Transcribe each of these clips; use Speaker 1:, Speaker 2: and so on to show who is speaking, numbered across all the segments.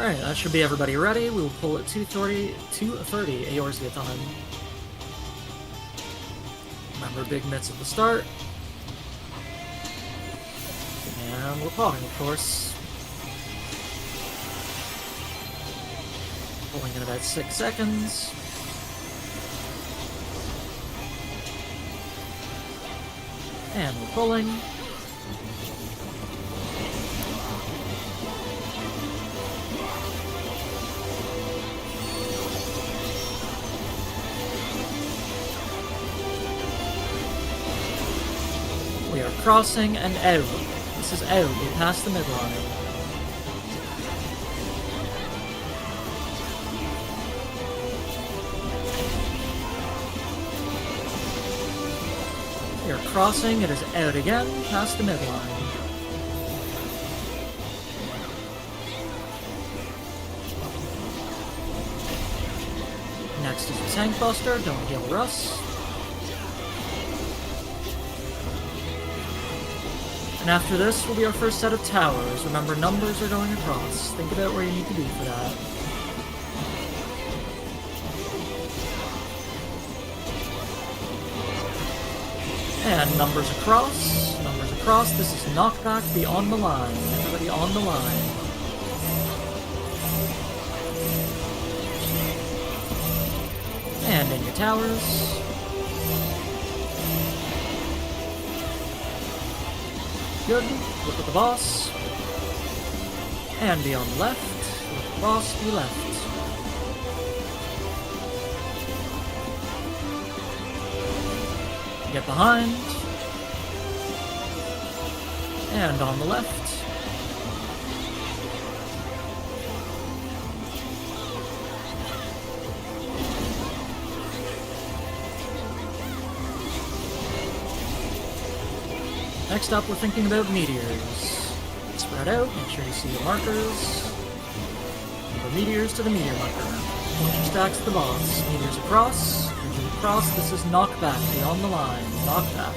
Speaker 1: Alright, that should be everybody ready. We will pull at 2:30 Eorzea time. Remember, big mitts at the start. And we're pawing, of course. Pulling in about 6 seconds. And we're pulling. We are crossing and out. This is out. We passed the midline. We are crossing. It is out again, past the midline. Next is the Tank Buster. Don't heal Russ. And after this will be our first set of towers. Remember, numbers are going across. Think about where you need to be for that. And numbers across. Numbers across. This is knockback. Be on the line. Everybody on the line. And in your towers. Good. Look at the boss. And be on the left. Look at the boss, be left. Get behind. And on the left. Next up, we're thinking about meteors. Spread out, make sure you see your markers. Go meteors to the meteor marker. Point your stacks to the boss. Meteors across. Meteors across. This is knockback. Beyond the line. Knockback.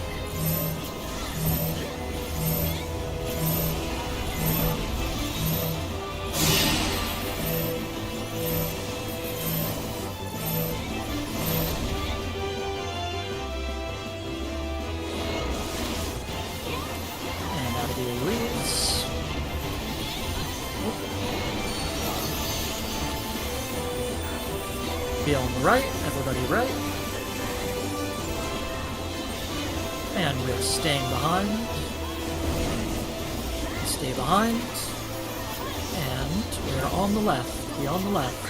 Speaker 1: Be on the right, everybody right. And we're staying behind. Stay behind. And we're on the left. Be on the left.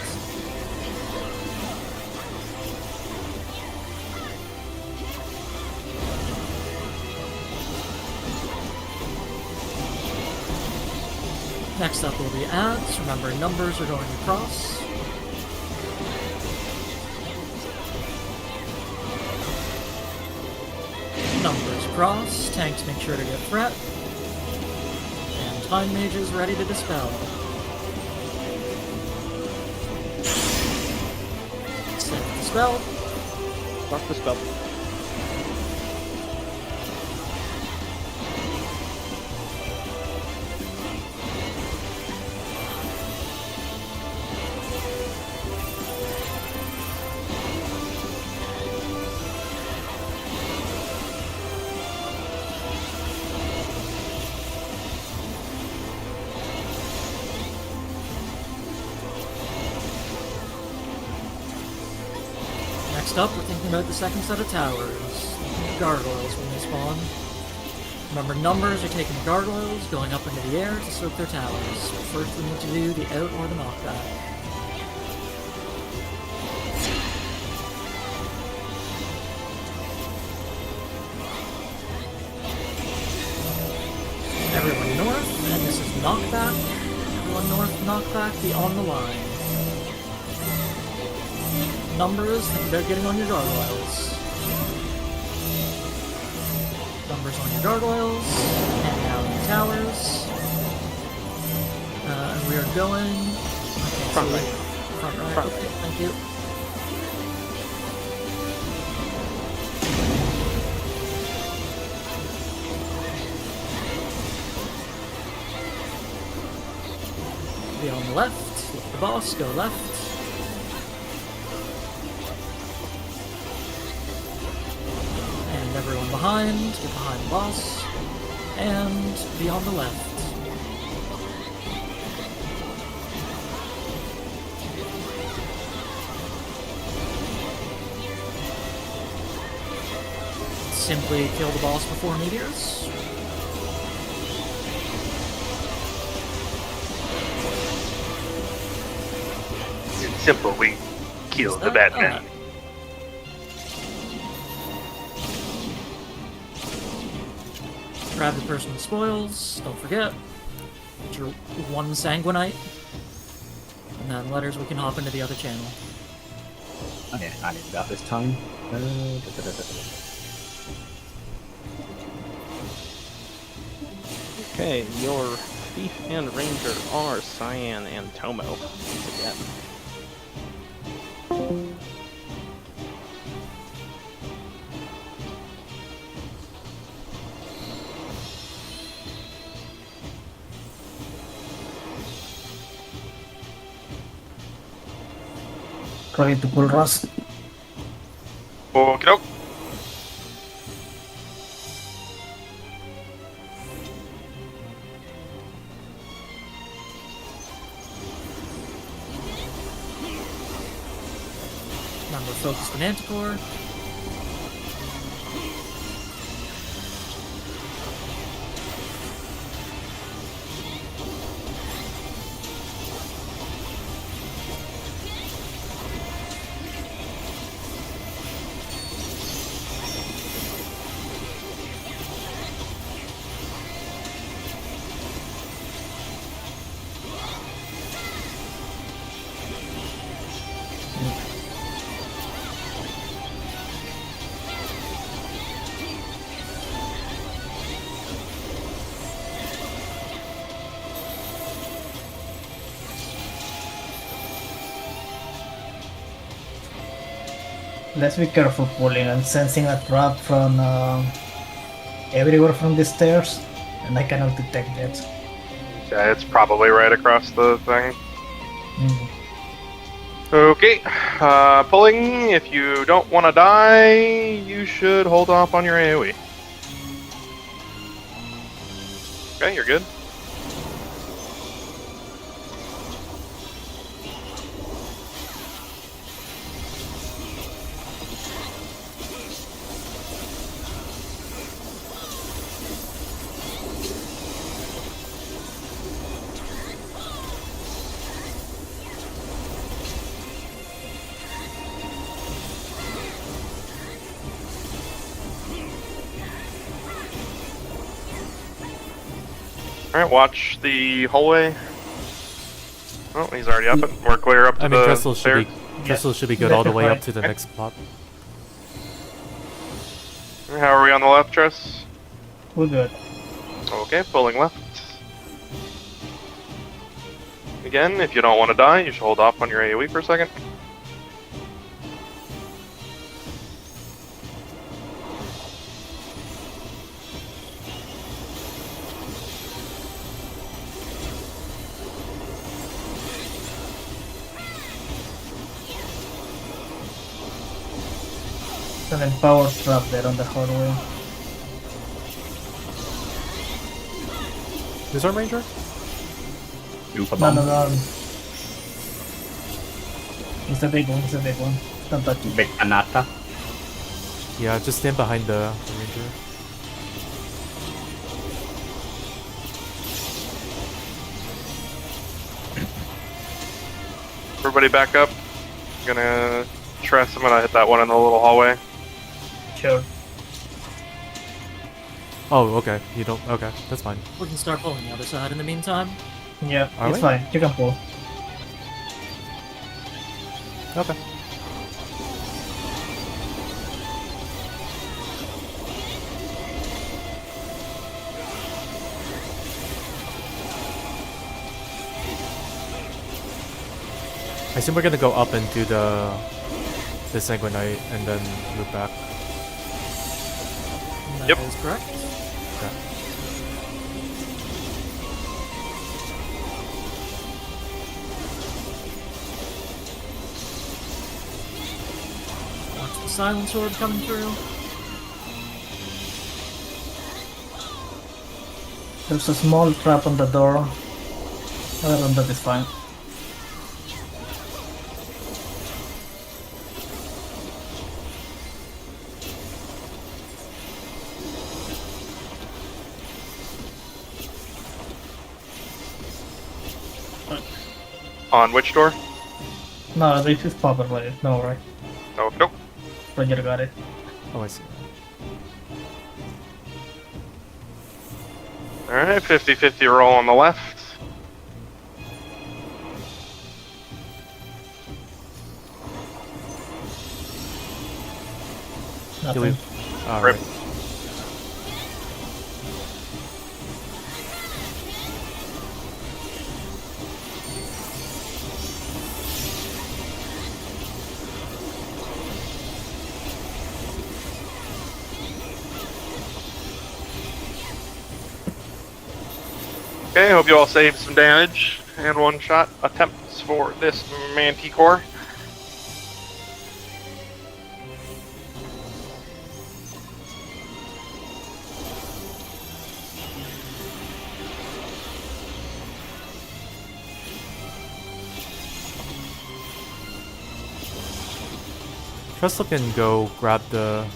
Speaker 1: Next up will be ads. Remember, numbers are going across. Numbers cross, tanks make sure to get threat, and time mages ready to dispel. Set the spell.
Speaker 2: Start the spell.
Speaker 1: Next up, we're thinking about the second set of towers. Gargoyles when they spawn. Remember, numbers are taking gargoyles, going up into the air to soak their towers. First we need to do the out or the knockback. Everyone north, and this is knockback. Everyone north, knockback, be on the line. Numbers, think about getting on your gargoyles. Numbers on your gargoyles, and now in the towers. And we are going...
Speaker 2: Front right.
Speaker 1: Front right,
Speaker 2: Front.
Speaker 1: okay, thank you. Be on the left, boss, go left. And everyone behind, get behind the boss. And be on the left. Simply kill the boss before meteors.
Speaker 3: It's simple. We kill the Batman.
Speaker 1: Grab the personal spoils, don't forget. Get your one sanguinite. And then letters, we can hop into the other channel.
Speaker 4: Okay, I need that this time.
Speaker 2: Okay, your thief and ranger are Cyan and Tomo. Once again.
Speaker 5: Try to pull Rust.
Speaker 3: Okie doke.
Speaker 1: Remember, focus the Manticore.
Speaker 5: Let's be careful pulling. I'm sensing a trap from everywhere from the stairs, and I cannot detect it.
Speaker 3: Yeah, it's probably right across the thing.
Speaker 5: Mm.
Speaker 3: Okay, pulling. If you don't want to die, you should hold off on your AoE. Okay, you're good. Alright, watch the hallway. Oh, he's already up it. We're clear up to
Speaker 6: I mean,
Speaker 3: the
Speaker 6: Trestle
Speaker 3: stairs.
Speaker 6: should be good all the way up to the next plot.
Speaker 3: How are we on the left, Tress?
Speaker 5: We're good.
Speaker 3: Okay, pulling left. Again, if you don't want to die, you should hold off on your AoE for a second.
Speaker 5: And then power trap there on the hallway.
Speaker 6: Who's our ranger?
Speaker 4: Super
Speaker 5: No,
Speaker 4: bomb.
Speaker 5: no, no. It's the big one, it's the big one. Don't touch it.
Speaker 4: Big Anata.
Speaker 6: Yeah, just stand behind the ranger.
Speaker 3: Everybody back up. I'm gonna Tress, I'm gonna hit that one in the little hallway.
Speaker 5: Sure.
Speaker 6: Oh, okay. You don't. Okay, that's fine.
Speaker 1: We can start pulling the other side in the meantime.
Speaker 5: Yeah,
Speaker 6: Are
Speaker 5: it's
Speaker 6: we?
Speaker 5: fine. You can pull.
Speaker 6: Okay. I assume we're gonna go up and do the Sanguinite and then loop back.
Speaker 1: That
Speaker 3: Yep.
Speaker 1: is correct.
Speaker 6: Okay.
Speaker 1: Silence Orb coming through.
Speaker 5: There's a small trap on the door. Other than that is fine.
Speaker 3: On which door?
Speaker 5: No, this is properly. No, right?
Speaker 3: Oh, nope.
Speaker 5: Roger got it.
Speaker 6: Oh, I see.
Speaker 3: Alright, 50-50 roll on the left.
Speaker 5: Nothing.
Speaker 6: Rip.
Speaker 3: Rip. Okay, hope you all saved some damage and one-shot attempts for this Manticore.
Speaker 6: Trustlo can go grab the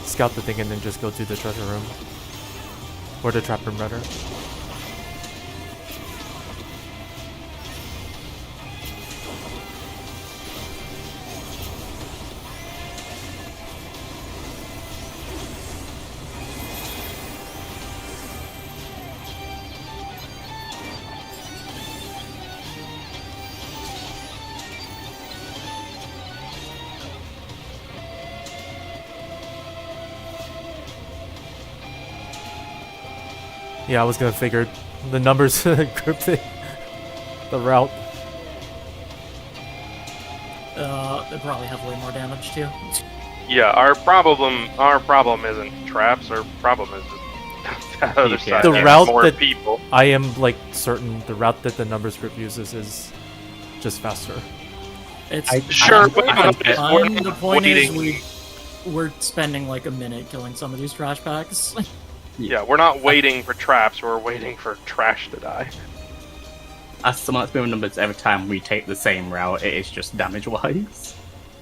Speaker 6: scout the thing and then just go to the treasure room. Or the trap room rather. Yeah, I was gonna figure the numbers group thing. The route.
Speaker 1: They probably have way more damage too.
Speaker 3: Yeah, our problem isn't traps. Our problem is just the other side.
Speaker 6: The
Speaker 3: There's
Speaker 6: route
Speaker 3: more
Speaker 6: that-
Speaker 3: people.
Speaker 6: I am like certain the route that the numbers group uses is just faster.
Speaker 1: It's
Speaker 3: Sure, but
Speaker 1: I'm
Speaker 3: we're
Speaker 1: the
Speaker 3: not
Speaker 1: point is
Speaker 3: waiting.
Speaker 1: we're spending like a minute killing some of these trash packs.
Speaker 3: Yeah, we're not waiting for traps. We're waiting for trash to die.
Speaker 4: As someone that's been numbers every time we take the same route, it is just damage-wise.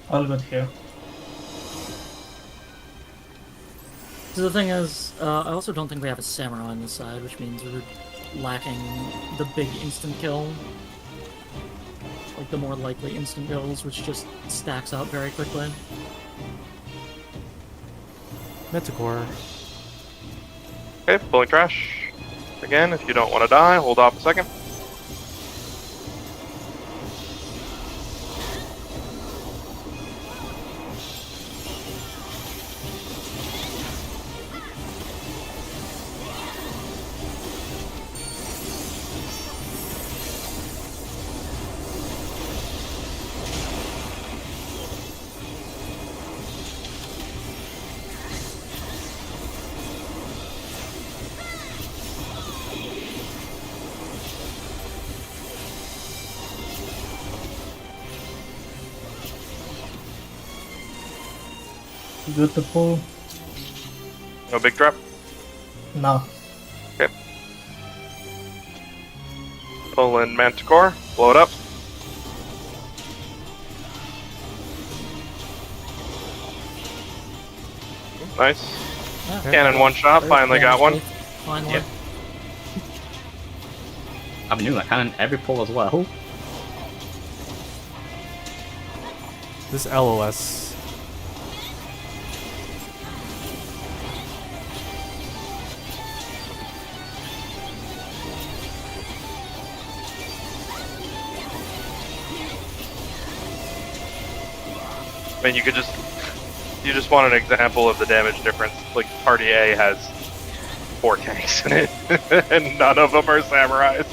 Speaker 5: All good here.
Speaker 1: So the thing is, I also don't think we have a samurai on this side, which means we're lacking the big instant kill. Like the more likely instant kills, which just stacks up very quickly.
Speaker 6: Metacore.
Speaker 3: Okay, pulling trash. Again, if you don't want to die, hold off a second.
Speaker 5: Good to pull.
Speaker 3: No big trap.
Speaker 5: No.
Speaker 3: Okay. Pull in Manticore. Blow it up. Nice.
Speaker 1: Yeah.
Speaker 3: Cannon one shot. Finally got one.
Speaker 1: Finally.
Speaker 4: Yep. I've been doing that cannon every pull as well.
Speaker 6: This LOS.
Speaker 3: I mean, you just want an example of the damage difference. Like, Party A has 4 tanks in it, and none of them are samurais.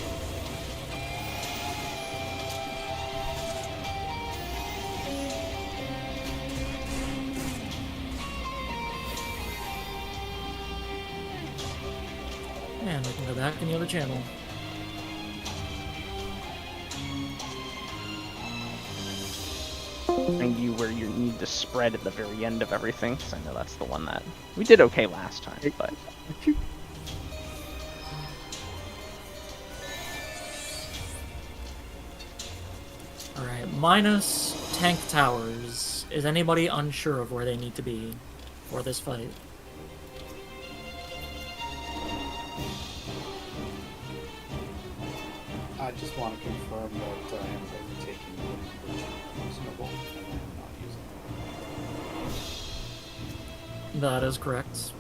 Speaker 1: And we can go back in the other channel.
Speaker 2: Find you where you need the spread at the very end of everything, because I know that's the one that we did okay last time, but
Speaker 1: Alright, minus tank towers. Is anybody unsure of where they need to be for this fight?
Speaker 7: I just want to confirm that I am overtaking reasonable and I am not using
Speaker 1: That is correct.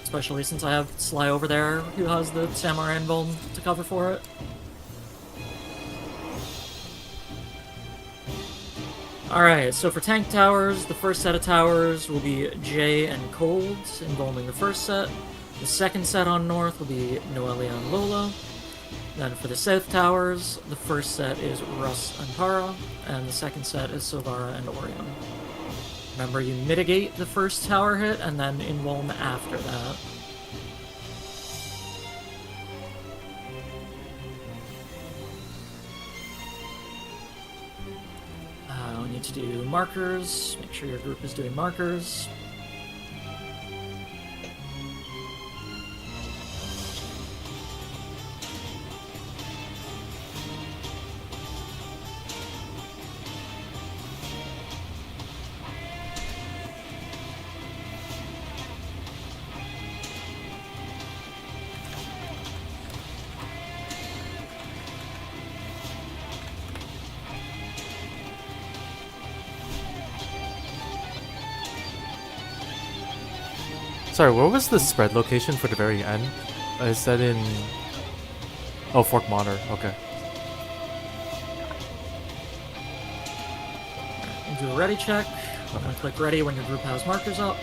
Speaker 1: Especially since I have Sly over there, who has the Samurai Anvil to cover for it. Alright, so for tank towers, the first set of towers will be Jay and Cold, involving the first set. The second set on north will be Noelia and Lola. Then for the south towers, the first set is Russ and Tara, and the second set is Silvara and Orion. Remember, you mitigate the first tower hit, and then Involm after that. We need to do markers. Make sure your group is doing markers.
Speaker 6: Sorry, where was the spread location for the very end? Is that in... Oh, Fort Monter, okay.
Speaker 1: And do a ready check. I'm gonna click ready when your group has markers up.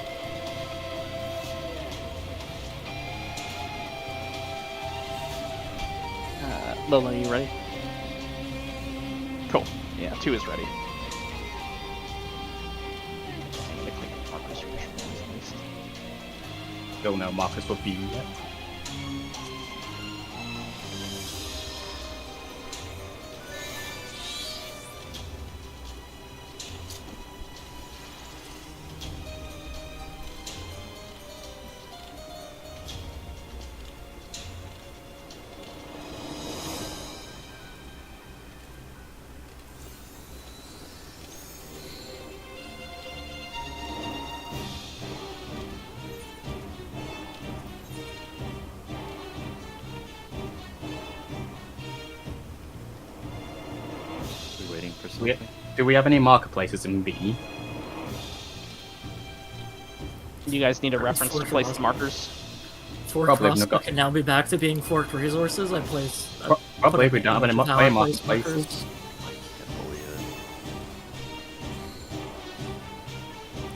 Speaker 2: Lola, are you ready? Cool. Yeah, 2 is ready. I'm gonna click markers for which ones at least.
Speaker 4: Don't know Marcus will be yet. Do we have any marketplaces in B?
Speaker 2: You guys need a reference to place the markers?
Speaker 1: Fort
Speaker 4: Probably
Speaker 1: Rusk
Speaker 4: not got-
Speaker 1: can now be back to being forked resources. I place.
Speaker 4: Probably we don't have any
Speaker 1: power
Speaker 4: marketplaces.
Speaker 1: markers.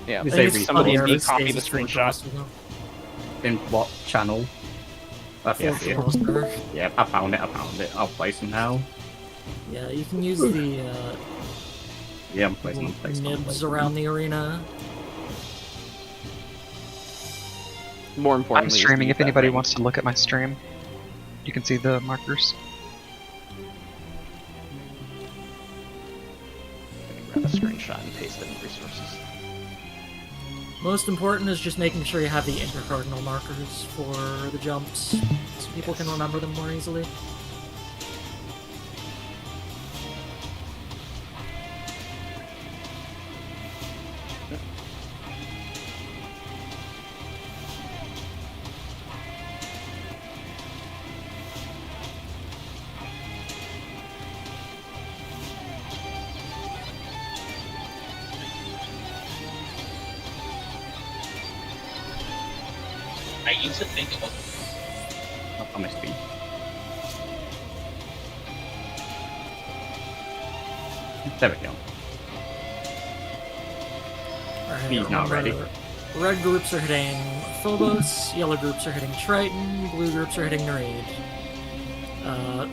Speaker 2: Yeah,
Speaker 4: You
Speaker 1: I
Speaker 4: say
Speaker 1: think it's
Speaker 2: somebody
Speaker 1: funnier
Speaker 2: need
Speaker 1: if it
Speaker 2: copy
Speaker 1: stays
Speaker 2: the
Speaker 1: as Fort
Speaker 2: screenshot.
Speaker 1: Rusk, though.
Speaker 4: In what channel? That's
Speaker 1: Fort
Speaker 4: yeah.
Speaker 1: Rusk.
Speaker 4: Yeah, I found it. I'll place them now.
Speaker 1: Yeah, you can use the
Speaker 4: Yeah, I'm placing them.
Speaker 1: nibs around the arena.
Speaker 2: More importantly,
Speaker 8: I'm
Speaker 2: is to
Speaker 8: streaming
Speaker 2: use
Speaker 8: if
Speaker 2: that
Speaker 8: anybody
Speaker 2: ring.
Speaker 8: wants to look at my stream. You can see the markers.
Speaker 2: Grab a screenshot and paste it in resources.
Speaker 1: Most important is just making sure you have the intercardinal markers for the jumps, so people can remember them more easily.
Speaker 9: I used to think about
Speaker 4: Not on my speed. There we go.
Speaker 1: Alright,
Speaker 4: He's not ready.
Speaker 1: Red groups are hitting Phobos, yellow groups are hitting Triton, blue groups are hitting Nereid.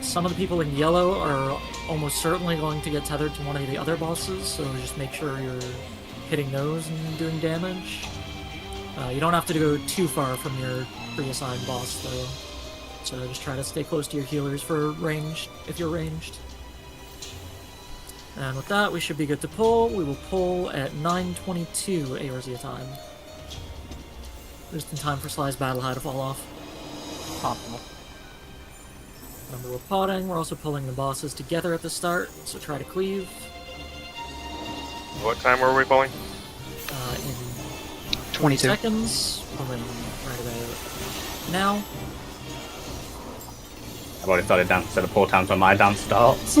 Speaker 1: Some of the people in yellow are almost certainly going to get tethered to one of the other bosses, so just make sure you're hitting those and doing damage. You don't have to go too far from your pre-assigned boss, though. So just try to stay close to your healers for ranged, if you're ranged. And with that, we should be good to pull. We will pull at 9:22 ARZ time. Just in time for Sly's Battle High to fall off.
Speaker 2: Optimal.
Speaker 1: Remember, we're potting. We're also pulling the bosses together at the start, so try to cleave.
Speaker 3: What time were we pulling?
Speaker 1: In
Speaker 8: 22.
Speaker 1: seconds. Pulling right about now.
Speaker 4: I've already started dance, so the pull times when my dance starts.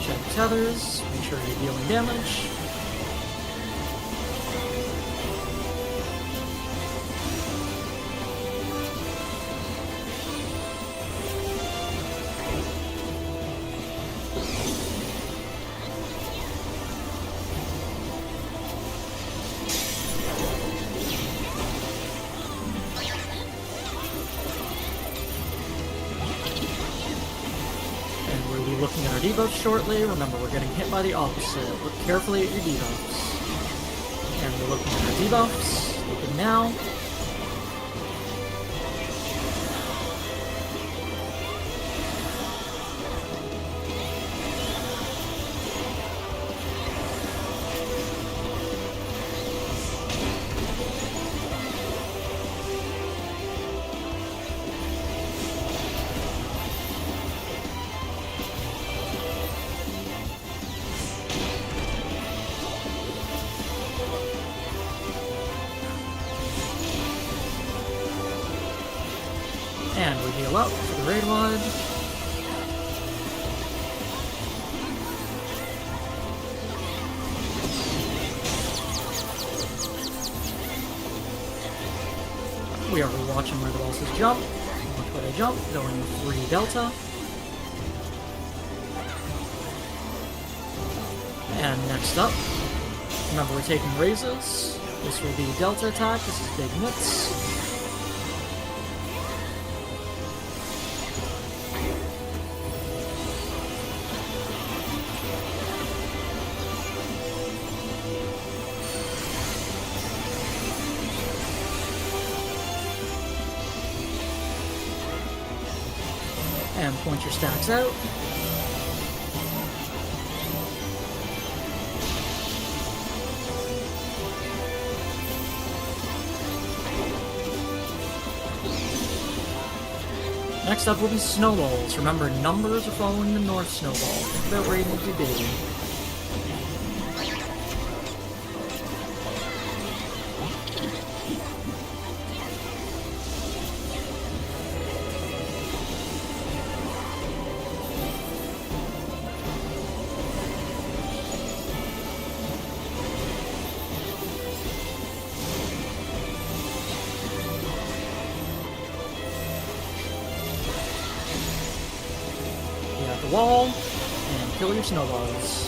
Speaker 1: Check tethers. Make sure you're dealing damage. And we'll be looking at our debuffs shortly. Remember, we're getting hit by the opposite. Look carefully at your debuffs. And we're looking at our debuffs. Looking now. And we heal up for the raid wide. We are watching where the bosses jump. Watch where they jump. Going 3 delta. And next up, remember we're taking raises. This will be delta attack. This is big mitts. And point your stacks out. Next up will be snowballs. Remember, numbers are following the north snowball. Think about where you need to be. The wall and kill your snowballs.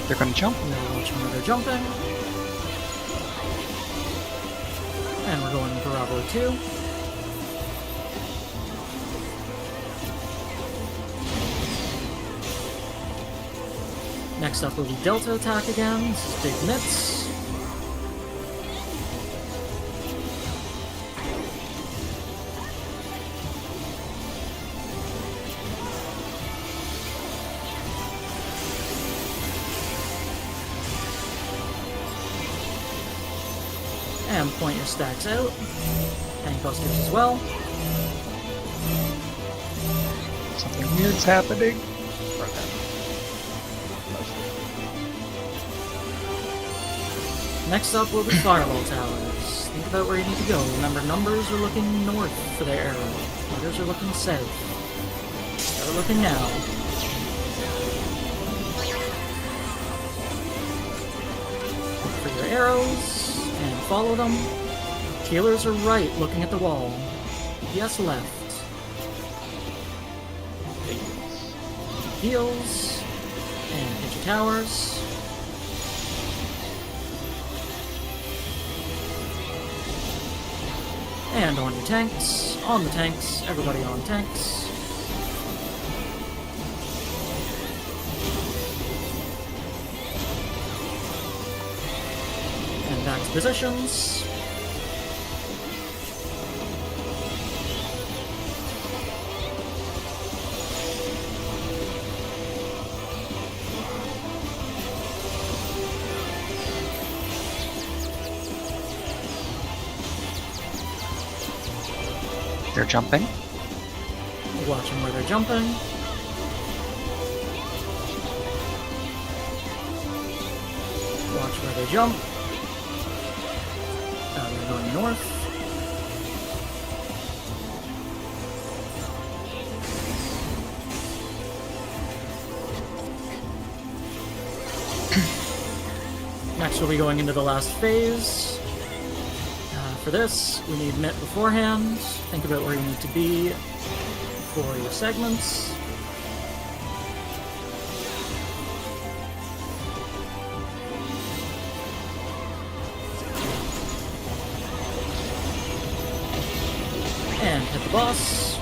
Speaker 8: They're gonna jump.
Speaker 1: And then we're watching where they're jumping. And we're going Bravo 2. Next up will be Delta attack again. This is big mitts. And point your stacks out. Tank busters as well.
Speaker 8: Something weird's happening.
Speaker 1: Next up will be Fireball Towers. Think about where you need to go. Remember, numbers are looking north for their arrow. Letters are looking south. Start looking now. Look for your arrows, and follow them. Healers are right, looking at the wall. Yes, left. heals, and hit your towers. And on your tanks. On the tanks. Everybody on tanks. And back to positions.
Speaker 8: They're jumping.
Speaker 1: Watching where they're jumping. Watch where they jump. They're going north. Next we'll be going into the last phase. For this, we need Mitt beforehand. Think about where you need to be for your segments. And hit the boss.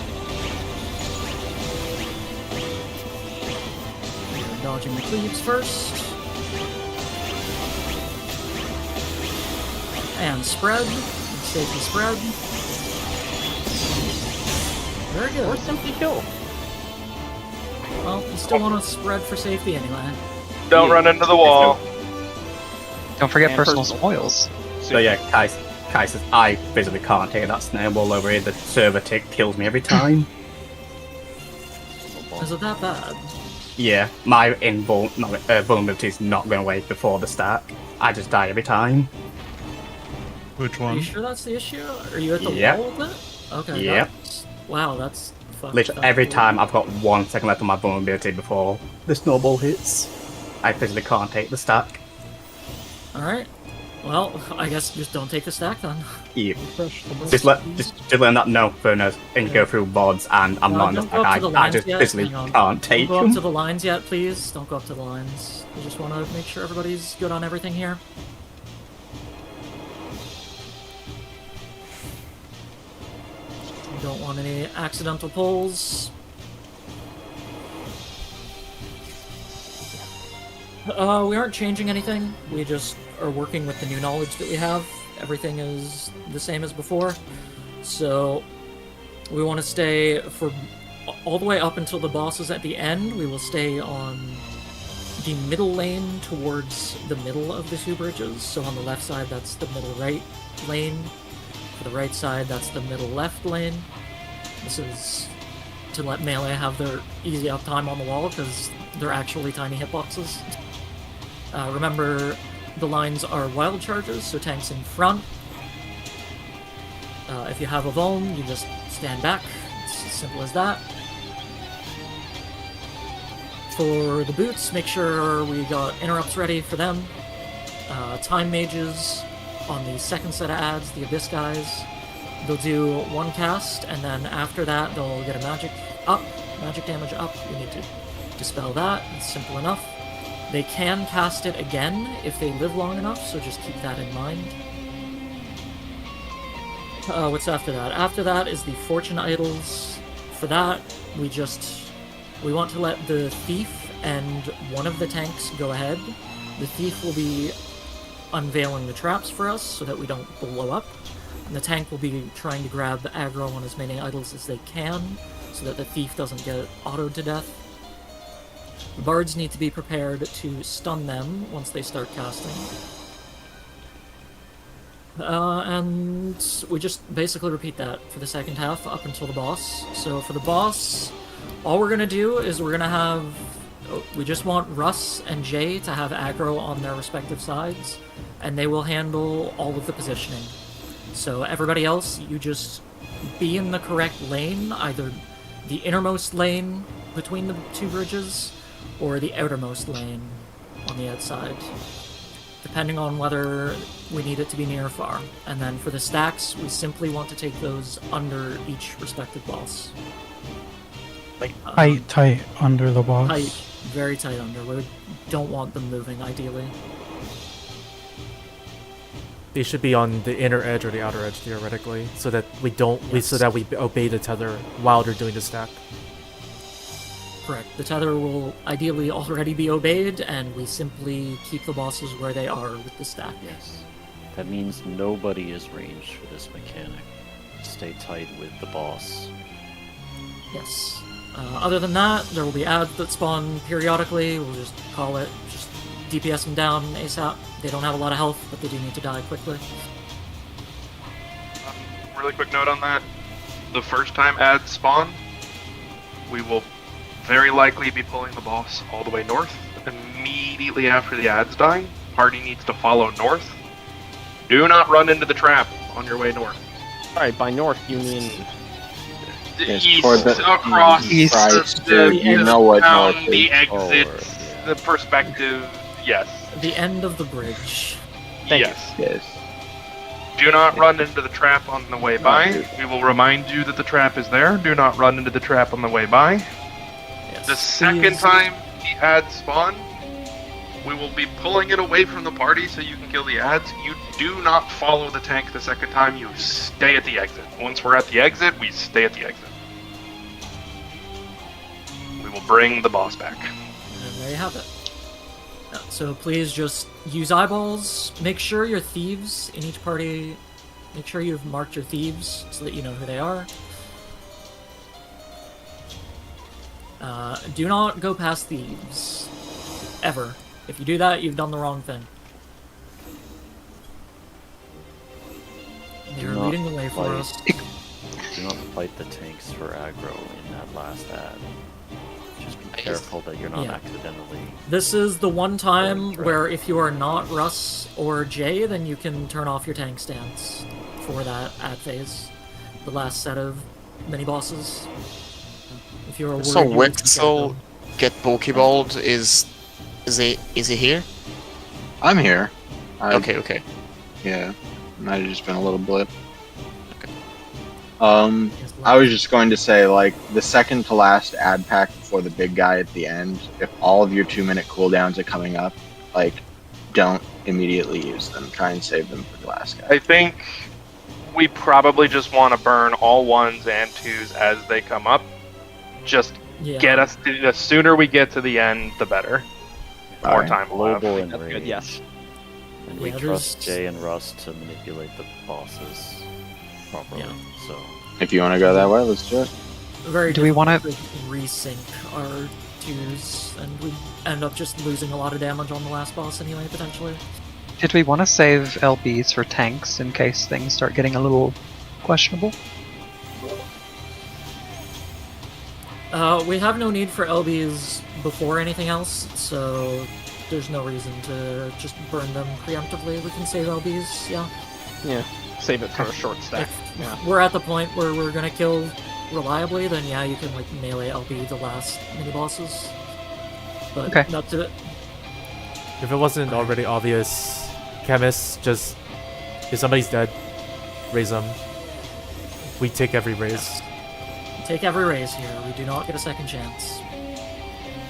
Speaker 1: We're dodging the cleaves first. And spread. Safety spread. Very good.
Speaker 2: Or simply kill.
Speaker 1: Well, you still want to spread for safety anyway.
Speaker 3: Don't run into the wall.
Speaker 8: Don't forget
Speaker 4: And
Speaker 8: personal
Speaker 4: personal.
Speaker 8: spoils.
Speaker 4: So yeah, Kai says, I physically can't take that snowball over here. The server tick kills me every time.
Speaker 1: Is it that bad?
Speaker 4: Yeah, my vulnerability is not going away before the stack. I just die every time.
Speaker 9: Which
Speaker 1: Are
Speaker 9: one?
Speaker 1: you sure that's the issue? Are you at the
Speaker 4: Yep.
Speaker 1: wall with it? Okay.
Speaker 4: Yep.
Speaker 1: Wow, that's fucked
Speaker 4: Literally
Speaker 1: up.
Speaker 4: every time I've got 1 second left on my vulnerability before the snowball hits, I physically can't take the stack.
Speaker 1: Alright. Well, I guess just don't take the stack then.
Speaker 4: Yeah.
Speaker 9: Refresh the box,
Speaker 4: Just let
Speaker 9: please.
Speaker 4: them know for no, and you go through VODs and I'm not in the
Speaker 1: Don't go
Speaker 4: stack.
Speaker 1: up to the
Speaker 4: I
Speaker 1: lines
Speaker 4: just
Speaker 1: yet.
Speaker 4: physically
Speaker 1: Hang on.
Speaker 4: can't take
Speaker 1: Don't go up to
Speaker 4: them.
Speaker 1: the lines yet, please. Don't go up to the lines. I just want to make sure everybody's good on everything here. Don't want any accidental pulls. We aren't changing anything. We just are working with the new knowledge that we have. Everything is the same as before. So we want to stay for all the way up until the boss is at the end. We will stay on the middle lane towards the middle of the two bridges. So on the left side, that's the middle right lane. For the right side, that's the middle left lane. This is to let melee have their easy uptime on the wall because they're actually tiny hitboxes. Remember, the lines are wild charges, so tanks in front. If you have a vuln, you just stand back. It's as simple as that. For the boots, make sure we got interrupts ready for them. Time mages on the second set of ads, the Abyss guys. They'll do one cast, and then after that, they'll get a magic damage up. You need to dispel that. It's simple enough. They can cast it again if they live long enough, so just keep that in mind. What's after that? After that is the Fortune Idols. For that, we want to let the Thief and one of the tanks go ahead. The Thief will be unveiling the traps for us so that we don't blow up. And the tank will be trying to grab the aggro on as many idols as they can so that the Thief doesn't get autoed to death. The bards need to be prepared to stun them once they start casting. And we just basically repeat that for the second half up until the boss. So for the boss, all we're going to do is we just want Russ and Jay to have aggro on their respective sides, and they will handle all of the positioning. So everybody else, you just be in the correct lane, either the innermost lane between the two bridges, or the outermost lane on the outside, depending on whether we need it to be near or far. And then for the stacks, we simply want to take those under each respective boss.
Speaker 9: Tight under the boss.
Speaker 1: Tight, very tight under. We don't want them moving, ideally.
Speaker 6: They should be on the inner edge or the outer edge theoretically, so that we don't so that we obey the tether while they're doing the stack.
Speaker 1: Correct. The tether will ideally already be obeyed, and we simply keep the bosses where they are with the stack.
Speaker 10: Yes. That means nobody is ranged for this mechanic. Stay tight with the boss.
Speaker 1: Yes. Other than that, there will be ads that spawn periodically. We'll just call it, just DPS them down ASAP. They don't have a lot of health, but they do need to die quickly.
Speaker 3: Really quick note on that. The first time ads spawn, we will very likely be pulling the boss all the way north. Immediately after the ads die, party needs to follow north. Do not run into the trap on your way north.
Speaker 2: Alright, by north you mean...
Speaker 3: East,
Speaker 7: toward the
Speaker 3: across
Speaker 7: east,
Speaker 3: the
Speaker 7: you know what
Speaker 3: down
Speaker 7: north
Speaker 3: the
Speaker 7: is.
Speaker 3: exits, the perspective, yes.
Speaker 1: The end of the bridge.
Speaker 3: Yes.
Speaker 7: Yes.
Speaker 3: Do not run into the trap on the way by. We will remind you that the trap is there. Do not run into the trap on the way by.
Speaker 1: Yes.
Speaker 3: The second time the ads spawn, we will be pulling it away from the party so you can kill the ads. You do not follow the tank the second time. You stay at the exit. Once we're at the exit, we stay at the exit. We will bring the boss back.
Speaker 1: And there you have it. So please just use eyeballs. Make sure your thieves in each party, make sure you've marked your thieves so that you know who they are. Do not go past thieves. Ever. If you do that, you've done the wrong thing. They're leading the way for us.
Speaker 10: Do not fight the tanks for aggro in that last ad. Just be careful that you're not accidentally...
Speaker 1: This is the one time where if you are not Russ or Jay, then you can turn off your tank stance for that ad phase. The last set of mini-bosses. If you're worried...
Speaker 11: So Wixel get pokeballed is he here?
Speaker 7: I'm here.
Speaker 11: Okay.
Speaker 7: Yeah. Might have just been a little blip. I was just going to say, like, the second to last ad pack before the big guy at the end, if all of your 2-minute cooldowns are coming up, like, don't immediately use them. Try and save them for the last guy.
Speaker 3: I think we probably just want to burn all 1s and 2s as they come up. Just get us to, the sooner we get to the end, the better. More time we'll have.
Speaker 10: Global and
Speaker 2: That's good, yes.
Speaker 10: And we trust Jay and Russ to manipulate the bosses properly. So
Speaker 7: if you want to go that way, let's do it.
Speaker 1: Do
Speaker 8: we want
Speaker 1: to resync our 2s, and we end up just losing a lot of damage on the last boss anyway, potentially.
Speaker 8: Did we want to save LBs for tanks in case things start getting a little questionable?
Speaker 1: We have no need for LBs before anything else, so there's no reason to just burn them preemptively. We can save LBs,
Speaker 2: Yeah, save it for a short stack.
Speaker 1: If we're at the point where we're gonna kill reliably, then yeah, you can like melee LB the last mini-bosses. But not to...
Speaker 6: If it wasn't already obvious, Chemist just... If somebody's dead, raise them. We take every raise.
Speaker 1: Take every raise here. We do not get a second chance.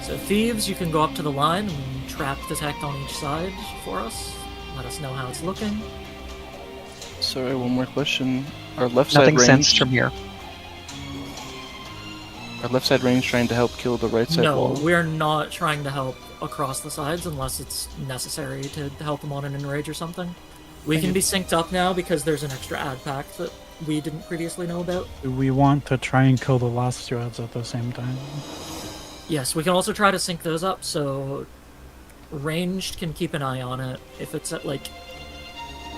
Speaker 1: So Thieves, you can go up to the line and trap detect on each side for us. Let us know how it's looking.
Speaker 12: Sorry, one more question. Our left
Speaker 8: Nothing
Speaker 12: side range...
Speaker 8: sensed from here.
Speaker 12: Our left side range trying to help kill the right side wall?
Speaker 1: No, we're not trying to help across the sides unless it's necessary to help them on an enrage or something. We can be synced up now because there's an extra ad pack that we didn't previously know about.
Speaker 9: Do we want to try and kill the last 2 ads at the same time?
Speaker 1: Yes, we can also try to sync those up, so ranged can keep an eye on it. If it's at like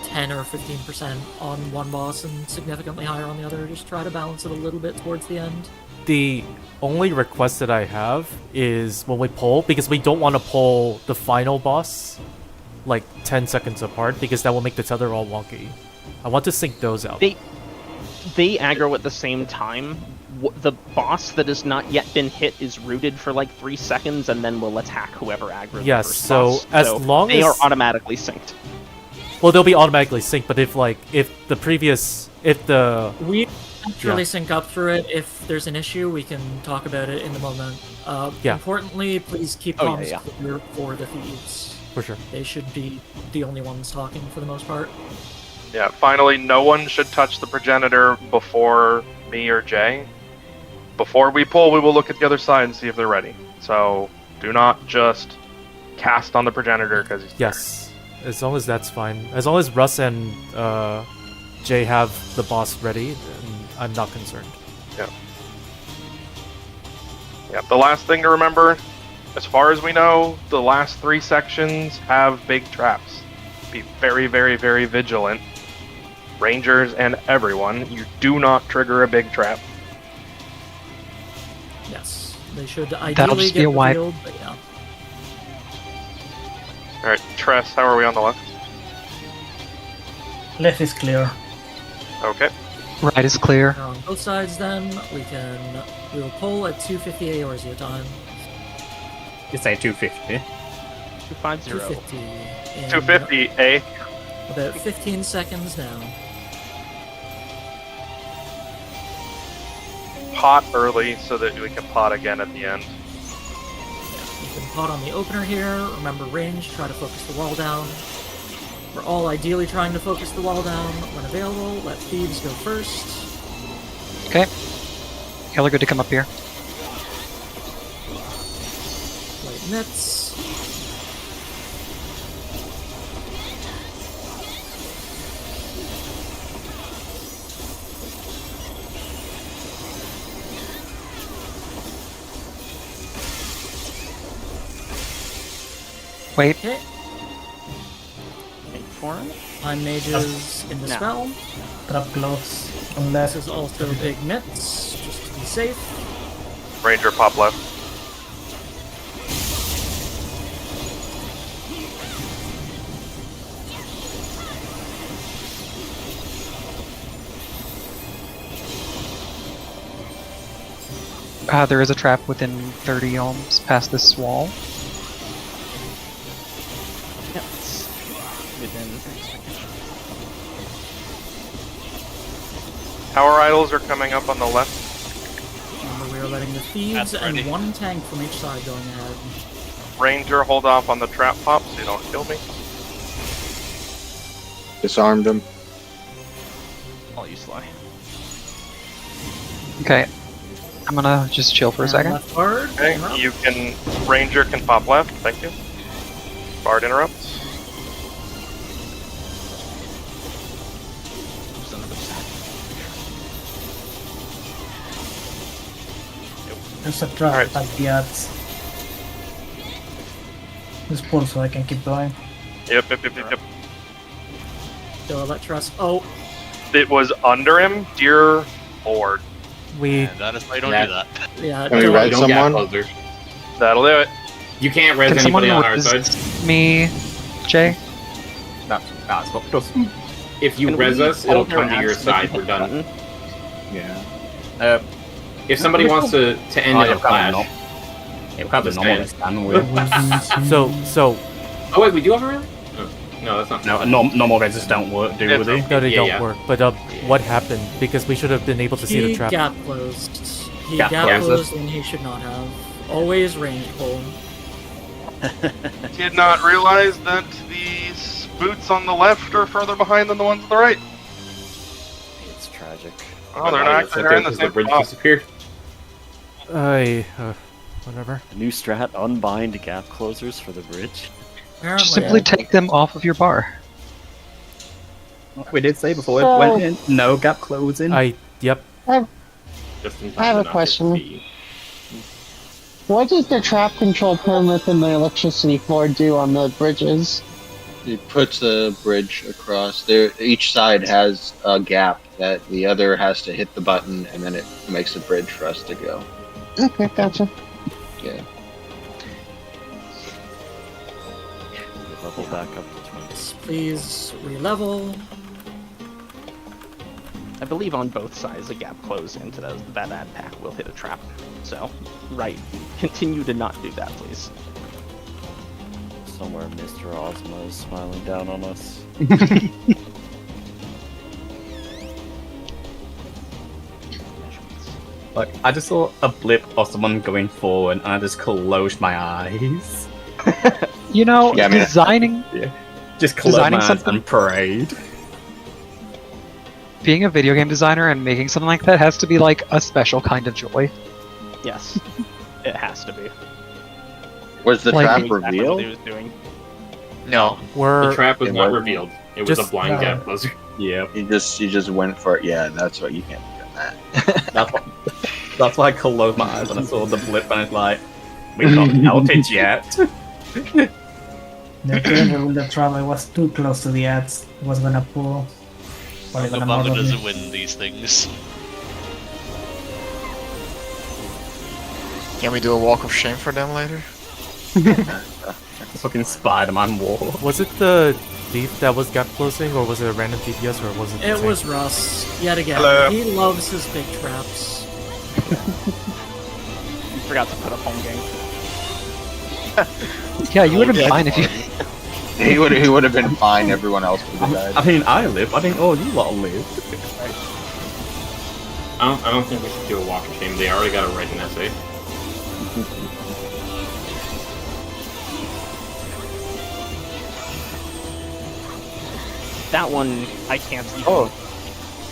Speaker 1: 10 or 15% on one boss and significantly higher on the other, just try to balance it a little bit towards the end.
Speaker 6: The only request that I have is when we pull, because we don't want to pull the final boss like 10 seconds apart, because that will make the tether all wonky. I want to sync those out.
Speaker 2: They aggro at the same time. The boss that has not yet been hit is rooted for like 3 seconds and then will attack whoever aggroed
Speaker 6: Yes,
Speaker 2: the first
Speaker 6: so
Speaker 2: boss.
Speaker 6: as long
Speaker 2: they
Speaker 6: as
Speaker 2: are automatically synced.
Speaker 6: Well, they'll be automatically synced, but if the
Speaker 1: We naturally
Speaker 6: Yeah.
Speaker 1: sync up through it. If there's an issue, we can talk about it in the moment.
Speaker 6: Yeah.
Speaker 1: Importantly, please keep
Speaker 10: Oh, yeah,
Speaker 1: comms
Speaker 10: yeah.
Speaker 1: clear for the thieves.
Speaker 6: for sure.
Speaker 1: They should be the only ones talking for the most part.
Speaker 3: Yeah, finally, no one should touch the progenitor before me or Jay. Before we pull, we will look at the other side and see if they're ready. So, do not just cast on the progenitor because he's
Speaker 6: Yes, as long as that's fine. As long as Russ and Jay have the boss ready, then I'm not concerned.
Speaker 3: there. Yeah, the last thing to remember, as far as we know, the last 3 sections have big traps. Be very, very, very vigilant. Rangers and everyone, you do not trigger a big trap.
Speaker 1: Yes, they should
Speaker 8: That'll
Speaker 1: ideally
Speaker 8: just be
Speaker 1: get
Speaker 8: a wipe.
Speaker 1: revealed, but yeah.
Speaker 3: Alright, Tress, how are we on the left?
Speaker 5: Left is clear.
Speaker 3: Okay.
Speaker 8: Right is clear.
Speaker 1: On both sides, then we will pull at 250 Eorzea time.
Speaker 4: You say 250.
Speaker 2: 250.
Speaker 1: 250. in
Speaker 3: 250, eh?
Speaker 1: About 15 seconds now.
Speaker 3: Pot early so that we can pot again at the end.
Speaker 1: You can pot on the opener here. Remember range. Try to focus the wall down. We're all ideally trying to focus the wall down when available. Let thieves go first.
Speaker 8: Okay. Y'all are good to come up here.
Speaker 1: Light nets.
Speaker 8: Wait.
Speaker 1: Okay.
Speaker 2: Wait for it.
Speaker 1: Time mages in the
Speaker 2: No.
Speaker 1: spell.
Speaker 5: Trap close on left.
Speaker 1: This is also big mitts, just to be safe.
Speaker 3: Ranger pop left.
Speaker 8: There is a trap within 30 ohms past this wall.
Speaker 2: Yep. It's within.
Speaker 3: Power idols are coming up on the left.
Speaker 1: Remember, we are letting the thieves
Speaker 3: That's
Speaker 1: and
Speaker 3: ready.
Speaker 1: one tank from each side going ahead.
Speaker 3: Ranger, hold off on the trap pop so you don't kill me.
Speaker 7: Disarmed him.
Speaker 2: I'll use Sly.
Speaker 8: Okay. I'm gonna just chill for a
Speaker 1: And
Speaker 8: second.
Speaker 1: left guard.
Speaker 3: Okay,
Speaker 1: interrupt.
Speaker 3: you can. Ranger can pop left, thank you. Bard interrupts.
Speaker 5: There's a trap
Speaker 3: Alright.
Speaker 5: at the ads. Just pull so I can keep going.
Speaker 3: Yep.
Speaker 1: So let trust. Oh,
Speaker 3: It was under him, dear lord.
Speaker 6: We
Speaker 13: That is why you don't
Speaker 4: Yeah.
Speaker 13: do that.
Speaker 1: yeah.
Speaker 7: Can we
Speaker 1: don't-
Speaker 7: red
Speaker 4: Don't get
Speaker 7: someone?
Speaker 4: closer.
Speaker 3: That'll do it.
Speaker 4: You can't res
Speaker 8: Can someone
Speaker 4: anybody on our
Speaker 8: res
Speaker 4: side.
Speaker 8: me, Jay?
Speaker 4: That's fucked up. If you
Speaker 2: Can
Speaker 4: res
Speaker 2: we
Speaker 4: us, it'll
Speaker 2: hold our
Speaker 4: come to your
Speaker 2: ads so we
Speaker 4: side.
Speaker 2: can
Speaker 4: We're
Speaker 2: hit the
Speaker 4: done.
Speaker 2: button?
Speaker 4: Yeah. If somebody wants to end
Speaker 5: Oh,
Speaker 4: in
Speaker 5: yeah,
Speaker 4: a flash,
Speaker 5: probably
Speaker 4: probably
Speaker 5: normal
Speaker 4: stand.
Speaker 6: so
Speaker 4: Oh wait, we do have a res? Oh, no, that's not. No, normal reses don't work, do
Speaker 3: It's
Speaker 4: they?
Speaker 3: okay.
Speaker 6: no, they
Speaker 4: Yeah,
Speaker 6: don't
Speaker 4: yeah.
Speaker 6: work. But what happened? Because we should have been able to see the
Speaker 1: He
Speaker 6: trap.
Speaker 1: gap closed. He
Speaker 4: Gap
Speaker 1: gap
Speaker 4: closed.
Speaker 1: closed and he should not have. Always range pull.
Speaker 3: Did not realize that these boots on the left are further behind than the ones on the right.
Speaker 10: It's tragic.
Speaker 3: Oh, they're not actually in the same
Speaker 4: bridge
Speaker 3: spot.
Speaker 4: disappeared.
Speaker 6: Whatever.
Speaker 10: A new strat: unbind gap closers for the bridge.
Speaker 1: Apparently,
Speaker 8: Just simply take them off of your bar.
Speaker 4: We did say before
Speaker 14: So-
Speaker 4: it went in. No gap closing.
Speaker 6: Yep.
Speaker 4: Just in
Speaker 14: I have
Speaker 4: time
Speaker 14: a
Speaker 4: not to
Speaker 14: question.
Speaker 4: be-
Speaker 14: What does the trap control permit and the electricity floor do on the bridges?
Speaker 7: It puts the bridge across. There, each side has a gap that the other has to hit the button, and then it makes a bridge for us to go.
Speaker 14: Okay, gotcha.
Speaker 7: Yeah.
Speaker 10: Level back up to 20.
Speaker 1: please re-level.
Speaker 2: I believe on both sides a gap close into that ad pack will hit a trap. So, right. Continue to not do that, please.
Speaker 10: somewhere Mr. Ozma is smiling down on us.
Speaker 4: Like, I just saw a blip of someone going forward, and I just closed my eyes.
Speaker 8: You know,
Speaker 7: Yeah, I mean-
Speaker 8: designing
Speaker 4: Just closed
Speaker 8: Designing
Speaker 4: my eyes
Speaker 8: something-
Speaker 4: and prayed.
Speaker 8: being a video game designer and making something like that has to be like a special kind of joy.
Speaker 2: Yes, it has to be.
Speaker 7: Was the
Speaker 8: Like-
Speaker 7: trap
Speaker 2: Exactly what
Speaker 7: revealed?
Speaker 2: he was doing.
Speaker 11: No.
Speaker 6: We're
Speaker 13: The trap was
Speaker 7: It
Speaker 13: not
Speaker 7: was-
Speaker 13: revealed. It was
Speaker 6: Just-
Speaker 13: a blind
Speaker 5: No.
Speaker 13: gap buzzer.
Speaker 4: Yeah,
Speaker 7: You just went for it. Yeah, that's what you can't be doing that.
Speaker 4: that's why I closed my eyes when I saw the blip, and it's like, we've not outage yet.
Speaker 5: The trigger with the trap, I was too close to the ads. Was gonna pull. Probably gonna
Speaker 15: Obama
Speaker 5: murder
Speaker 15: doesn't
Speaker 5: me.
Speaker 15: win these things.
Speaker 11: Can we do a walk of shame for them later?
Speaker 4: Fucking Spider-Man war.
Speaker 6: Was it the thief that was gap closing, or was it a random GPS, or was it? the
Speaker 1: It
Speaker 6: same?
Speaker 1: was Russ, yet again.
Speaker 3: Hello.
Speaker 1: He loves his big traps.
Speaker 2: Forgot to put up home game.
Speaker 8: Yeah, you would have been fine if you.
Speaker 7: He would have been fine. Everyone else would have died.
Speaker 4: I mean, I live. I think, oh, you lot live.
Speaker 13: I don't think we should do a walk of shame. They already got to write an essay.
Speaker 2: That one, I can't even.
Speaker 7: Oh.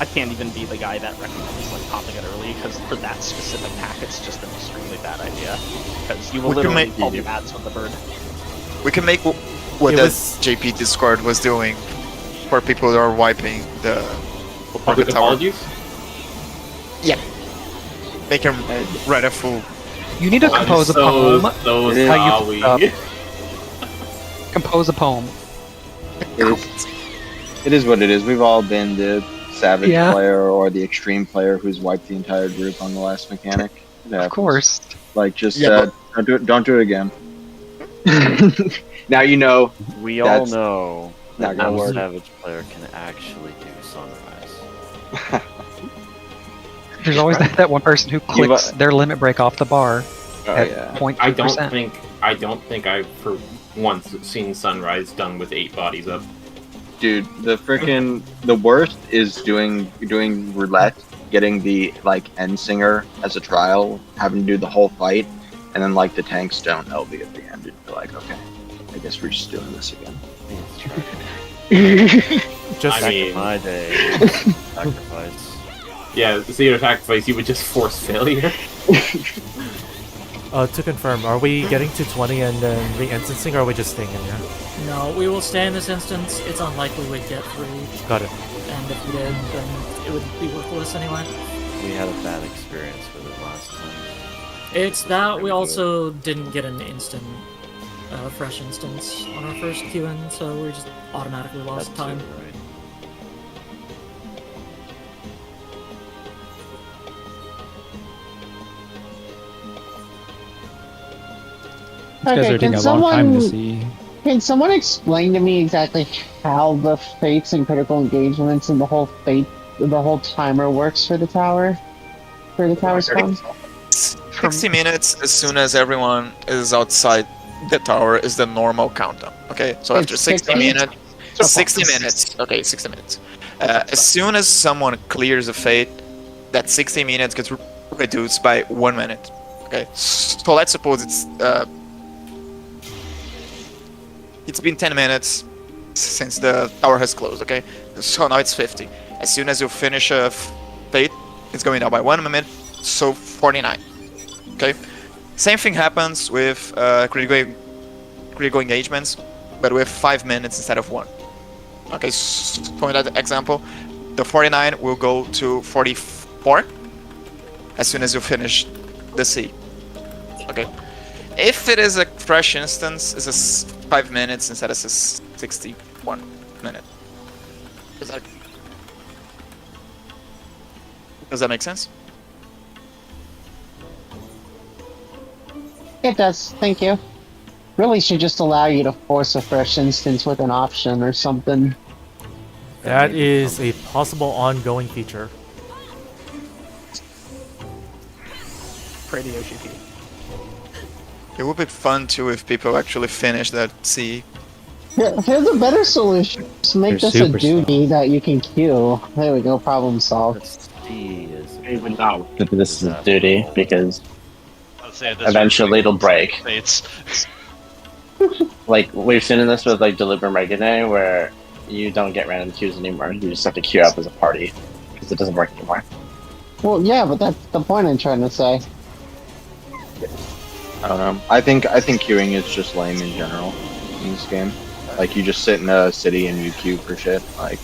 Speaker 2: I can't even be the guy that recommends like popping it early because for that specific pack, it's just an extremely bad idea. Because you will
Speaker 11: We can
Speaker 2: literally
Speaker 11: make-
Speaker 2: pull the ads with the bird.
Speaker 11: We can make what
Speaker 6: It
Speaker 11: that
Speaker 6: was-
Speaker 11: JP Discord was doing for people that are wiping the
Speaker 13: Public
Speaker 11: tower.
Speaker 13: apologies?
Speaker 11: Yeah. Make him write a full.
Speaker 8: You need to compose a poem.
Speaker 13: So
Speaker 7: It is-
Speaker 8: How
Speaker 13: sorry.
Speaker 8: you compose a poem.
Speaker 7: It is what it is. We've all been the savage
Speaker 8: Yeah.
Speaker 7: player or the extreme player who's wiped the entire group on the last mechanic. It
Speaker 8: Of
Speaker 7: happens.
Speaker 8: course.
Speaker 7: Like, just
Speaker 11: Yeah,
Speaker 7: don't do it again. Now you know.
Speaker 10: We all
Speaker 7: That's
Speaker 10: know
Speaker 7: not
Speaker 10: that
Speaker 7: gonna
Speaker 10: no
Speaker 7: work.
Speaker 10: Savage player can actually do Sunrise.
Speaker 8: There's always that one person who clicks their limit break off the bar
Speaker 7: Oh,
Speaker 8: at
Speaker 7: yeah.
Speaker 8: 0.2%.
Speaker 13: I don't think I've for once seen Sunrise done with 8 bodies up.
Speaker 7: Dude, the worst is doing roulette, getting the end singer as a trial, having to do the whole fight, and then the tanks don't LB at the end. You're like, okay, I guess we're just doing this again.
Speaker 6: Just
Speaker 13: I mean,
Speaker 10: My day. Sacrifice.
Speaker 13: yeah, Zero Sacrifice, you would just force failure.
Speaker 6: to confirm, are we getting to 20 and then re-instancing, or are we just staying in here?
Speaker 1: No, we will stay in this instance. It's unlikely we'd get 3.
Speaker 6: Got it.
Speaker 1: And if we did, then it would be worthless anyway.
Speaker 10: We had a bad experience with it last time.
Speaker 1: It's that we also didn't get an instant, fresh instance on our first Q-in, so we just automatically lost
Speaker 10: That's
Speaker 1: time.
Speaker 10: it, right?
Speaker 9: These guys are taking a long time to see.
Speaker 14: Can someone explain to me exactly how the fates and critical engagements and the whole timer works for the tower? For the tower spawns?
Speaker 11: 60 minutes as soon as everyone is outside the tower is the normal countdown. Okay, so after
Speaker 14: It's
Speaker 11: 60
Speaker 14: 60?
Speaker 11: minutes. 60 minutes. Okay, 60 minutes. As soon as someone clears a fate, that 60 minutes gets reduced by 1 minute. Okay, so let's suppose it's been 10 minutes since the tower has closed. Okay, so now it's 50. As soon as you finish a fate, it's going down by 1 minute, so 49. Okay, same thing happens with critical engagements, but with 5 minutes instead of 1. Okay, so in that example, the 49 will go to 44 as soon as you finish the C. Okay, if it is a fresh instance, it's 5 minutes instead of 61 minute. Does that make sense?
Speaker 14: It does, thank you. Really should just allow you to force a fresh instance with an option or something.
Speaker 6: That is a possible ongoing feature.
Speaker 2: Pray to Yoshi P.
Speaker 11: It would be fun too if people actually finish that C.
Speaker 14: Here's a better solution. Just make
Speaker 10: They're
Speaker 14: this a
Speaker 10: super
Speaker 14: duty that you can queue. There we go, problem solved.
Speaker 10: C is
Speaker 15: Even now, this is a duty because
Speaker 2: I'd say this
Speaker 15: eventually it'll break.
Speaker 2: Fates.
Speaker 15: Like we've seen this with like Deliver Megane, where you don't get random queues anymore. You just have to queue up as a party because it doesn't work anymore.
Speaker 14: Well, yeah, but that's the point I'm trying to say.
Speaker 7: I don't know. I think queuing is just lame in general in this game. Like you just sit in a city and you queue for shit. Like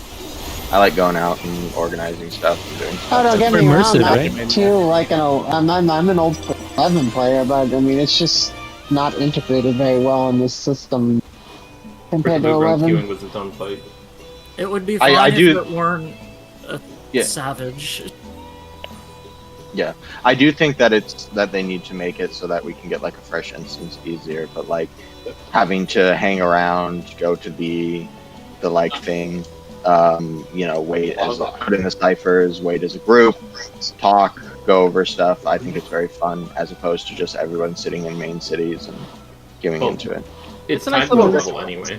Speaker 7: I like going out and organizing stuff and doing stuff.
Speaker 14: Oh, don't get me wrong.
Speaker 9: Immersive,
Speaker 14: I'm too like I'm an old 11 player, but I mean it's just not integrated very well in this system compared to
Speaker 13: Queuing
Speaker 14: 11.
Speaker 13: was a done fight.
Speaker 1: It would be
Speaker 7: I
Speaker 1: fine if
Speaker 7: do-
Speaker 1: it weren't a
Speaker 7: Yeah.
Speaker 1: savage.
Speaker 7: Yeah, I do think that it's that they need to make it so that we can get like a fresh instance easier. But like having to hang around, go to the like thing, wait as put in the ciphers, wait as a group, talk, go over stuff. I think it's very fun as opposed to just everyone sitting in main cities and giving into it.
Speaker 13: It's
Speaker 2: a nice
Speaker 13: time
Speaker 2: little
Speaker 13: to
Speaker 2: ritual.
Speaker 13: level anyway.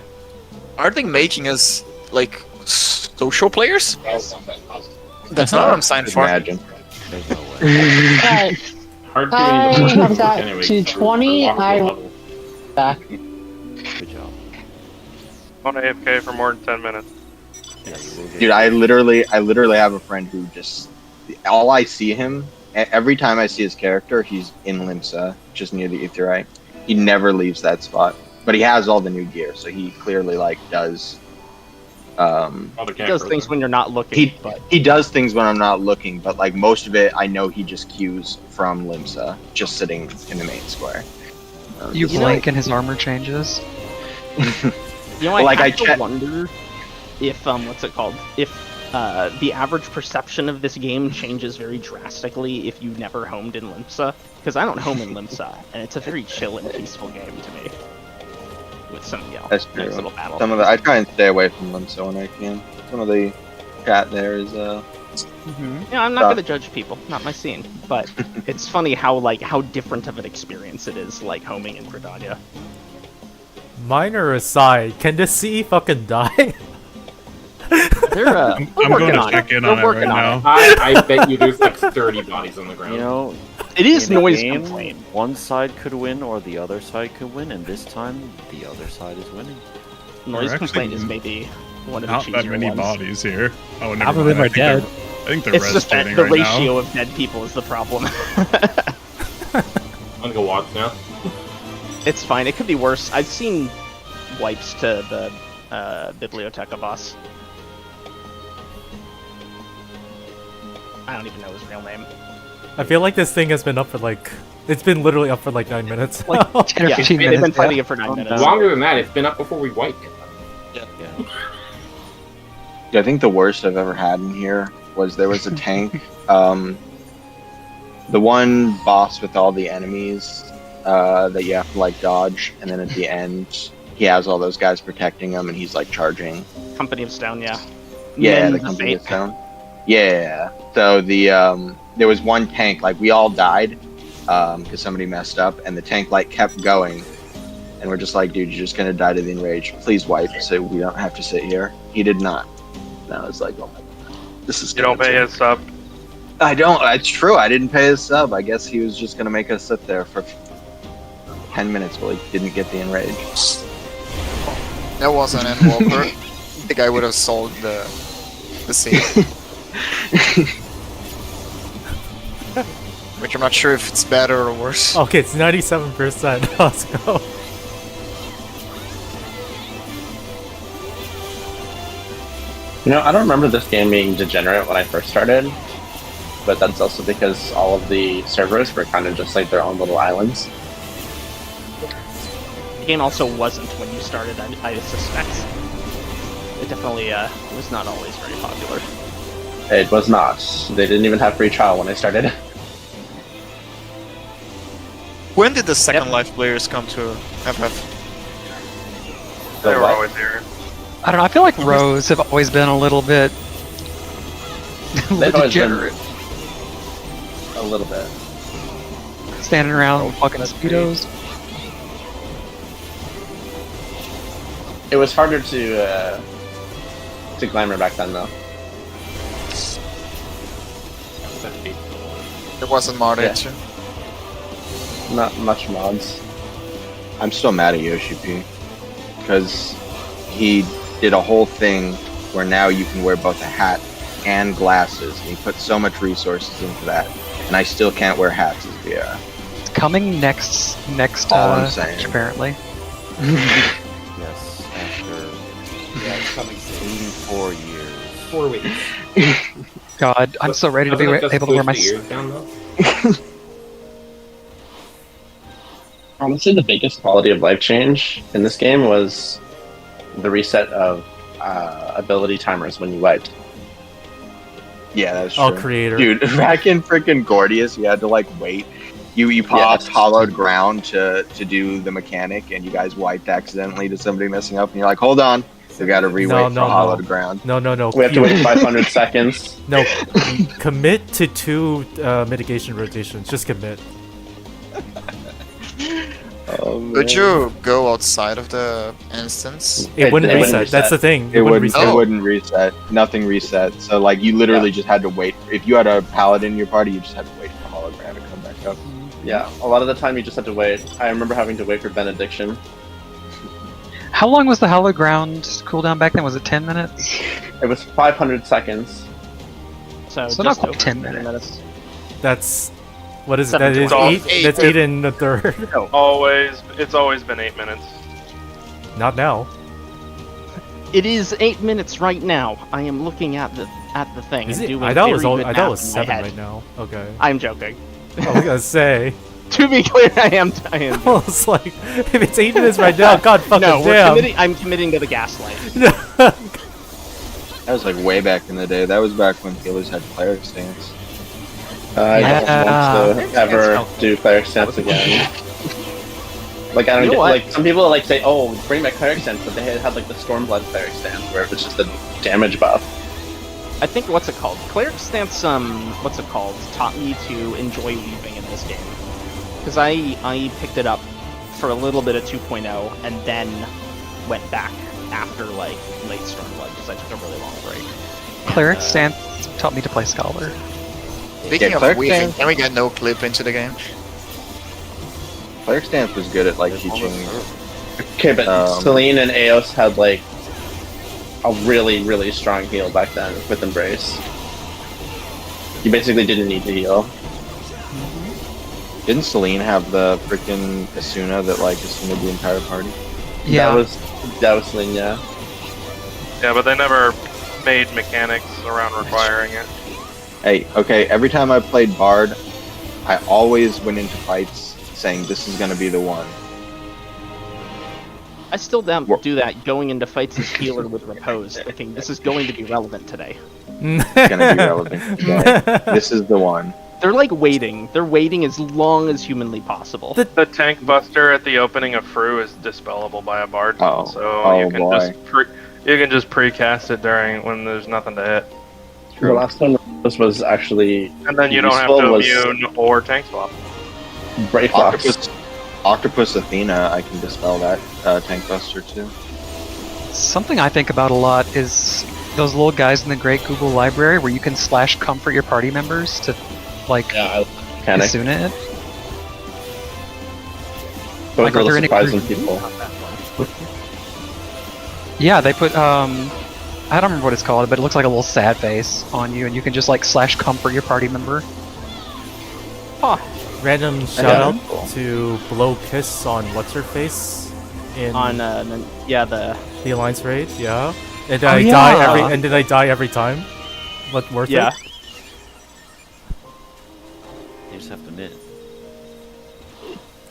Speaker 11: Are they making us like social players? That's not what I'm signed for.
Speaker 7: Imagine.
Speaker 10: There's no way.
Speaker 14: Right.
Speaker 13: Hard
Speaker 14: I
Speaker 13: queuing to
Speaker 14: have got
Speaker 13: anyway,
Speaker 14: to
Speaker 13: for
Speaker 14: 20.
Speaker 13: unlockable
Speaker 14: I
Speaker 13: level.
Speaker 14: back.
Speaker 10: Good job.
Speaker 3: On AFK for more than 10 minutes.
Speaker 10: Yeah, you will get
Speaker 7: Dude, I literally have a friend who just all I see him every time I see his character, he's in Limsa, just near the Aetheryte. He never leaves that spot, but he has all the new gear, so he clearly like does.
Speaker 2: He does things when you're not looking. But
Speaker 7: He does things when I'm not looking, but like most of it, I know he just queues from Limsa, just sitting in the main square.
Speaker 8: You blink and his armor changes.
Speaker 2: You know,
Speaker 7: Like,
Speaker 2: I
Speaker 7: I
Speaker 2: have to
Speaker 7: check-
Speaker 2: wonder if what's it called? If the average perception of this game changes very drastically if you never homed in Limsa, because I don't home in Limsa, and it's a very chill and peaceful game to me. With some
Speaker 7: That's
Speaker 2: nice
Speaker 7: true.
Speaker 2: little battle.
Speaker 7: Some of the I try and stay away from Limsa when I can. Some of the chat there is
Speaker 2: Yeah, I'm not gonna judge people, not my scene, but it's funny how different of an experience it is, like homing in Gridania.
Speaker 6: Minor aside, can the CE fucking die?
Speaker 2: They're
Speaker 9: I'm going to check in on it right now.
Speaker 13: I bet you there's like 30 bodies on the ground.
Speaker 10: You know,
Speaker 2: it is
Speaker 10: in a
Speaker 2: noise
Speaker 10: game,
Speaker 2: complaint.
Speaker 10: One side could win or the other side could win, and this time the other side is winning.
Speaker 2: Noise
Speaker 9: We're
Speaker 2: complaint is
Speaker 9: actually
Speaker 2: maybe one of the
Speaker 9: Not that
Speaker 2: cheesier
Speaker 9: many
Speaker 2: ones.
Speaker 9: bodies here. Oh, never
Speaker 12: Half of
Speaker 9: mind.
Speaker 12: them are dead.
Speaker 9: I think they're
Speaker 2: It's just that
Speaker 9: res
Speaker 2: the
Speaker 9: right
Speaker 2: ratio
Speaker 9: now.
Speaker 2: of dead people is the problem.
Speaker 13: I'm gonna go watch now.
Speaker 2: It's fine. It could be worse. I've seen wipes to the Biblioteca boss. I don't even know his real name.
Speaker 6: I feel like this thing has been up for like... It's been literally up for like 9 minutes.
Speaker 2: Like 10 or
Speaker 8: Yeah,
Speaker 2: 15
Speaker 8: they've
Speaker 2: minutes.
Speaker 8: been
Speaker 2: Fighting it for 9 minutes.
Speaker 13: Longer than that, it's been up before we wiped.
Speaker 10: Yeah.
Speaker 7: I think the worst I've ever had in here was there was a tank. The one boss with all the enemies that you have to like dodge, and then at the end he has all those guys protecting him, and he's like charging.
Speaker 2: Company of Stone, yeah.
Speaker 7: Yeah,
Speaker 2: Men
Speaker 7: the
Speaker 2: of
Speaker 7: company of
Speaker 2: Fate.
Speaker 7: Stone. Yeah. So the there was one tank, like we all died because somebody messed up, and the tank like kept going, and we're just like, dude, you're just gonna die to the enrage. Please wipe so we don't have to sit here. He did not. And I was like, oh my god, this is.
Speaker 3: You don't pay his sub.
Speaker 7: I don't. It's true. I didn't pay his sub. I guess he was just gonna make us sit there for 10 minutes while he didn't get the enrage.
Speaker 11: That was an Endwalker. I think I would have solved the scene. Which I'm not sure if it's better or worse.
Speaker 6: Okay, it's 97%. Let's go.
Speaker 15: You know, I don't remember this game being degenerate when I first started, but that's also because all of the servers were kind of just like their own little islands.
Speaker 2: The game also wasn't when you started, I suspect. It definitely was not always very popular.
Speaker 15: It was not. They didn't even have free trial when I started.
Speaker 11: When did the Second Life players come to FF?
Speaker 3: They were
Speaker 15: what?
Speaker 3: always here.
Speaker 8: I don't know. I feel like Rose have always been a little bit
Speaker 15: They've always been
Speaker 8: degenerate,
Speaker 15: a little bit.
Speaker 8: standing around fucking speedos.
Speaker 15: It was harder to glamour back then, though.
Speaker 11: It wasn't modded.
Speaker 15: Yeah. Not much mods.
Speaker 7: I'm still mad at Yoshi P. Because he did a whole thing where now you can wear both a hat and glasses. And he put so much resources into that. And I still can't wear hats as VR.
Speaker 8: It's coming next
Speaker 7: All I'm saying.
Speaker 8: patch, apparently.
Speaker 10: Yes, after
Speaker 13: Yeah, it's coming soon.
Speaker 10: 84 years.
Speaker 13: 4 weeks.
Speaker 8: God, I'm so ready to be
Speaker 13: Doesn't it
Speaker 8: able to wear my.
Speaker 13: boost the ears down, though?
Speaker 15: Honestly, the biggest quality of life change in this game was the reset of ability timers when you wiped.
Speaker 7: Yeah, that's true.
Speaker 6: Oh, creator.
Speaker 7: Dude, back in freaking Gordius, you had to like wait. You popped hollowed ground to do the mechanic, and you guys wiped accidentally to somebody messing up, and you're like, hold on, we got to re-wait for hollowed ground.
Speaker 6: No.
Speaker 15: We have to wait 500 seconds.
Speaker 6: No, commit to 2 mitigation rotations. Just commit.
Speaker 7: Oh,
Speaker 11: Could you go outside of the instance?
Speaker 6: It wouldn't reset. That's the thing.
Speaker 7: It wouldn't.
Speaker 6: reset.
Speaker 7: It wouldn't reset. Nothing reset. So like you literally just had to wait. If you had a paladin in your party, you just had to wait for hologram to come back up.
Speaker 15: Yeah, a lot of the time you just had to wait. I remember having to wait for benediction.
Speaker 8: How long was the hallowed ground cooldown back then? Was it 10 minutes?
Speaker 15: It was 500 seconds.
Speaker 2: So
Speaker 8: not
Speaker 2: just
Speaker 8: quite
Speaker 2: over
Speaker 8: 10 minutes.
Speaker 6: That's what is it?
Speaker 2: Seven
Speaker 6: That is
Speaker 2: minutes.
Speaker 6: 8. That's 8 and a third.
Speaker 3: It's always been 8 minutes.
Speaker 6: Not now.
Speaker 2: It is 8 minutes right now. I am looking at the thing.
Speaker 6: Is
Speaker 2: and
Speaker 6: it?
Speaker 2: doing
Speaker 6: I thought it was.
Speaker 2: very good
Speaker 6: I thought it
Speaker 2: math
Speaker 6: was
Speaker 2: in my
Speaker 6: 7
Speaker 2: head.
Speaker 6: right now. Okay.
Speaker 2: I'm joking.
Speaker 6: I was gonna say.
Speaker 2: To be clear, I am.
Speaker 6: I was like, if it's 8 minutes right now, god fucking
Speaker 2: No,
Speaker 6: damn.
Speaker 2: I'm committing to the gaslight.
Speaker 7: That was like way back in the day. That was back when healers had cleric stance.
Speaker 15: I don't want to ever do cleric stance again. Like I don't get, like some people like say, "Oh, bring back cleric stance," but they had like the Stormblood cleric stance where it was just a damage buff.
Speaker 2: I think what's it called? Cleric stance. What's it called? Taught me to enjoy weaving in this game because I picked it up for a little bit of 2.0 and then went back after like late Stormblood because I took a really long break.
Speaker 8: Cleric stance taught me to play Scholar.
Speaker 11: Speaking
Speaker 7: Yeah,
Speaker 11: of
Speaker 7: Cleric
Speaker 11: weaving,
Speaker 7: stance-
Speaker 11: can we get no clip into the game?
Speaker 7: Cleric stance was good at like teaching.
Speaker 15: Okay, but Celine and Eos had like a really, really strong heal back then with Embrace. You basically didn't need to heal.
Speaker 7: Didn't Celine have the freaking Asuna that like Asuna the entire party?
Speaker 8: Yeah.
Speaker 15: That was Celine, yeah.
Speaker 3: Yeah, but they never made mechanics around requiring it.
Speaker 7: Hey, okay, every time I played Bard, I always went into fights saying this is gonna be the one.
Speaker 2: I still do that going into fights as healer with repose, thinking this is going to be relevant today.
Speaker 7: It's gonna be relevant today. This is the one.
Speaker 2: They're like waiting. They're waiting as long as humanly possible.
Speaker 3: The tank buster at the opening of Fru is dispellable by a bard,
Speaker 7: Oh.
Speaker 3: so
Speaker 7: Oh,
Speaker 3: you can
Speaker 7: boy.
Speaker 3: just precast it during when there's nothing to hit,
Speaker 15: The last time this was actually
Speaker 3: and then you don't have
Speaker 15: useful
Speaker 3: to
Speaker 15: was
Speaker 3: immune or tank swap.
Speaker 15: Brave Fox.
Speaker 7: Octopus Athena, I can dispel that tank buster too.
Speaker 8: Something I think about a lot is those little guys in the Great Google Library where you can / comfort your party members to, like,
Speaker 15: Mechanic.
Speaker 8: Asuna it.
Speaker 15: Those
Speaker 8: Like,
Speaker 15: are
Speaker 8: are
Speaker 15: the
Speaker 8: there any
Speaker 15: surprising
Speaker 8: group-
Speaker 15: people.
Speaker 8: Yeah, they put, I don't remember what it's called, but it looks like a little sad face on you, and you can just, like, / comfort your party member.
Speaker 6: Random shout
Speaker 2: Yeah.
Speaker 6: out to Blow Kiss on what's her face in
Speaker 2: the
Speaker 6: Alliance raid. Yeah, and
Speaker 2: Oh,
Speaker 6: I
Speaker 2: yeah.
Speaker 6: die every time. But worth
Speaker 2: Yeah.
Speaker 6: it.
Speaker 10: You just have to admit.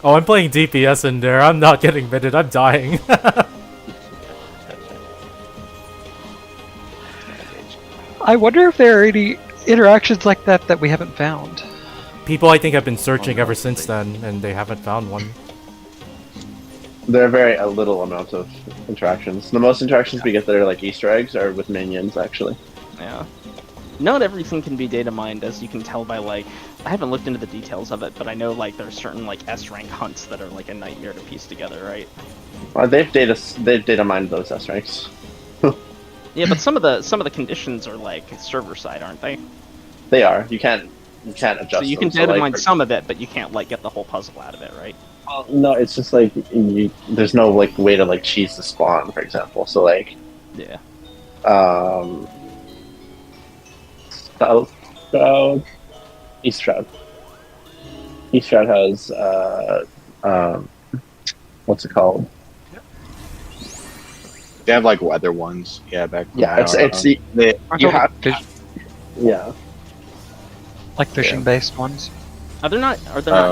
Speaker 6: Oh, I'm playing DPS in there. I'm not getting bitted. I'm dying.
Speaker 8: I wonder if there are any interactions like that that we haven't found.
Speaker 6: People, I think, have been searching ever since then, and they haven't found one.
Speaker 15: There are a little amount of interactions. The most interactions we get that are like Easter eggs are with minions, actually.
Speaker 2: Yeah. not everything can be data mined, as you can tell by like, I haven't looked into the details of it, but I know like there's certain like S rank hunts that are like a nightmare to piece together, right?
Speaker 15: Well, they've data mined those S ranks.
Speaker 2: Yeah, but some of the conditions are like server side, aren't they?
Speaker 15: They are. You can't adjust.
Speaker 2: So you can
Speaker 15: them.
Speaker 2: data mine some of it, but you can't like get the whole puzzle out of it, right?
Speaker 15: No, it's just like there's no like way to like cheese the spawn, for example. So like,
Speaker 2: yeah.
Speaker 15: South Shroud, East Shroud. East Shroud has what's it called?
Speaker 7: They have like weather ones. Yeah, back.
Speaker 15: Yeah, you have yeah,
Speaker 8: like fishing based ones.
Speaker 2: Are there not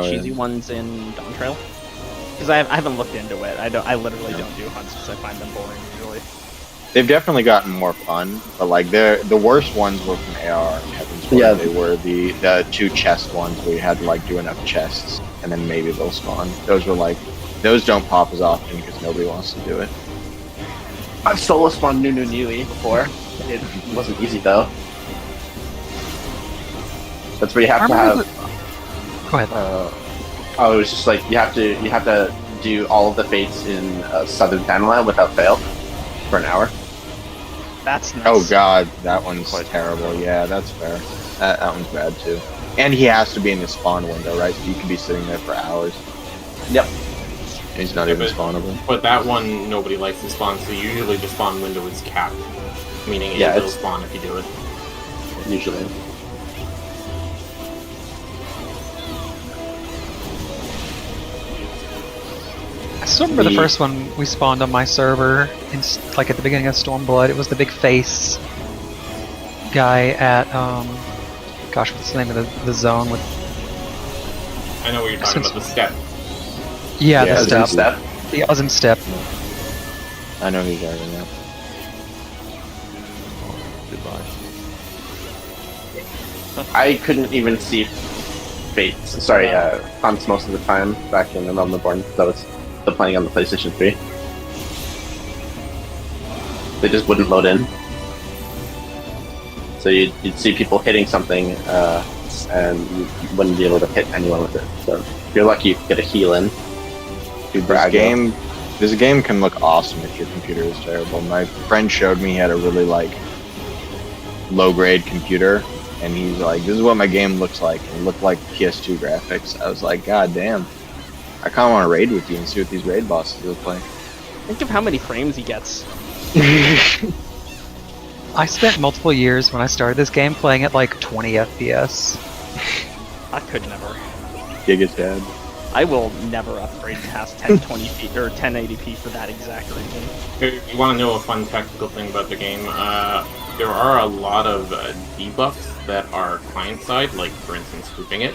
Speaker 2: cheesy ones in Dawn Trail? Because I haven't looked into it. I literally don't do hunts because I find them boring usually.
Speaker 7: They've definitely gotten more fun, but like the worst ones were from AR and Heaven's Word.
Speaker 15: Yeah.
Speaker 7: They were the 2 chest ones where you had to like do enough chests and then maybe they'll spawn. Those were like, those don't pop as often because nobody wants to do it.
Speaker 15: I've solo spawned Nunu Nui before. It wasn't easy though. That's where you have to have.
Speaker 8: Go ahead.
Speaker 15: It was just like you have to do all of the fates in Southern Tanala without fail for an hour.
Speaker 2: That's nuts.
Speaker 7: Oh god, that one's terrible. Yeah, that's fair. That one's bad too. And he has to be in his spawn window, right? So you can be sitting there for hours.
Speaker 15: Yep.
Speaker 7: And he's not even spawnable.
Speaker 13: But that one, nobody likes to spawn, so usually the spawn window is capped. Meaning
Speaker 15: Yeah,
Speaker 13: it will
Speaker 15: it's-
Speaker 13: spawn if you do it.
Speaker 15: Usually.
Speaker 8: I still remember the first one we spawned on my server, like at the beginning of Stormblood. It was the big face guy at, gosh, what's the name of the zone with?
Speaker 13: I know what you're talking about, the step.
Speaker 8: Yeah,
Speaker 15: Yeah,
Speaker 8: the
Speaker 15: Azim
Speaker 8: step.
Speaker 15: Step.
Speaker 8: The Azim Step.
Speaker 7: I know who you're talking about.
Speaker 15: I couldn't even see fates. Sorry, hunts most of the time back in the Realm Reborn because I was still playing on the PlayStation 3. They just wouldn't load in. So you'd see people hitting something, and you wouldn't be able to hit anyone with it. So if you're lucky, you could get a heal in.
Speaker 7: This game can look awesome if your computer is terrible. My friend showed me he had a really like low-grade computer, and he's like, "This is what my game looks like." And it looked like PS2 graphics. I was like, "God damn! I kind of want to raid with you and see what these raid bosses look like."
Speaker 2: Think of how many frames he gets.
Speaker 8: I spent multiple years when I started this game playing at like 20 FPS.
Speaker 2: I could never.
Speaker 7: Giga's dad.
Speaker 2: I will never upgrade past 1020p or 1080p for that exact reason.
Speaker 13: If you want to know a fun technical thing about the game, there are a lot of debuffs that are client-side, like for instance spoofing it.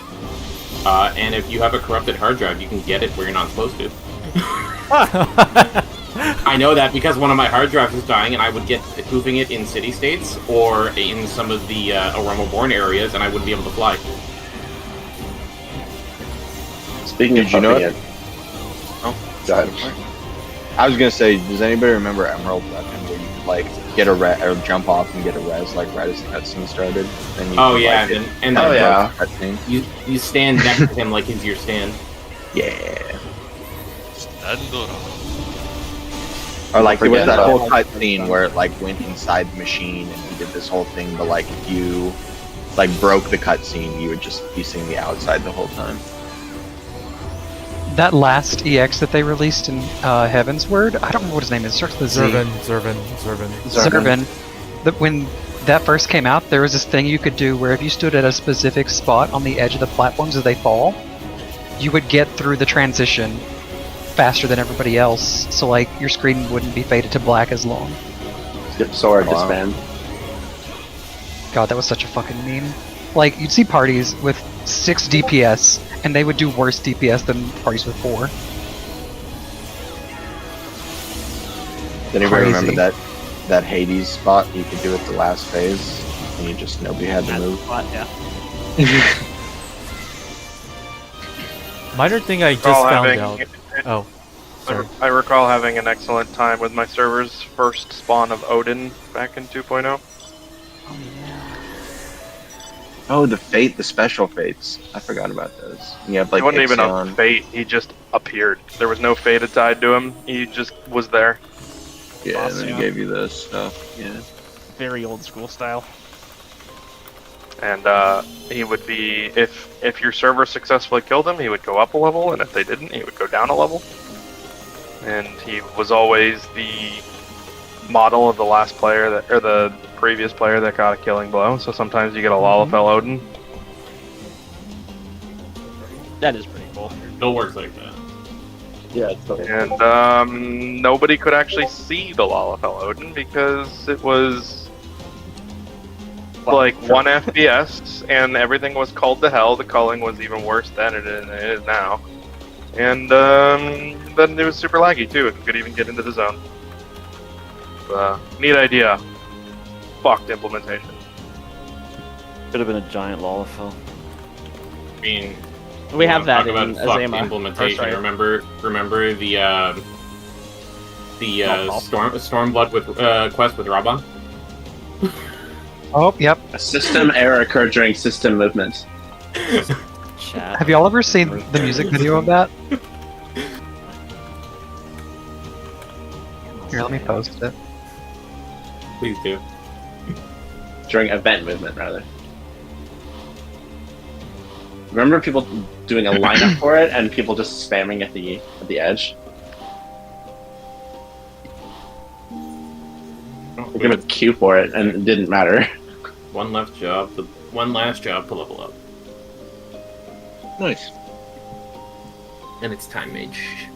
Speaker 13: And if you have a corrupted hard drive, you can get it where you're not supposed to. I know that because one of my hard drives was dying, and I would get spoofing it in city-states or in some of the Realm Reborn areas, and I wouldn't be able to fly.
Speaker 15: Speaking of
Speaker 7: you know
Speaker 15: it,
Speaker 7: go ahead. I was gonna say, does anybody remember Emerald Weapon, where you could like get a or jump off and get a res like right as the cutscene started? Then you
Speaker 13: Oh
Speaker 7: could,
Speaker 13: yeah,
Speaker 7: like,
Speaker 13: and
Speaker 7: oh
Speaker 13: then
Speaker 7: yeah,
Speaker 13: you stand next to him like he's your stand.
Speaker 7: Yeah. Or like there was that whole cutscene where it like went inside the machine and he did this whole thing, but like if you like broke the cutscene, you would just be seeing the outside the whole time.
Speaker 8: That last EX that they released in Heaven's Word, I don't remember what his name is. It starts with a Z. Zervin. When that first came out, there was this thing you could do where if you stood at a specific spot on the edge of the platforms as they fall, you would get through the transition faster than everybody else, so like your screen wouldn't be faded to black as long.
Speaker 15: Skip sword disband.
Speaker 8: God, that was such a fucking meme. Like, you'd see parties with 6 DPS, and they would do worse DPS than parties with 4.
Speaker 7: Does anybody remember that Hades spot you could do at the last phase, and you just nobody had to move?
Speaker 2: Spot, yeah.
Speaker 6: Minor thing I just
Speaker 3: Recall
Speaker 6: found
Speaker 3: having-
Speaker 6: out. Oh, sorry.
Speaker 3: I recall having an excellent time with my server's first spawn of Odin back in 2.0.
Speaker 7: Oh, the special fates. I forgot about those. You have like
Speaker 3: He wasn't even a
Speaker 7: Ixion.
Speaker 3: fate. He just appeared. There was no fate tied to him. He just was there.
Speaker 15: Yeah, and then he gave you this stuff. Yeah.
Speaker 2: Very old school style.
Speaker 3: And he would be, if your server successfully killed him, he would go up a level, and if they didn't, he would go down a level. And he was always the model of the last player that, or the previous player that got a killing blow. So sometimes you get a Lalafell Odin.
Speaker 2: That is pretty cool.
Speaker 13: It works like that.
Speaker 15: Yeah, it's totally
Speaker 3: And nobody could actually see the Lalafell Odin because it was like 1 FPS, and everything was culled to hell. The culling was even worse then than it is now. And then it was super laggy too. It could even get into the zone. Neat idea. Fucked implementation.
Speaker 10: Could have been a giant Lalafell.
Speaker 13: I mean,
Speaker 2: We have that
Speaker 13: talk about
Speaker 2: in
Speaker 13: fucked
Speaker 2: Azema.
Speaker 13: implementation.
Speaker 2: Or, sorry.
Speaker 13: Remember the Stormblood with quest with Raban?
Speaker 8: Oh, yep.
Speaker 15: A system error occurred during system movements.
Speaker 10: Chat.
Speaker 8: Have y'all ever seen the music video of that? Here, let me post it.
Speaker 13: Please do.
Speaker 15: During event movement, rather. Remember people doing a lineup for it and people just spamming at the edge? We gave a queue for it and it didn't matter.
Speaker 13: One last job to level up.
Speaker 15: Nice.
Speaker 13: And it's Time Mage.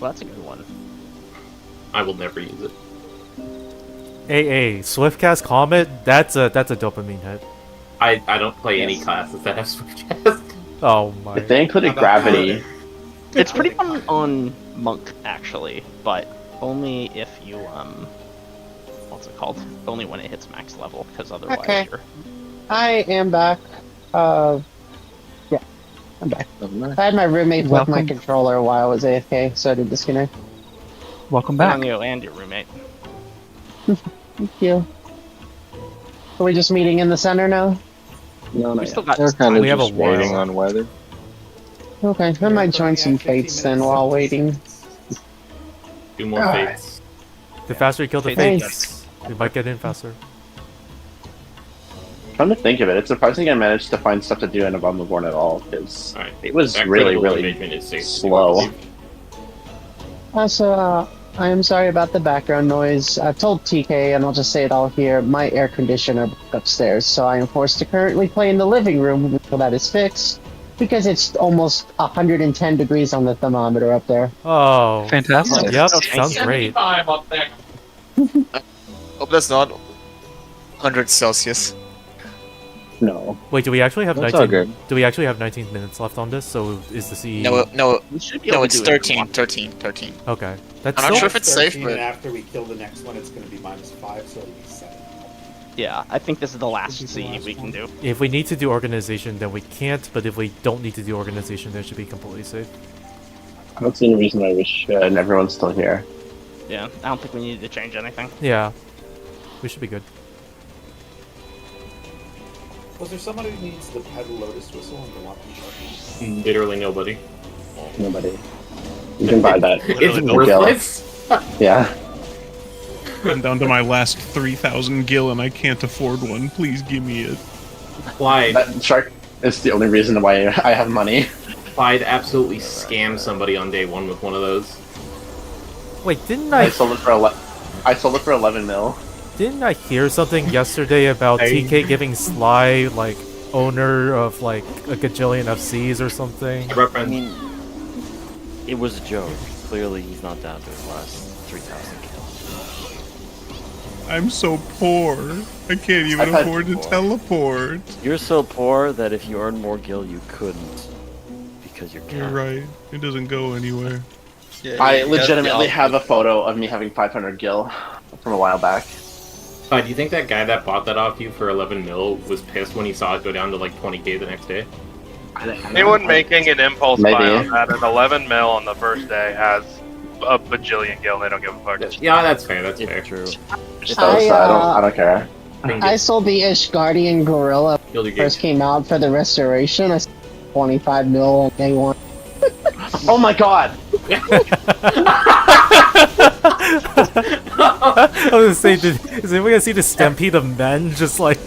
Speaker 2: Well, that's a good one.
Speaker 13: I will never use it.
Speaker 6: AA, Swiftcast Comet, that's a dopamine hit.
Speaker 13: I don't play any classes that have Swiftcast.
Speaker 6: Oh my.
Speaker 15: If they included gravity,
Speaker 2: It's pretty fun on Monk, actually, but only if you, what's it called? Only when it hits max level, because otherwise
Speaker 14: Okay.
Speaker 2: you're...
Speaker 14: I am back. Yeah, I'm back. I had my roommate with my
Speaker 8: Welcome.
Speaker 14: controller while I was AFK, so I did disconnect.
Speaker 8: Welcome
Speaker 2: Good
Speaker 8: back.
Speaker 2: on you and your roommate.
Speaker 14: Thank you. Are we just meeting in the center now?
Speaker 15: no,
Speaker 2: We still got...
Speaker 7: They're kind of
Speaker 6: We have
Speaker 7: just
Speaker 6: a while.
Speaker 7: waiting on weather.
Speaker 14: Okay, I might join some fates then while waiting.
Speaker 13: Do more fates.
Speaker 6: The faster you kill the
Speaker 2: Thanks.
Speaker 6: fates, we might get in faster.
Speaker 15: come to think of it, it's surprising I managed to find stuff to do in Above the Born at all, because
Speaker 13: Alright.
Speaker 15: it was
Speaker 13: That
Speaker 15: really,
Speaker 13: critical
Speaker 15: really
Speaker 13: engagement is safe.
Speaker 15: slow.
Speaker 14: Also, I am sorry about the background noise. I've told TK, and I'll just say it all here, my air conditioner broke upstairs, so I am forced to currently play in the living room until that is fixed, because it's almost 110 degrees on the thermometer up there.
Speaker 6: Oh,
Speaker 8: Fantastic.
Speaker 6: yep, sounds great.
Speaker 11: Hope that's not 100 Celsius.
Speaker 15: No.
Speaker 6: Wait, do we actually have
Speaker 7: That's all
Speaker 6: 19?
Speaker 7: good.
Speaker 6: Do we actually have 19 minutes left on this? So is the CE?
Speaker 11: No,
Speaker 2: We should be able
Speaker 11: it's
Speaker 2: to do it if we
Speaker 11: 13,
Speaker 2: want.
Speaker 11: 13.
Speaker 6: Okay, that's
Speaker 11: I'm not
Speaker 6: still.
Speaker 11: sure if it's safe,
Speaker 16: 13,
Speaker 11: but
Speaker 16: and after we kill the next one, it's going to be -5, so it'll be 7.
Speaker 2: Yeah, I think this is the last
Speaker 9: This is the
Speaker 2: CE
Speaker 9: last
Speaker 2: we can
Speaker 9: one.
Speaker 2: do.
Speaker 6: If we need to do organization, then we can't. But if we don't need to do organization, then it should be completely safe.
Speaker 15: I don't see any reason why we should, and everyone's still here.
Speaker 2: Yeah, I don't think we need to change anything.
Speaker 6: Yeah, we should be good.
Speaker 16: Was there someone who needs the pedal lotus whistle and the Wampy Sharpie?
Speaker 13: Literally nobody.
Speaker 15: Nobody. You can buy that.
Speaker 13: It's
Speaker 15: Gil.
Speaker 13: worthless.
Speaker 15: Yeah.
Speaker 17: I'm down to my last 3,000 gil and I can't afford one. Please give me it.
Speaker 13: Clyde,
Speaker 15: That shark is the only reason why I have money.
Speaker 13: Clyde absolutely scammed somebody on day one with one of those.
Speaker 6: Wait, didn't
Speaker 15: I
Speaker 6: I
Speaker 15: sold it for 11 mil.
Speaker 6: didn't I hear something yesterday about TK giving Sly like owner of like a gajillion FCs or something?
Speaker 10: I mean, it was a joke. Clearly, he's not down to his last 3,000 kills.
Speaker 17: I'm so poor. I can't even
Speaker 10: I've had
Speaker 17: afford to
Speaker 10: poor.
Speaker 17: teleport.
Speaker 10: You're so poor that if you earn more gil, you couldn't. Because you're
Speaker 17: You're
Speaker 10: capped.
Speaker 17: right. It doesn't go anywhere.
Speaker 15: I legitimately have a photo of me having 500 gil from a while back.
Speaker 13: Clyde, do you think that guy that bought that off you for 11 mil was pissed when he saw it go down to like 20k the next day?
Speaker 3: Anyone making an impulse
Speaker 15: Maybe.
Speaker 3: buy on that at 11 mil on the first day has a bajillion gil. They don't give a fuck.
Speaker 13: Yeah, that's fair. That's fair.
Speaker 10: True.
Speaker 15: So I don't care.
Speaker 14: I sold the Ishgardian Gorilla
Speaker 13: Killed
Speaker 14: when
Speaker 13: your
Speaker 14: it first came out for the restoration. I sold 25 mil on day one.
Speaker 15: Oh my god!
Speaker 6: I was gonna say, is anyone gonna see the stampede of men just like?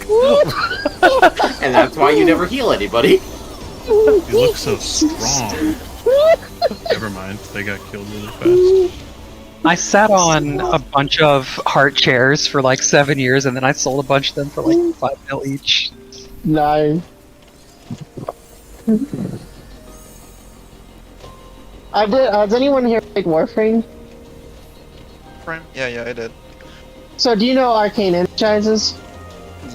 Speaker 13: And that's why you never heal anybody.
Speaker 17: You look so strong. Never mind, they got killed really fast.
Speaker 8: I sat on a bunch of heart chairs for like 7 years, and then I sold a bunch of them for like 5 mil each.
Speaker 14: Nice. Has anyone here played Warframe?
Speaker 11: Frame? Yeah, I did.
Speaker 14: So do you know Arcane Energizes?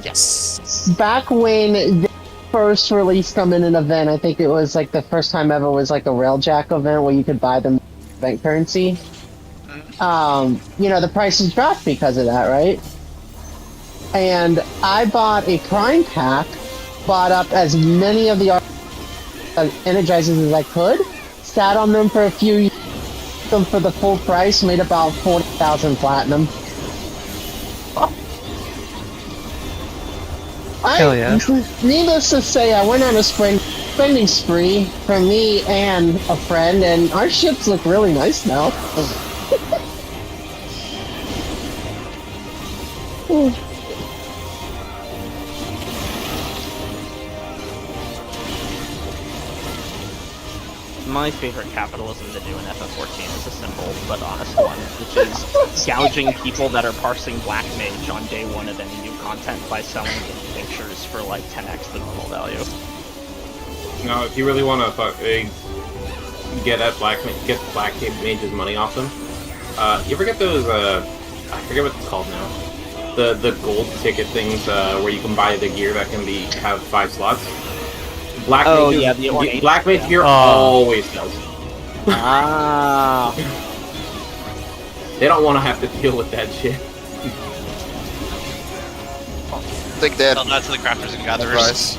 Speaker 11: Yes.
Speaker 14: Back when they first released them in an event, I think it was like the first time ever was like a Railjack event where you could buy them event currency. You know, the prices dropped because of that, right? And I bought a Prime pack, bought up as many of the Energizers as I could, sat on them for a few years, them for the full price, made about 40,000 platinum.
Speaker 8: Hell yeah.
Speaker 14: Needless to say, I went on a spending spree for me and a friend, and our ships look really nice now.
Speaker 2: My favorite capitalism to do in FF14 is a simple but honest one, which is gouging people that are parsing Black Mage on day one of any new content by selling pictures for like 10x the normal value.
Speaker 13: No, if you really want to get Black Mage's money off them, you ever get those? I forget what it's called now. The gold ticket things where you can buy the gear that can have 5 slots. Black Mage gear always sells.
Speaker 2: Ah.
Speaker 13: They don't want to have to deal with that shit.
Speaker 11: Think that.
Speaker 18: Tell that to the crafters and gatherers.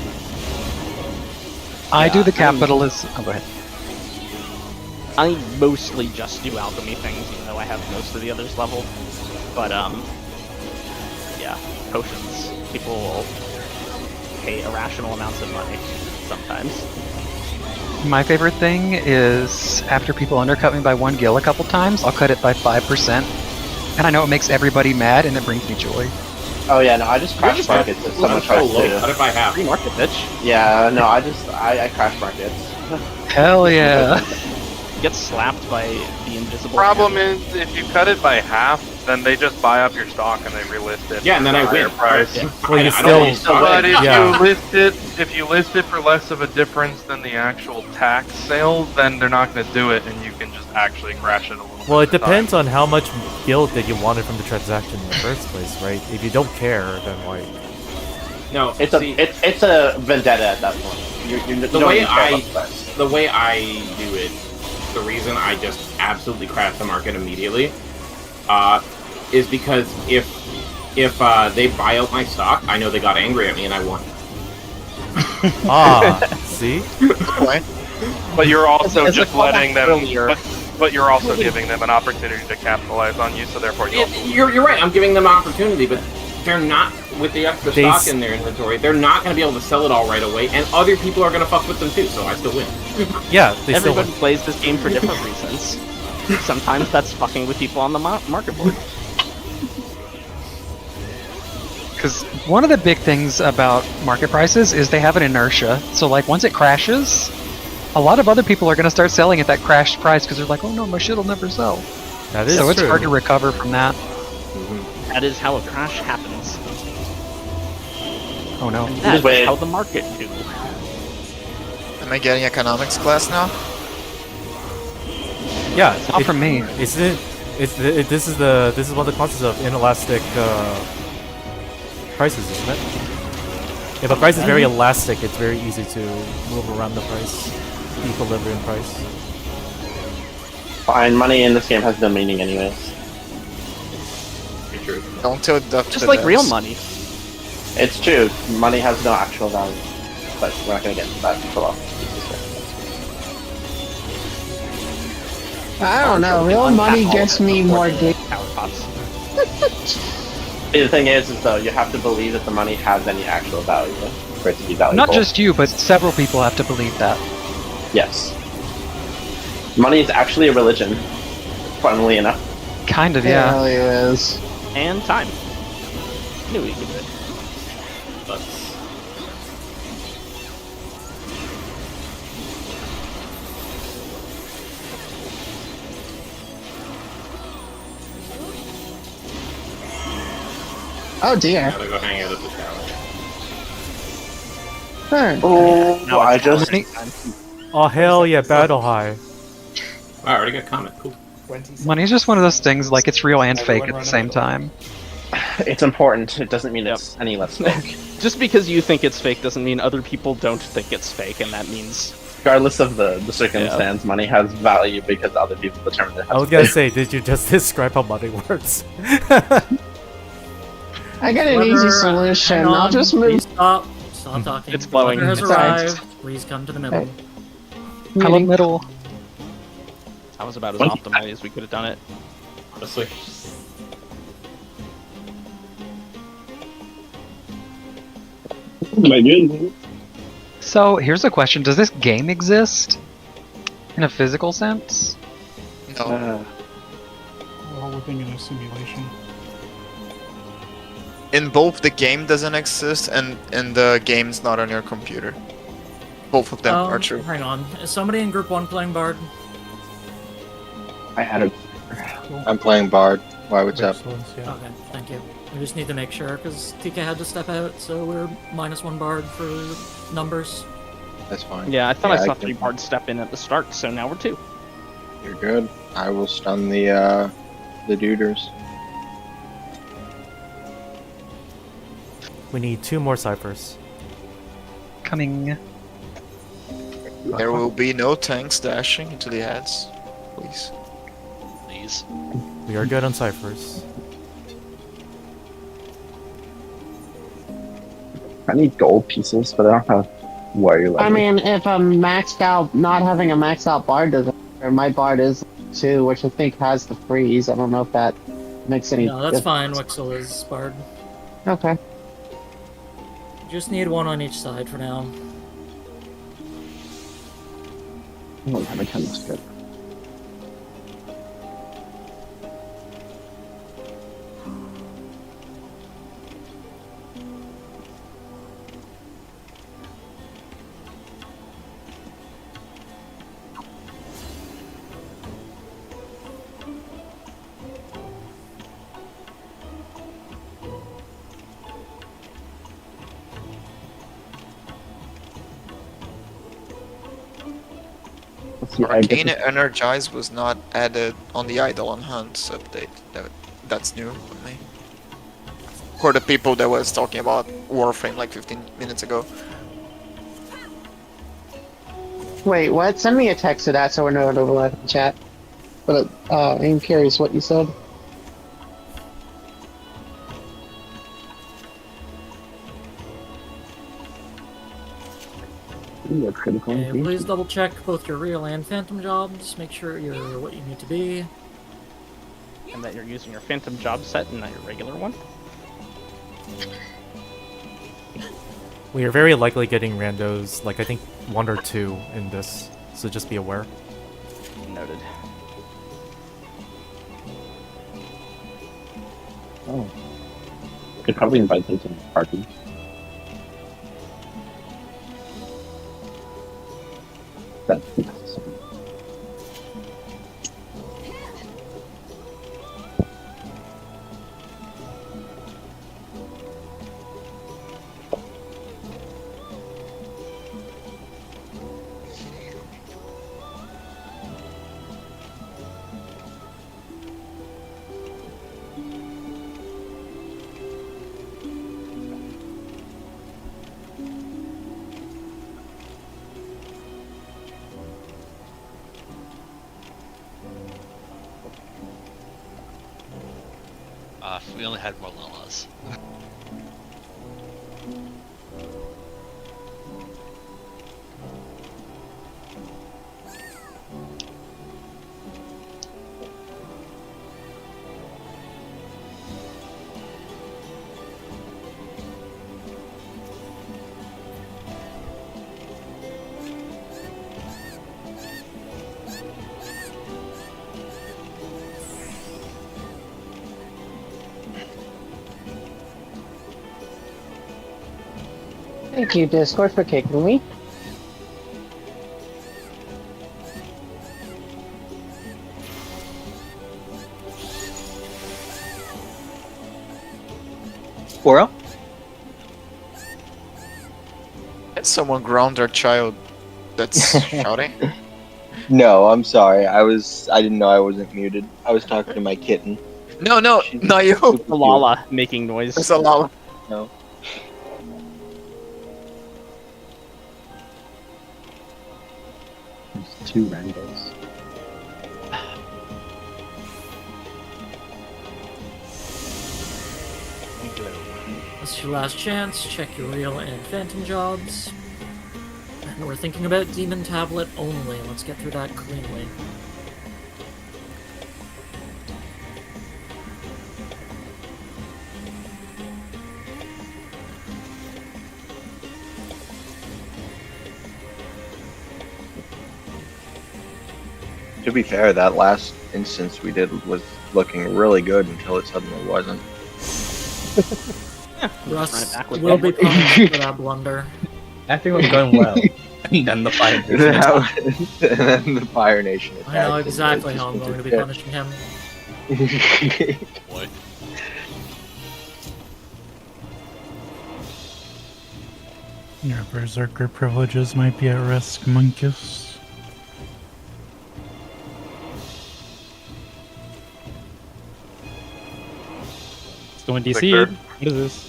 Speaker 8: I do the capitalism. Oh, go ahead.
Speaker 2: I mostly just do alchemy things, even though I have most of the others leveled. But yeah, potions. People will pay irrational amounts of money sometimes.
Speaker 8: My favorite thing is after people undercut me by 1 gil a couple times, I'll cut it by 5%. And I know it makes everybody mad, and it brings me joy.
Speaker 15: Oh yeah, no, I just crash markets if someone tries to.
Speaker 13: Cut it by half.
Speaker 2: Free market, bitch.
Speaker 15: Yeah, no, I crash markets.
Speaker 8: Hell yeah.
Speaker 2: Get slapped by the invisible.
Speaker 3: Problem is, if you cut it by half, then they just buy up your stock and they relist it.
Speaker 13: Yeah, and then I win.
Speaker 3: Price.
Speaker 6: Yeah. Well, you still.
Speaker 3: But if you list it for less of a difference than the actual tax sale, then they're not going to do it, and you can just actually crash it a little.
Speaker 6: Well, it depends on how much guild that you wanted from the transaction in the first place, right? If you don't care, then like.
Speaker 13: No,
Speaker 15: it's a vendetta at that point.
Speaker 13: The way I do it, the reason I just absolutely crash the market immediately, is because if they buy out my stock, I know they got angry at me and I won.
Speaker 6: See?
Speaker 3: But you're also just letting them. But you're also giving them an opportunity to capitalize on you, so therefore
Speaker 13: you're right. I'm giving them an opportunity, but they're not with the extra stock in their inventory. They're not going to be able to sell it all right away, and other people are going to fuck with them too. So I still win.
Speaker 6: Yeah,
Speaker 2: everybody plays this game for different reasons. Sometimes that's fucking with people on the market board.
Speaker 8: Because one of the big things about market prices is they have an inertia. So like once it crashes, a lot of other people are going to start selling at that crashed price because they're like, oh no, my shit'll never sell.
Speaker 6: That is
Speaker 8: so it's
Speaker 6: true.
Speaker 8: hard to recover from that.
Speaker 2: That is how a crash happens.
Speaker 8: Oh no.
Speaker 2: And that's how the market do.
Speaker 11: Am I getting economics class now?
Speaker 6: Yeah,
Speaker 8: not from me.
Speaker 6: This is one of the concepts of inelastic prices, isn't it? If a price is very elastic, it's very easy to move around the price, equilibrium price.
Speaker 15: Fine, money in this game has no meaning anyways.
Speaker 13: True.
Speaker 11: Don't tell the
Speaker 2: just like real money.
Speaker 15: It's true. Money has no actual value, but we're not going to get into that for long.
Speaker 14: I don't know. Real money gets me more dick.
Speaker 15: It The thing is though, you have to believe that the money has any actual value for it to be valuable.
Speaker 8: Not just you, but several people have to believe that.
Speaker 15: Yes. Money is actually a religion, funnily enough.
Speaker 8: Kind of, yeah.
Speaker 14: Hell yeah, it is.
Speaker 2: And time. Knew we could do it.
Speaker 14: Oh dear.
Speaker 13: Gotta go hang out at the tower.
Speaker 15: Oh, I just.
Speaker 6: Oh hell yeah, Battle High.
Speaker 13: Wow, I already got comment. Cool.
Speaker 8: Money's just one of those things, like it's real and fake at the same time.
Speaker 15: It's important. It doesn't mean it's any less fake.
Speaker 2: Just because you think it's fake doesn't mean other people don't think it's fake, and that means...
Speaker 15: Regardless of the circumstance, money has value because other people determine it has
Speaker 6: I was gonna say, did you just describe how money works?
Speaker 14: I got an easy solution.
Speaker 1: Hang on,
Speaker 14: I'll just
Speaker 1: please
Speaker 14: move.
Speaker 1: Stop talking.
Speaker 2: It's blowing.
Speaker 1: The weather has
Speaker 14: Sorry.
Speaker 1: arrived. Please come to the middle.
Speaker 8: Hello, middle.
Speaker 2: That was about as optimally as we could have done it.
Speaker 13: Honestly.
Speaker 8: So, here's a question. Does this game exist? In a physical sense?
Speaker 11: No.
Speaker 17: We're living in a simulation.
Speaker 11: In both, the game doesn't exist, and the game's not on your computer. Both of them are true.
Speaker 1: Hang on. Is somebody in Group 1 playing Bard?
Speaker 7: I had a. I'm playing Bard. Why? What's up?
Speaker 1: Okay, thank you. We just need to make sure, because TK had to step out, so we're -1 Bard for numbers.
Speaker 7: That's fine.
Speaker 2: Yeah, I thought I saw
Speaker 7: can-
Speaker 2: 3 bards step in at the start, so now we're 2.
Speaker 7: You're good. I will stun the duders.
Speaker 6: We need 2 more ciphers.
Speaker 8: Coming.
Speaker 11: There will be no tanks dashing into the ads. Please.
Speaker 18: Please.
Speaker 6: We are good on ciphers.
Speaker 15: I need gold pieces, but I don't have wire.
Speaker 14: I mean, if a maxed out, not having a maxed out bard doesn't matter, my bard is 2, which I think has the freeze. I don't know if that makes any
Speaker 1: No, that's fine.
Speaker 14: difference.
Speaker 1: Wixel is Bard.
Speaker 14: Okay.
Speaker 1: Just need 1 on each side for now.
Speaker 15: I don't have a chemist good.
Speaker 11: Arcane Energize was not added on the Eidolon Hunts update. That's new for me. For the people that was talking about Warframe like 15 minutes ago.
Speaker 14: Wait, what? Send me a text to that so we're not overlapping in chat. But I'm curious what you said.
Speaker 15: Ooh, a critical
Speaker 1: Okay,
Speaker 15: engagement.
Speaker 1: please double check both your real and phantom jobs. Make sure you're what you need to be.
Speaker 2: And that you're using your phantom job set and not your regular one.
Speaker 6: We are very likely getting randos, like I think 1 or 2 in this, so just be aware.
Speaker 2: Noted.
Speaker 15: Oh. Could probably invite them to the party. That's necessary.
Speaker 18: If we only had more Lillas.
Speaker 14: Thank you, Discord, for kicking me.
Speaker 7: Quoro?
Speaker 11: Can someone ground their child that's shouting?
Speaker 7: No, I'm sorry. I didn't know I wasn't muted. I was talking to my kitten.
Speaker 11: No, not you.
Speaker 2: The Lala making noise.
Speaker 11: It's a Lala.
Speaker 7: No.
Speaker 10: There's 2 randos.
Speaker 1: This is your last chance. Check your real and phantom jobs. And we're thinking about Demon Tablet only. Let's get through that cleanly.
Speaker 7: To be fair, that last instance we did was looking really good until it suddenly wasn't.
Speaker 1: Russ will be punished for that blunder.
Speaker 4: Everything was going well. And then the Fire Nation attacked.
Speaker 7: And then the Fire Nation attacked.
Speaker 1: I know exactly how I'm going to be punishing him.
Speaker 18: Boy.
Speaker 9: Your berserker privileges might be at risk, Monkus.
Speaker 19: Going DC. What is this?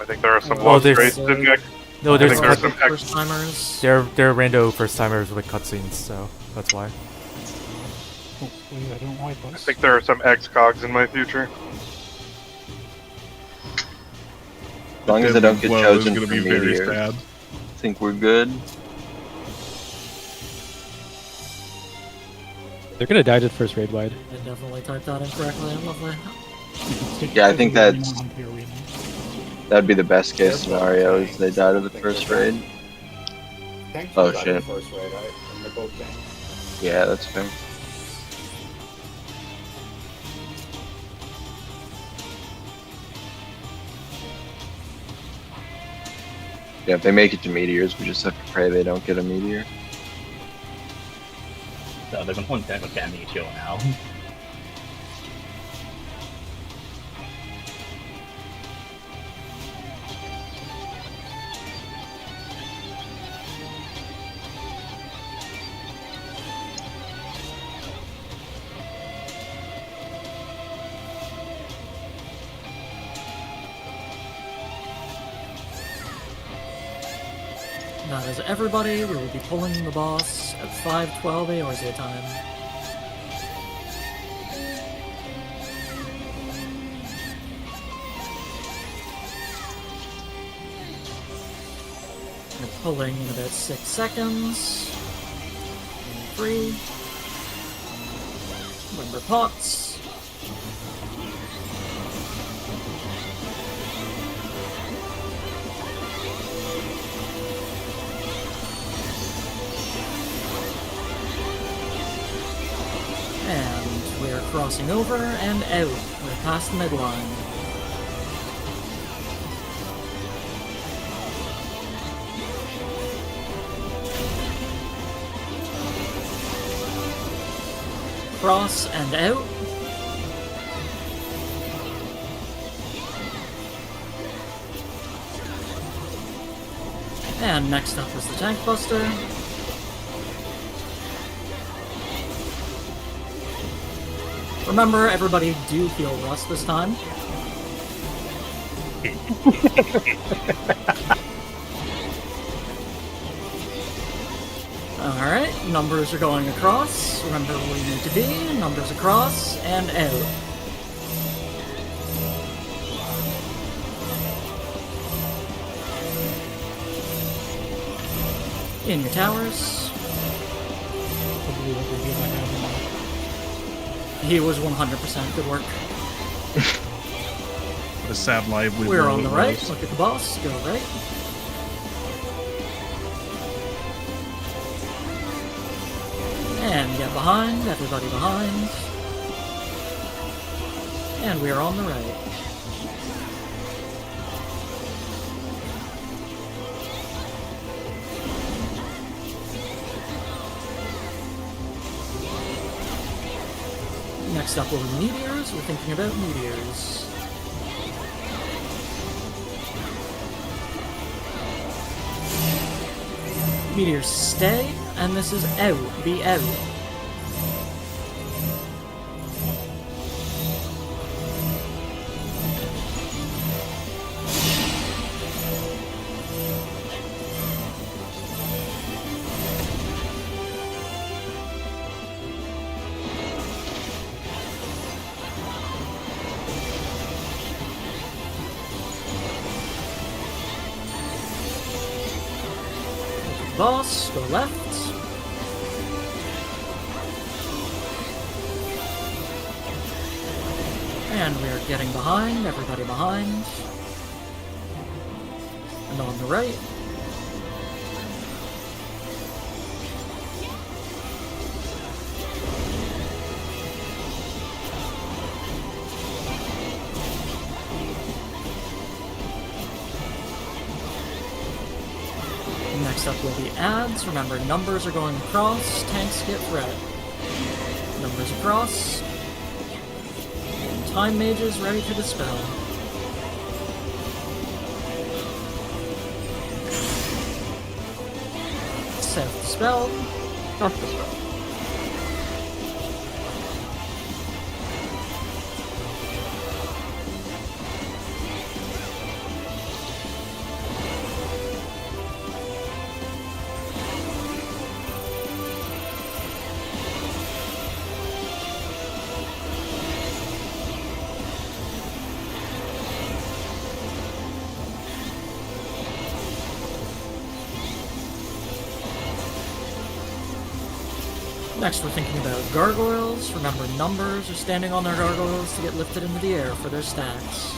Speaker 3: I think there are some
Speaker 6: Oh,
Speaker 3: lost
Speaker 6: there's-
Speaker 3: rates in Nick.
Speaker 6: No,
Speaker 3: I
Speaker 6: there's
Speaker 3: think there are some
Speaker 1: First timers.
Speaker 6: They're rando first timers with cutscenes, so that's why.
Speaker 9: Hopefully I don't wipe
Speaker 3: I
Speaker 9: us.
Speaker 3: think there are some X-Cogs in my future.
Speaker 7: As long as I don't get
Speaker 17: Well,
Speaker 7: chosen
Speaker 17: it's
Speaker 7: for
Speaker 17: gonna be very
Speaker 7: meteors,
Speaker 17: sad.
Speaker 7: I think we're good.
Speaker 19: They're gonna die to the first raid wide.
Speaker 1: I definitely typed that incorrectly. Lovely.
Speaker 7: Yeah, I think that'd be the best case scenario is they die to the first raid.
Speaker 16: Tanks
Speaker 7: Oh
Speaker 16: will die in the
Speaker 7: shit.
Speaker 16: first raid, right? And they're both tanks.
Speaker 7: Yeah, that's fair. Yeah, if they make it to meteors, we just have to pray they don't get a meteor.
Speaker 4: So they're going to get a meteor now.
Speaker 1: That is everybody. We will be pulling the boss at 5:12 AORZ time. We're pulling in about 6 seconds. 3. Remember pots. And we're crossing over and out. We're past the midline. Cross and out. And next up is the Tank Buster. Remember, everybody do heal Russ this time. Alright, numbers are going across. Remember where you need to be. Numbers across and out. In your towers. He was 100% good work.
Speaker 17: A sad lively
Speaker 1: We're
Speaker 17: world
Speaker 1: on the
Speaker 17: it
Speaker 1: right.
Speaker 17: was.
Speaker 1: Look at the boss. Go right. And get behind. Everybody behind. And we are on the right. Next up will be meteors. We're thinking about meteors. Meteors stay, and this is out. Be out. Boss, go left. And we are getting behind, everybody behind. And on the right. Next up will be ads. Remember, numbers are going across, tanks get red. Numbers across. Time mages ready to dispel. South dispel. North dispel. Next, we're thinking about gargoyles. Remember, numbers are standing on their gargoyles to get lifted into the air for their stacks.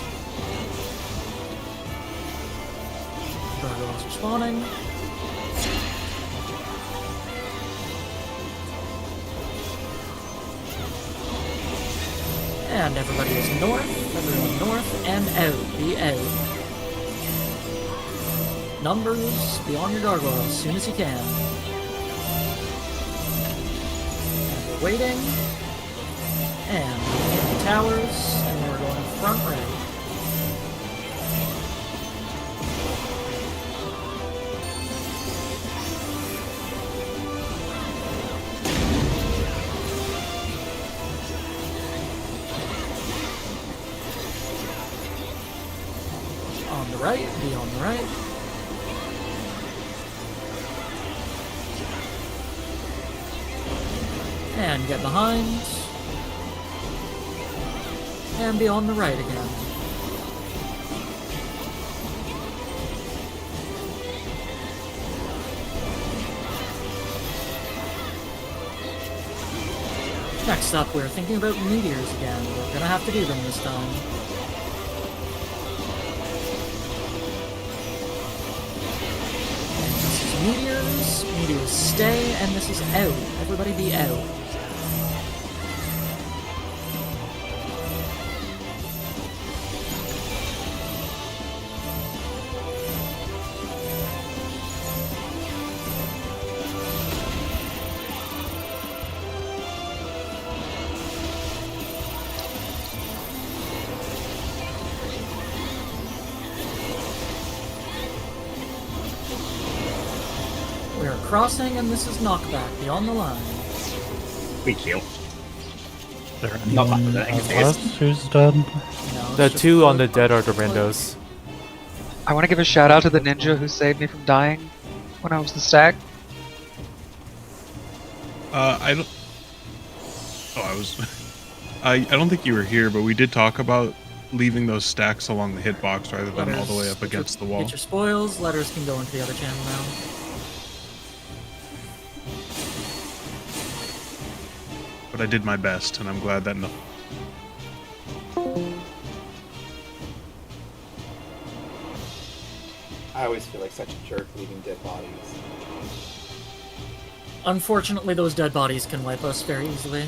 Speaker 1: Gargoyles are spawning. And everybody is north. Everyone north and out. Be out. Numbers, be on your gargoyles as soon as you can. Waiting, and we're in the towers, and we're going front right. On the right, be on the right. And get behind. And be on the right again. Next up, we're thinking about meteors again. We're gonna have to do them this time. This is meteors. Meteors stay, and this is out. Everybody be out. We are crossing, and this is knockback. Be on the line.
Speaker 4: We kill.
Speaker 9: There
Speaker 4: Not
Speaker 9: anyone
Speaker 4: bad, I think
Speaker 9: of
Speaker 4: it's-
Speaker 9: us who's dead?
Speaker 1: No,
Speaker 6: The
Speaker 1: it's just
Speaker 6: two on the dead are the randos.
Speaker 8: I want to give a shout out to the ninja who saved me from dying when I was the stack.
Speaker 17: I don't. Oh, I was. I don't think you were here, but we did talk about leaving those stacks along the hitbox rather than all the way up against the wall.
Speaker 1: Get your spoils. Letters can go into the other channel now.
Speaker 17: But I did my best, and I'm glad that
Speaker 16: I always feel like such a jerk leaving dead bodies.
Speaker 1: Unfortunately, those dead bodies can wipe us very easily.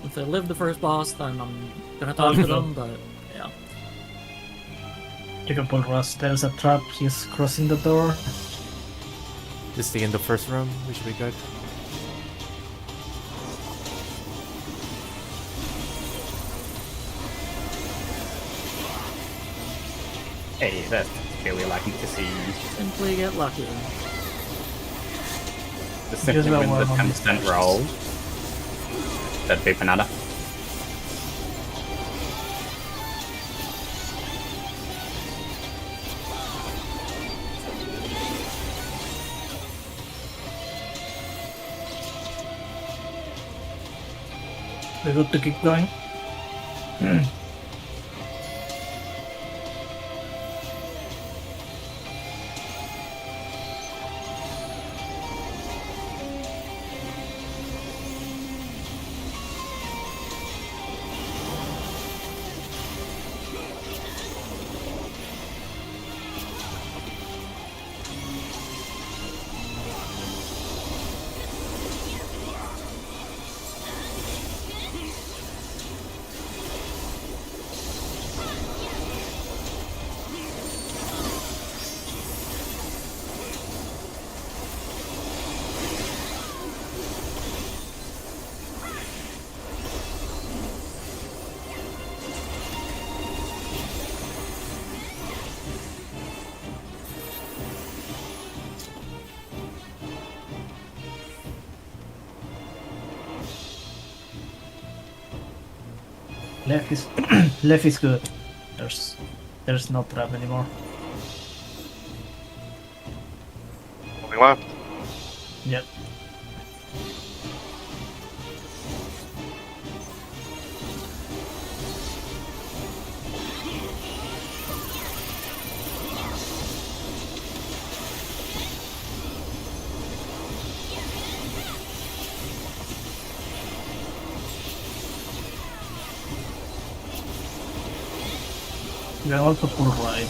Speaker 1: If they live the first boss, then I'm gonna talk to them, but yeah.
Speaker 5: You can pull Rust. There's a trap. He's crossing the door.
Speaker 6: Just stay in the first room. We should be good.
Speaker 4: Hey, that's really lucky to see.
Speaker 1: Simply get lucky.
Speaker 4: Just simply win the 10% roll. That'd be Panada.
Speaker 5: We got to keep going. Left is good. There's no trap anymore.
Speaker 3: Only left.
Speaker 5: Yep. You can also pull right.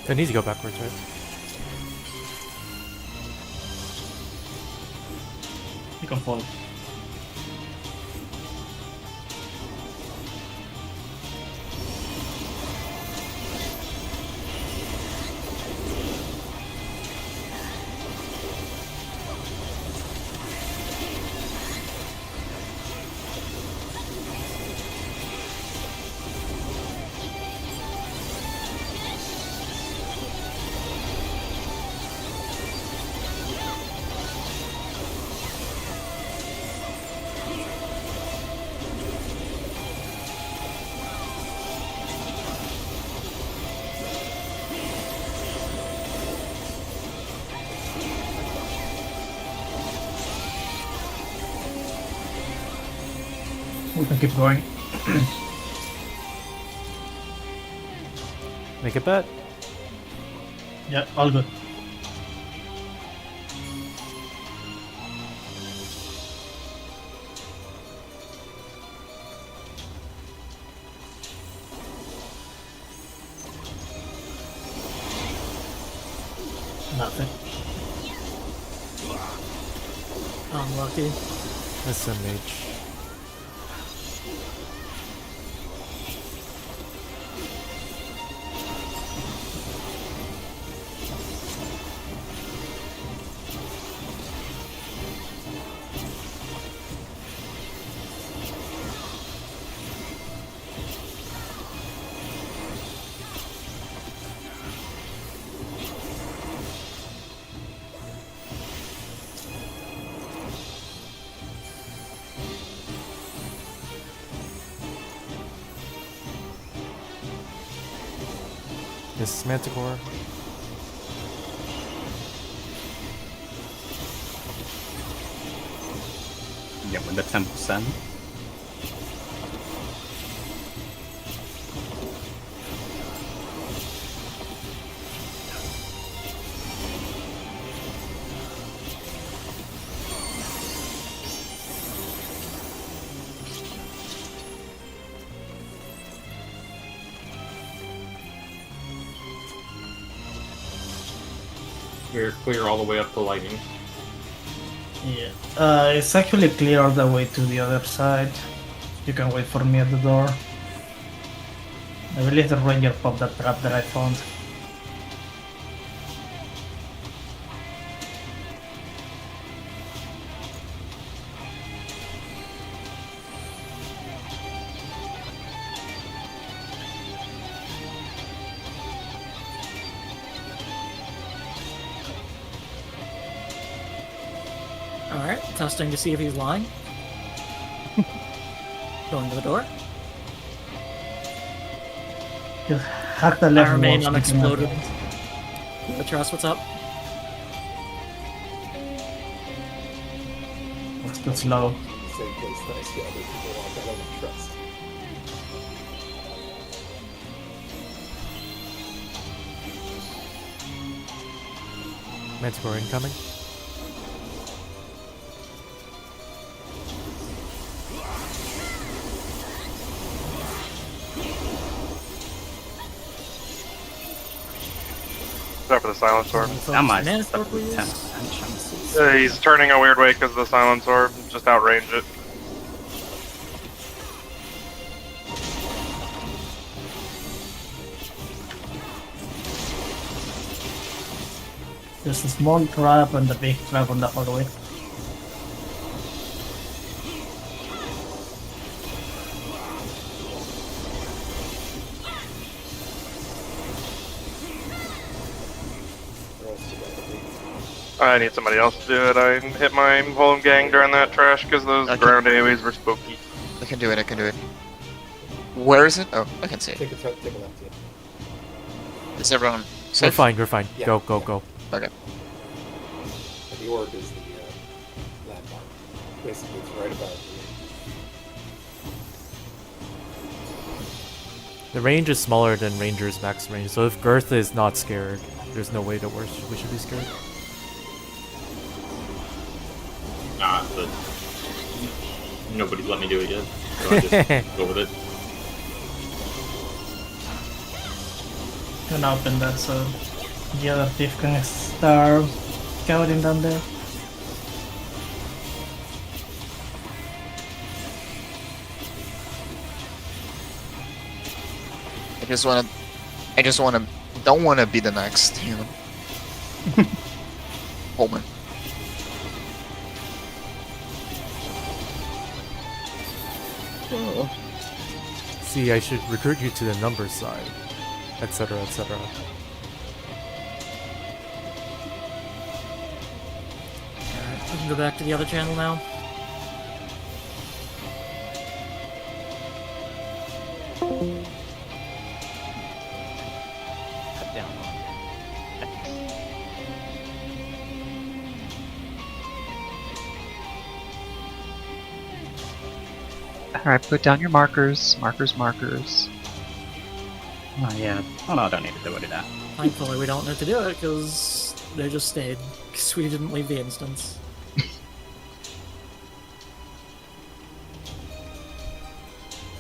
Speaker 6: I need to go backwards, right?
Speaker 5: You can fall. We can keep going.
Speaker 6: Make a bet.
Speaker 5: Yeah, all good. Nothing.
Speaker 1: Unlucky.
Speaker 6: SMH. This is Manticore.
Speaker 4: Yeah, with the 10%.
Speaker 13: We're clear all the way up to lightning.
Speaker 5: Yeah. It's actually clear all the way to the other side. You can wait for me at the door. I believe the ranger popped that trap that I found.
Speaker 1: Alright, testing to see if he's lying. Going to the door.
Speaker 5: Just hack the
Speaker 1: I
Speaker 5: left
Speaker 1: remain
Speaker 5: wall,
Speaker 1: unexploded. The trust, what's up?
Speaker 5: It's too slow.
Speaker 16: Same place that I see other people walk out of the trust.
Speaker 6: Manticore incoming.
Speaker 3: Except for the Silence Orb.
Speaker 4: That might
Speaker 1: Mana
Speaker 4: stop
Speaker 1: Sword,
Speaker 4: with
Speaker 1: please.
Speaker 4: 10% chances.
Speaker 3: He's turning a weird way because of the Silence Orb. Just outrange it.
Speaker 5: There's a small trap and a big trap on the hallway.
Speaker 3: I need somebody else to do it. I hit my home gang during that trash because those ground AoEs were spooky.
Speaker 11: I can do it, I can do it. Where is it? Oh, I can see it.
Speaker 16: Take a left, yeah.
Speaker 11: Is everyone
Speaker 6: We're
Speaker 11: safe?
Speaker 6: fine, we're fine.
Speaker 16: Yeah.
Speaker 6: Go, go, go.
Speaker 11: Okay.
Speaker 16: The orb is the landmark. Basically, it's right above
Speaker 6: The range is smaller than Ranger's max range, so if Girth is not scared, there's no way that we should be scared.
Speaker 13: Nah, but nobody's let me do it yet. So I just go with it.
Speaker 5: Can open that so the other thief can start scouting down there.
Speaker 11: Don't wanna be the next, you know. Holman.
Speaker 6: See, I should recruit you to the numbers side, etc., etc.
Speaker 1: Alright, we can go back to the other channel now.
Speaker 2: Cut down on
Speaker 8: Alright, put down your markers. Markers.
Speaker 4: Oh yeah. Oh no, I don't need to do any of that.
Speaker 1: Thankfully, we don't need to do it because they just stayed. Because we didn't leave the instance.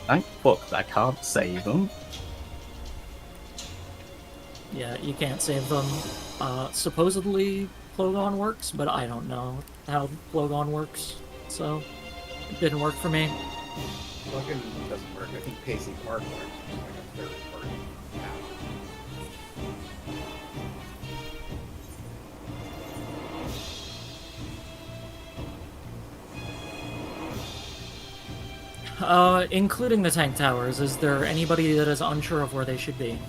Speaker 4: Thank fuck I can't save them.
Speaker 1: Yeah, you can't save them. Supposedly, Plogon works, but I don't know how Plogon works, so it didn't work for me.
Speaker 16: Fucking doesn't work. I think Pacey Park works. It's like a third party
Speaker 1: Including the tank towers, is there anybody that is unsure of where they should be?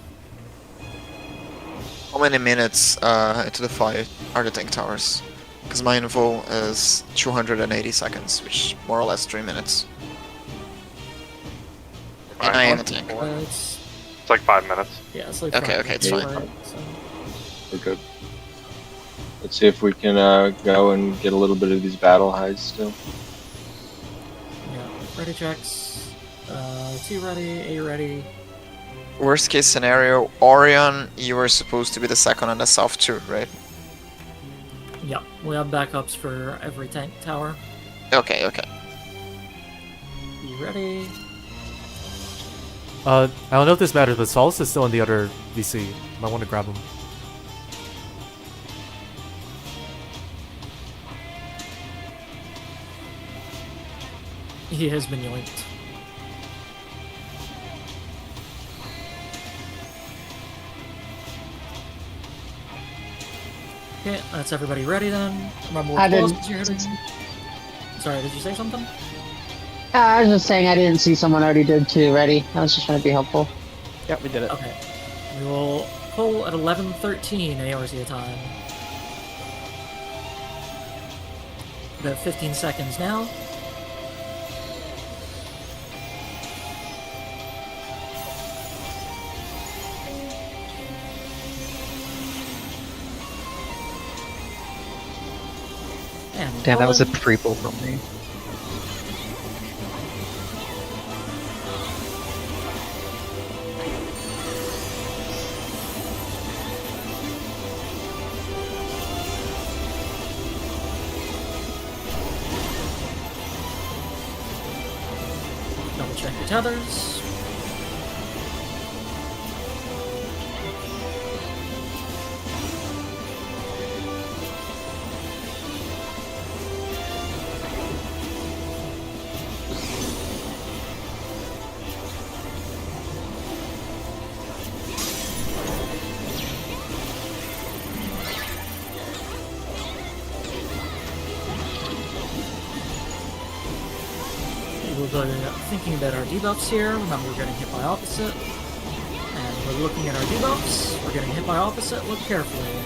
Speaker 11: How many minutes to the fight are the tank towers? Because my info is 280 seconds, which more or less 3 minutes. And I am a tank.
Speaker 1: It's
Speaker 3: like 5 minutes.
Speaker 1: Yeah, it's like
Speaker 11: Okay,
Speaker 1: 5
Speaker 11: okay, it's
Speaker 1: minutes,
Speaker 11: fine.
Speaker 1: right, so.
Speaker 7: We're good. Let's see if we can go and get a little bit of these battle highs still.
Speaker 1: Yeah, ready checks. T ready, A ready.
Speaker 11: Worst case scenario, Orion, you were supposed to be the second on the south too, right?
Speaker 1: Yeah, we have backups for every tank tower.
Speaker 11: Okay, okay.
Speaker 1: You ready?
Speaker 6: I don't know if this matters, but Solace is still in the other VC. Might want to grab him.
Speaker 1: He has been yoinked. Okay, that's everybody ready then. Remember
Speaker 14: I
Speaker 1: what
Speaker 14: didn't-
Speaker 1: closes you're hitting. Sorry, did you say something?
Speaker 14: I was just saying I didn't see someone already did too. Ready? I was just trying to be helpful.
Speaker 2: Yep, we did it.
Speaker 1: Okay. We will pull at 11:13 AORZ time. About 15 seconds now. And
Speaker 8: Damn, that was a
Speaker 1: pulling.
Speaker 8: free pull from me.
Speaker 1: Double check your tethers. We'll go thinking about our debuffs here. Remember, we're getting hit by opposite. And we're looking at our debuffs. We're getting hit by opposite. Look carefully.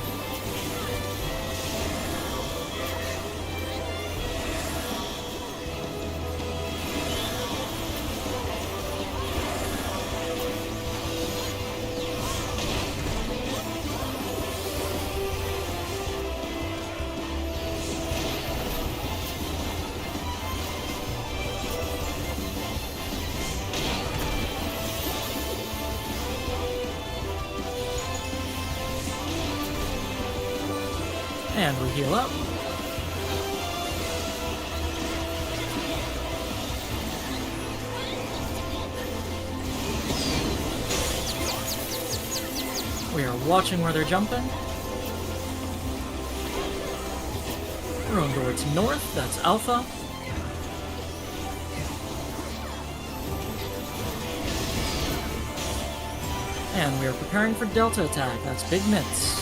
Speaker 1: And we heal up. We are watching where they're jumping. We're going towards north, that's Alpha. And we are preparing for Delta attack, that's Big Mitts.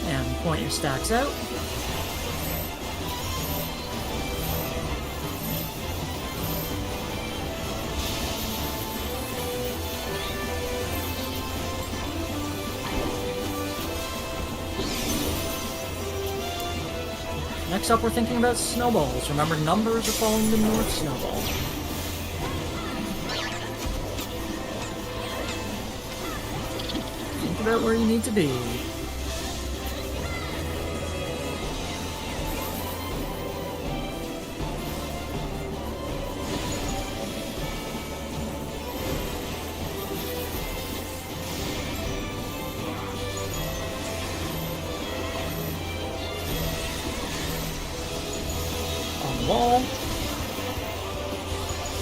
Speaker 1: And point your stacks out. Next up, we're thinking about snowballs. Remember, numbers are following the north snowball. Think about where you need to be. On the wall.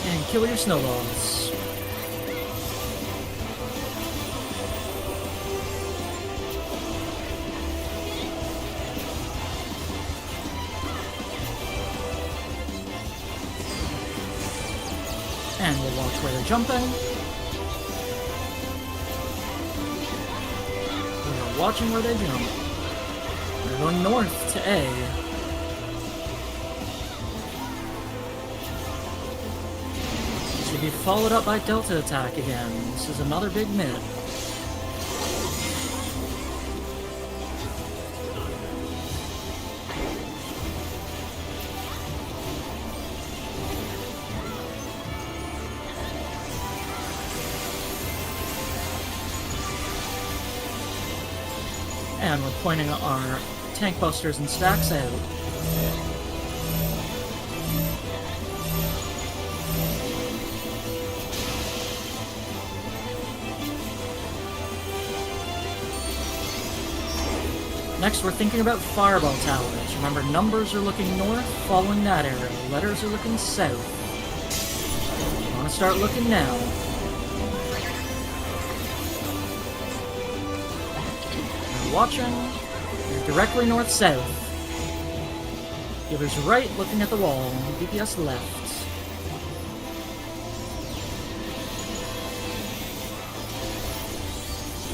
Speaker 1: And kill your snowballs. And we'll watch where they're jumping. We are watching where they jump. We're going north to A. Should be followed up by Delta attack again. This is another big mid. And we're pointing our tank busters and stacks out. Next, we're thinking about fireball towers. Remember, numbers are looking north, following that arrow. Letters are looking south. You want to start looking now. You're watching. You're directly north-south. Healer's right, looking at the wall. DPS left.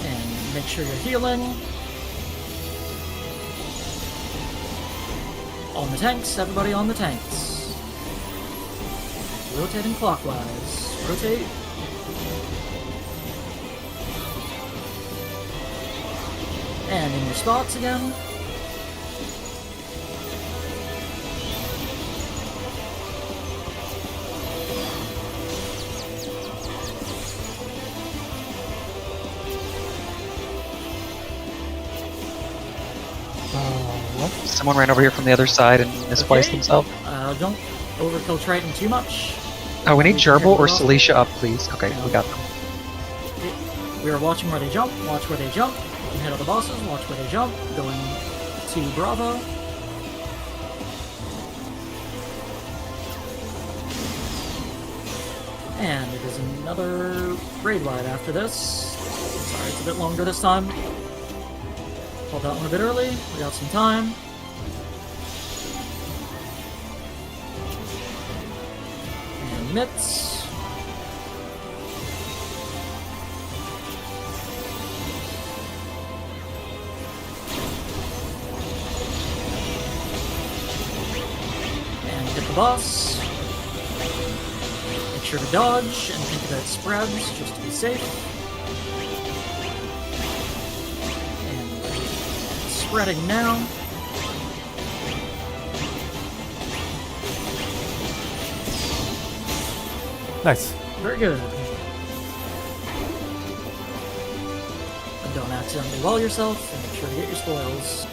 Speaker 1: And make sure you're healing. On the tanks, everybody on the tanks. Rotating clockwise. Rotate. And in your spots again.
Speaker 8: Someone ran over here from the other side and misplaced themselves.
Speaker 1: Don't overkill Triton too much.
Speaker 8: Oh, we need Gerbil or Celicia up, please. Okay, we got them.
Speaker 1: We are watching where they jump. Watch where they jump. Ahead of the bosses. Watch where they jump. Going to Bravo. And it is another raid wide after this. Sorry, it's a bit longer this time. Called that one a bit early. We got some time. And mitts. And hit the boss. Make sure to dodge and think about spreads just to be safe. Spreading now.
Speaker 6: Nice.
Speaker 1: Very good. And don't accidentally wall yourself, and make sure to get your spoils.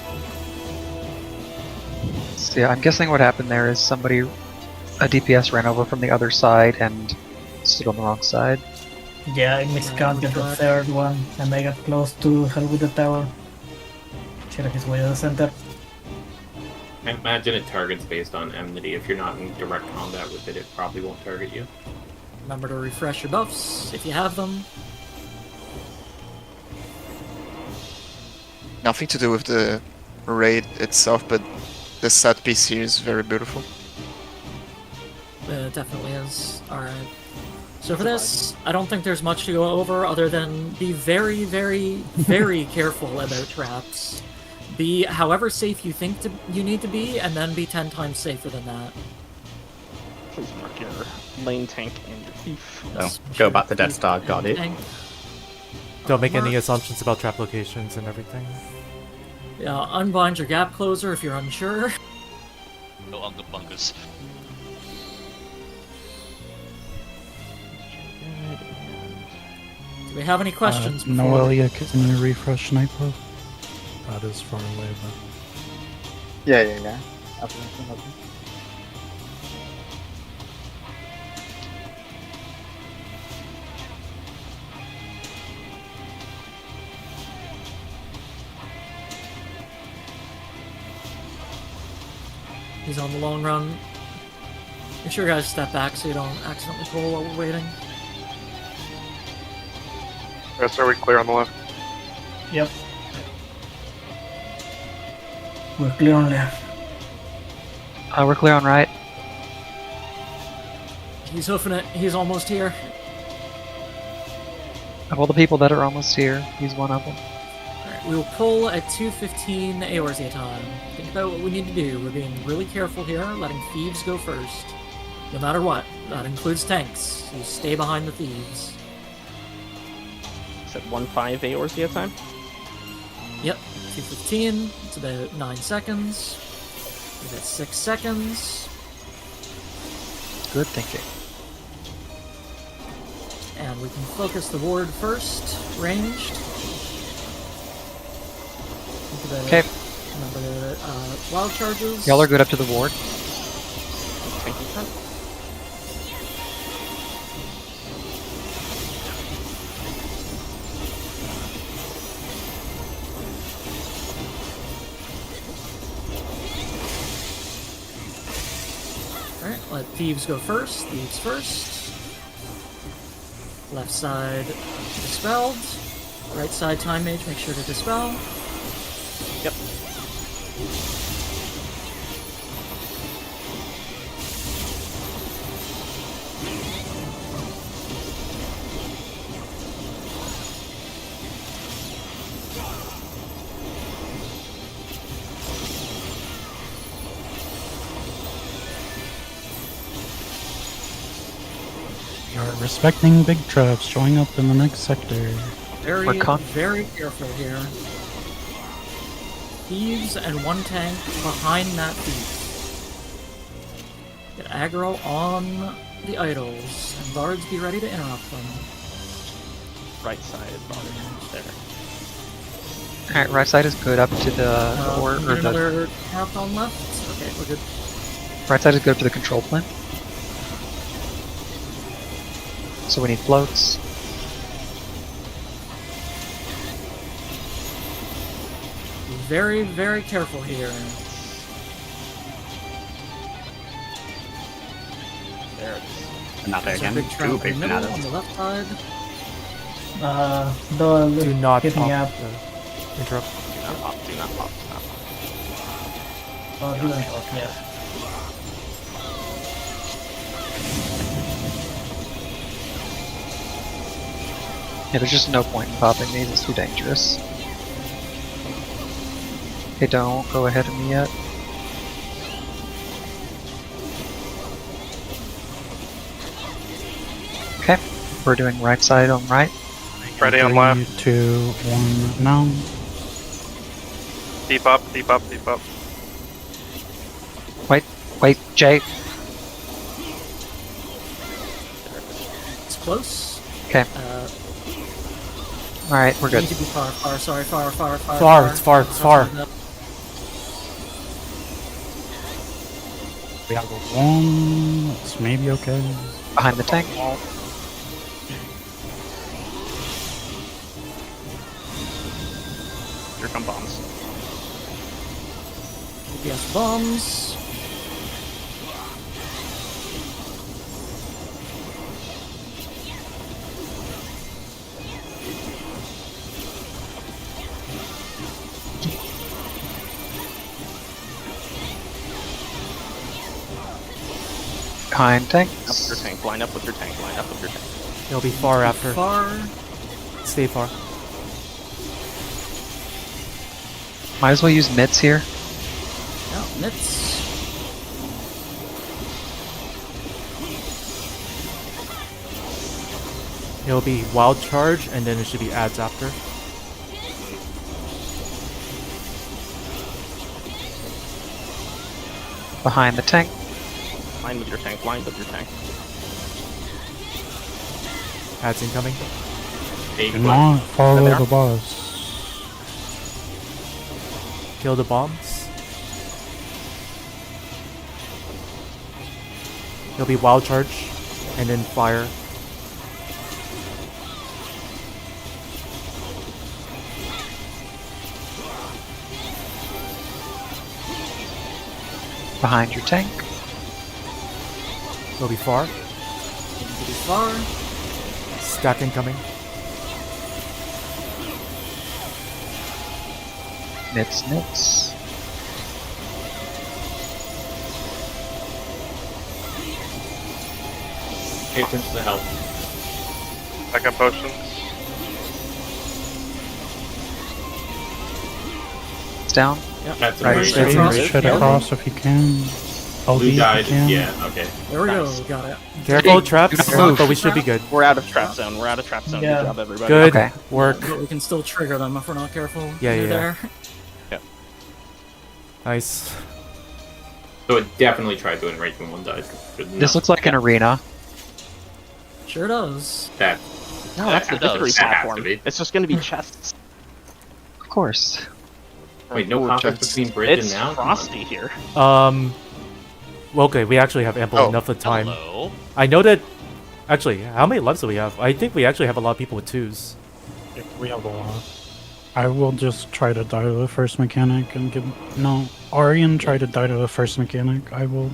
Speaker 8: So yeah, I'm guessing what happened there is somebody, a DPS ran over from the other side and stood on the wrong side.
Speaker 5: Yeah, I miscounted the third one, and I got close to hell with the tower. Should have his way to the center.
Speaker 13: I imagine it targets based on enmity. If you're not in direct combat with it, it probably won't target you.
Speaker 1: Remember to refresh your buffs if you have them.
Speaker 11: Nothing to do with the raid itself, but the set piece here is very beautiful.
Speaker 1: It definitely is. Alright. So for this, I don't think there's much to go over other than be very, very, very careful about traps. Be however safe you think you need to be, and then be 10 times safer than that.
Speaker 2: Please mark your lane tank and your thief.
Speaker 4: Oh, go back to Death Star, got it.
Speaker 6: Don't make any assumptions about trap locations and everything.
Speaker 1: Yeah, unbind your gap closer if you're unsure.
Speaker 18: No Unga Bungas.
Speaker 1: Do we have any questions?
Speaker 9: Noelia, can you refresh Nightclub? That is far away, but...
Speaker 15: Yeah. Okay.
Speaker 1: He's on the long run. Make sure you guys step back so you don't accidentally pull while we're waiting.
Speaker 3: Yes, are we clear on the left?
Speaker 5: Yep. We're clear on left.
Speaker 8: We're clear on right.
Speaker 1: He's hoofing it. He's almost here.
Speaker 8: Of all the people that are almost here, he's one of them.
Speaker 1: Alright, we will pull at 2:15 Eorzea time. Think about what we need to do. We're being really careful here, letting thieves go first. No matter what. That includes tanks. So stay behind the thieves.
Speaker 2: Is that 1-5 Eorzea time?
Speaker 1: Yep, 2:15. It's about 9 seconds. We've got 6 seconds.
Speaker 8: Good thinking.
Speaker 1: And we can focus the ward first, ranged.
Speaker 8: Okay.
Speaker 1: Remember the wild charges.
Speaker 8: Y'all are good up to the ward.
Speaker 1: Alright, let Thieves go first. Thieves first. Left side dispelled. Right side Time Mage, make sure to dispel.
Speaker 2: Yep.
Speaker 9: We are respecting big traps showing up in the next sector.
Speaker 1: Very careful here. Thieves and one tank behind that thief. Get aggro on the idols, and Bards be ready to interrupt them.
Speaker 2: Right side, Bards, there.
Speaker 8: Alright, right side is good up to the or the
Speaker 1: another tap on left. Okay, we're good.
Speaker 8: right side is good up to the control plant. So we need floats.
Speaker 1: Very, very careful here.
Speaker 2: There it is.
Speaker 4: Not there
Speaker 1: There's a
Speaker 4: again.
Speaker 1: big trap
Speaker 4: Two
Speaker 1: in
Speaker 4: big
Speaker 1: the middle
Speaker 4: bananas.
Speaker 1: on the left side.
Speaker 6: Do not
Speaker 5: hit me
Speaker 6: pop
Speaker 5: up.
Speaker 6: the interrupt.
Speaker 2: Do not pop, do not pop, do not pop.
Speaker 5: Oh, do not pop, yeah.
Speaker 8: Yeah, there's just no point in popping these, it's too dangerous. Okay, don't go ahead of me yet. Okay, we're doing right side on right.
Speaker 3: Ready on left.
Speaker 9: 3, 2, 1, now.
Speaker 3: Deep up, deep up, deep up.
Speaker 8: Wait, Jay.
Speaker 1: It's close.
Speaker 8: Okay. Alright, we're
Speaker 1: We
Speaker 8: good.
Speaker 1: need to be far, sorry, far.
Speaker 6: It's far.
Speaker 9: We have a one. It's maybe okay.
Speaker 8: Behind the tank.
Speaker 2: Here come bombs.
Speaker 1: DPS bombs.
Speaker 8: Behind tank.
Speaker 2: Up with your tank, line up with your tank, line up with your tank.
Speaker 6: It'll be far after.
Speaker 1: Far.
Speaker 6: Stay far.
Speaker 8: Might as well use mitts here.
Speaker 1: No, mitts.
Speaker 6: It'll be wild charge, and then it should be adds after.
Speaker 8: Behind the tank.
Speaker 2: Line with your tank, line with your tank.
Speaker 6: Adds incoming.
Speaker 9: Do not follow the boss.
Speaker 6: Kill the bombs. It'll be wild charge, and then fire.
Speaker 8: Behind your tank.
Speaker 6: It'll be far.
Speaker 1: It'll be far.
Speaker 6: Stack incoming.
Speaker 8: Mitts.
Speaker 13: Pay attention to health.
Speaker 3: Second potions.
Speaker 8: It's down.
Speaker 1: Yep.
Speaker 13: That's
Speaker 8: Right,
Speaker 13: a
Speaker 8: straight
Speaker 13: very
Speaker 8: across.
Speaker 9: Straight across if you can.
Speaker 13: Blue
Speaker 9: LB if
Speaker 13: died.
Speaker 9: you can.
Speaker 13: Yeah, okay.
Speaker 1: There we
Speaker 13: Nice.
Speaker 1: go, got it.
Speaker 6: Careful traps, but we should be good.
Speaker 2: We're out of trap zone, we're out of trap zone.
Speaker 5: Yeah.
Speaker 2: Good job, everybody.
Speaker 6: Good
Speaker 8: Okay.
Speaker 6: work.
Speaker 1: But we can still trigger them if we're not careful.
Speaker 6: Yeah,
Speaker 1: They're
Speaker 6: yeah.
Speaker 1: there.
Speaker 6: Nice.
Speaker 13: So it definitely tried to enrage when one died.
Speaker 8: This looks like an arena.
Speaker 1: Sure does.
Speaker 13: That.
Speaker 2: No, that's the
Speaker 18: It does.
Speaker 2: victory
Speaker 13: That has
Speaker 2: platform.
Speaker 13: to be.
Speaker 2: It's just gonna be chests.
Speaker 8: Of course.
Speaker 13: Wait, no
Speaker 2: Ooh,
Speaker 13: conflict
Speaker 2: chests.
Speaker 13: between Bridge
Speaker 2: It's
Speaker 13: and now?
Speaker 2: frosty here.
Speaker 6: Well, okay, we actually have ample
Speaker 18: Oh,
Speaker 6: enough of time.
Speaker 18: hello.
Speaker 6: I know that. Actually, how many lives do we have? I think we actually have a lot of people with twos.
Speaker 9: Yeah, we have a lot. I will just try to die to the first mechanic and give. No, Arian tried to die to the first mechanic. I will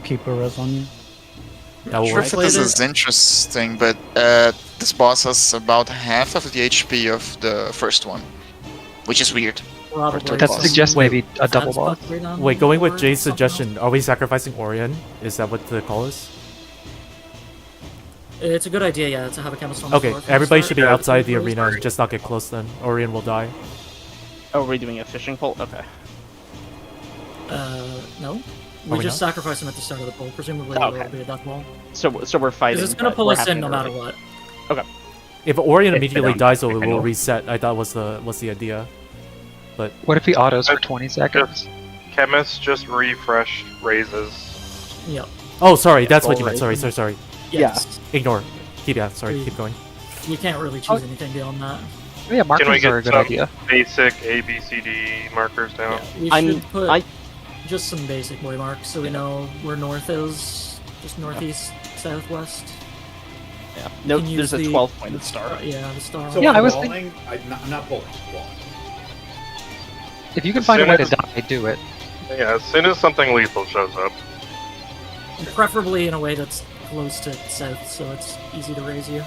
Speaker 9: keep a res on you.
Speaker 6: That will
Speaker 11: Sure,
Speaker 6: work.
Speaker 11: this is interesting, but this boss has about half of the HP of the first one, which is weird.
Speaker 1: Probably.
Speaker 8: That suggests maybe a double boss.
Speaker 6: Wait, going with Jay's suggestion, are we sacrificing Orion? Is that what the call is?
Speaker 1: It's a good idea, yeah, to have a chemist on the
Speaker 6: Okay,
Speaker 1: floor from the
Speaker 6: everybody
Speaker 1: start.
Speaker 6: should be outside the arena and just not get close then. Orion will die.
Speaker 2: Oh, are we doing a fishing pole? Okay.
Speaker 1: No.
Speaker 6: we
Speaker 1: We just
Speaker 6: not?
Speaker 1: sacrifice him at the start of the poll. Presumably
Speaker 2: Oh,
Speaker 1: it will
Speaker 2: okay.
Speaker 1: be a death wall.
Speaker 2: So we're fighting.
Speaker 1: Because it's gonna
Speaker 2: but
Speaker 1: pull
Speaker 2: we're
Speaker 1: us in
Speaker 2: having
Speaker 1: no
Speaker 2: it
Speaker 1: matter
Speaker 2: early.
Speaker 1: what.
Speaker 2: Okay.
Speaker 6: If Orion
Speaker 4: If they
Speaker 6: immediately
Speaker 4: don't-
Speaker 6: dies,
Speaker 4: if
Speaker 6: it
Speaker 4: they
Speaker 6: will
Speaker 4: don't.
Speaker 6: reset. I thought was the idea. But
Speaker 8: What if he autos for 20 seconds?
Speaker 3: Chemist just refresh raises.
Speaker 1: Yep.
Speaker 6: oh, sorry, that's what you meant. Sorry.
Speaker 1: Yes.
Speaker 6: Ignore. Sorry,
Speaker 1: We-
Speaker 6: keep going.
Speaker 1: You can't really choose anything beyond that.
Speaker 8: Yeah,
Speaker 3: Can we
Speaker 8: markers
Speaker 3: get
Speaker 8: are a good
Speaker 3: some
Speaker 8: idea.
Speaker 3: basic ABCD markers down?
Speaker 1: We
Speaker 2: I'm-
Speaker 1: should put
Speaker 2: I-
Speaker 1: just some basic way marks so we know where north is. Just northeast, southwest.
Speaker 2: Yeah.
Speaker 1: You
Speaker 2: No,
Speaker 1: can use
Speaker 2: there's a
Speaker 1: the-
Speaker 2: 12-pointed star.
Speaker 1: Yeah, the star.
Speaker 16: So
Speaker 8: Yeah,
Speaker 16: I'm
Speaker 8: I was
Speaker 16: walling, I'm not bowling. Walling.
Speaker 8: If you can find a way to
Speaker 3: Soon
Speaker 8: die, do it.
Speaker 3: Yeah, as soon as something lethal shows up.
Speaker 1: Preferably in a way that's close to south, so it's easy to raise you.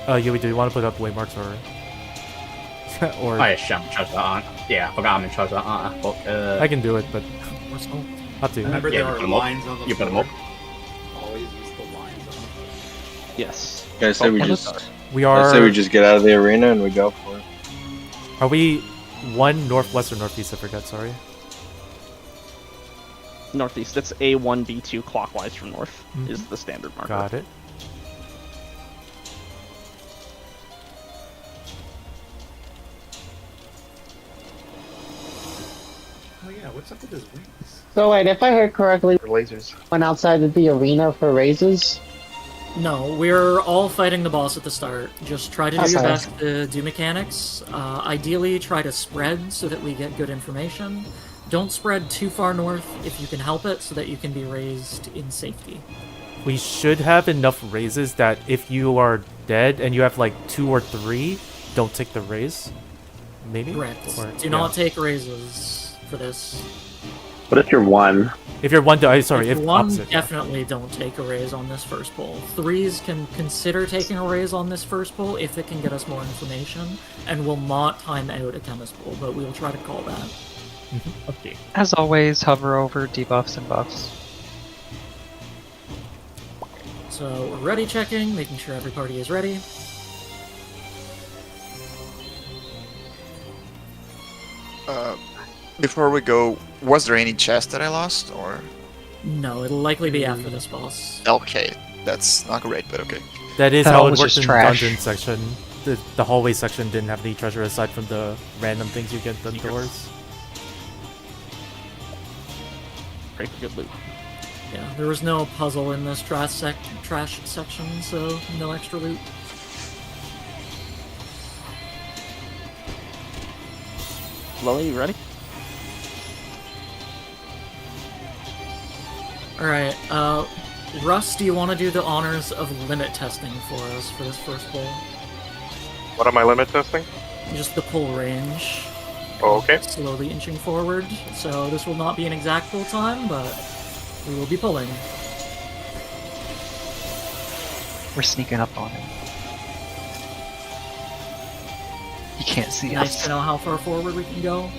Speaker 6: Yui, do you want to put up waymarks or or?
Speaker 4: Oh yeah, shit, I'm in charge of that, aren't I? Yeah, I forgot I'm in charge of that, aren't I? But,
Speaker 6: I can do it, but
Speaker 1: Personal.
Speaker 6: up to you.
Speaker 16: Remember,
Speaker 4: Yeah,
Speaker 16: there
Speaker 4: you
Speaker 16: are
Speaker 4: put 'em up.
Speaker 16: lines on the
Speaker 4: You put 'em
Speaker 16: floor.
Speaker 4: up.
Speaker 16: Always use the lines on.
Speaker 2: Yes.
Speaker 7: I say we
Speaker 6: Oh,
Speaker 7: just.
Speaker 6: We
Speaker 7: I say
Speaker 6: are.
Speaker 7: we just get out of the arena and we go for it.
Speaker 6: Are we one northwest or northeast? I forget. Sorry.
Speaker 2: Northeast. It's A1, B2 clockwise from north
Speaker 6: Mhm.
Speaker 2: is the standard marker.
Speaker 6: Got it.
Speaker 16: Oh yeah, what's up with his wings?
Speaker 14: So wait, if I heard correctly,
Speaker 3: For lasers.
Speaker 14: went outside of the arena for raises.
Speaker 1: No, we're all fighting the boss at the start. Just try to do your
Speaker 14: Okay.
Speaker 1: best to do mechanics. Ideally, try to spread so that we get good information. Don't spread too far north if you can help it, so that you can be raised in safety.
Speaker 6: We should have enough raises that if you are dead and you have like 2 or 3, don't take the raise. Maybe.
Speaker 1: Correct.
Speaker 6: Or-
Speaker 1: Do not take raises for this.
Speaker 15: What if you're one?
Speaker 6: If you're one, sorry.
Speaker 1: If
Speaker 6: If
Speaker 1: one,
Speaker 6: opposite, yeah.
Speaker 1: definitely don't take a raise on this first pull. Threes can consider taking a raise on this first pull if it can get us more information, and will not time out a chemist pull, but we will try to call that.
Speaker 6: Okay.
Speaker 8: As always, hover over debuffs and buffs.
Speaker 1: So we're ready checking, making sure every party is ready.
Speaker 11: Before we go, was there any chest that I lost, or?
Speaker 1: No, it'll likely be after this boss.
Speaker 11: Okay, that's not great, but okay.
Speaker 6: That is
Speaker 8: That
Speaker 6: how
Speaker 8: all
Speaker 6: it
Speaker 8: was
Speaker 6: works
Speaker 8: just
Speaker 6: in
Speaker 8: trash.
Speaker 6: the dungeon section. The hallway section didn't have any treasure aside from the random things you get at the doors.
Speaker 2: Great, good loot.
Speaker 1: Yeah, there was no puzzle in this trash section, so no extra loot.
Speaker 2: Lily, you ready?
Speaker 1: Alright, Russ, do you want to do the honors of limit testing for us for this first pull?
Speaker 3: What am I limit testing?
Speaker 1: Just the pull range.
Speaker 3: Oh, okay.
Speaker 1: Slowly inching forward, so this will not be an exact pull time, but we will be pulling.
Speaker 8: We're sneaking up on him. He can't see
Speaker 1: Nice
Speaker 8: us.
Speaker 1: to know how far forward we can go.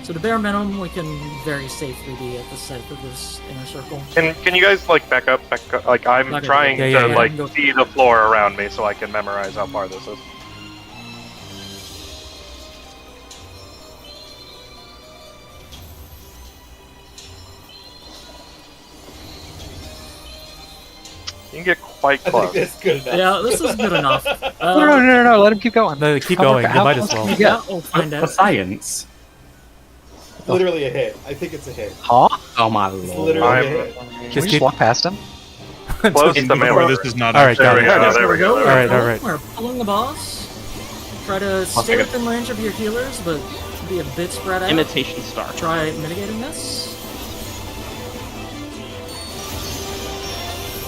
Speaker 1: So the bare minimum, we can very safely be at the south of this inner circle.
Speaker 3: Can you guys like back up? Like I'm
Speaker 1: Back up.
Speaker 3: trying
Speaker 1: Yeah,
Speaker 3: to
Speaker 1: yeah, yeah.
Speaker 3: like
Speaker 1: Go.
Speaker 3: see the floor around me so I can memorize how far this is. You can get quite
Speaker 16: I
Speaker 3: close.
Speaker 16: think that's good enough.
Speaker 1: Yeah, this is good enough.
Speaker 8: No, let him keep going.
Speaker 6: No, keep
Speaker 8: How
Speaker 6: going.
Speaker 8: far-
Speaker 6: You
Speaker 8: how
Speaker 6: might as
Speaker 8: close
Speaker 6: well.
Speaker 8: can you
Speaker 1: Yeah,
Speaker 8: get?
Speaker 1: we'll find
Speaker 4: For
Speaker 1: out.
Speaker 4: science.
Speaker 16: Literally a hit. I think it's a hit.
Speaker 8: Huh?
Speaker 4: Oh my
Speaker 16: It's
Speaker 4: lord.
Speaker 16: literally a
Speaker 3: I'm
Speaker 16: hit.
Speaker 8: Can we
Speaker 6: Just
Speaker 8: just
Speaker 6: keep.
Speaker 8: walk past him?
Speaker 3: Close to
Speaker 17: Before
Speaker 3: melee.
Speaker 17: this is not
Speaker 6: All right,
Speaker 3: There
Speaker 6: got
Speaker 3: we
Speaker 6: it.
Speaker 3: go. There we go.
Speaker 1: We're
Speaker 3: There we go.
Speaker 6: Alright.
Speaker 1: We're pulling the boss. Try to stay
Speaker 4: take it.
Speaker 1: within range of your healers, but be a bit spread out.
Speaker 2: Imitation star.
Speaker 1: Try mitigating this.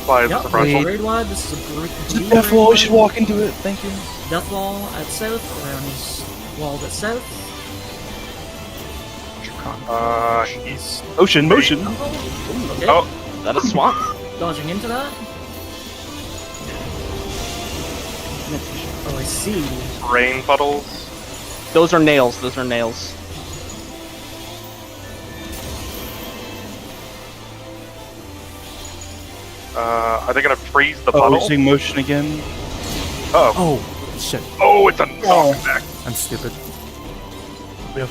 Speaker 3: Slide
Speaker 1: Yep,
Speaker 3: surprise roll.
Speaker 1: grade wide. This is a brute.
Speaker 12: Death wall, we should walk into it. Thank you.
Speaker 1: Death wall at south around Wall to south.
Speaker 3: East.
Speaker 12: Motion.
Speaker 1: Okay.
Speaker 3: Oh,
Speaker 2: that is swamp.
Speaker 1: Dodging into that. Oh, I see.
Speaker 3: Rain puddles.
Speaker 2: Those are nails. Those are nails.
Speaker 3: Are they gonna freeze the puddle?
Speaker 12: Using motion again.
Speaker 3: Oh.
Speaker 6: Oh, shit.
Speaker 3: Oh, it's a knockback.
Speaker 6: I'm stupid.
Speaker 9: We have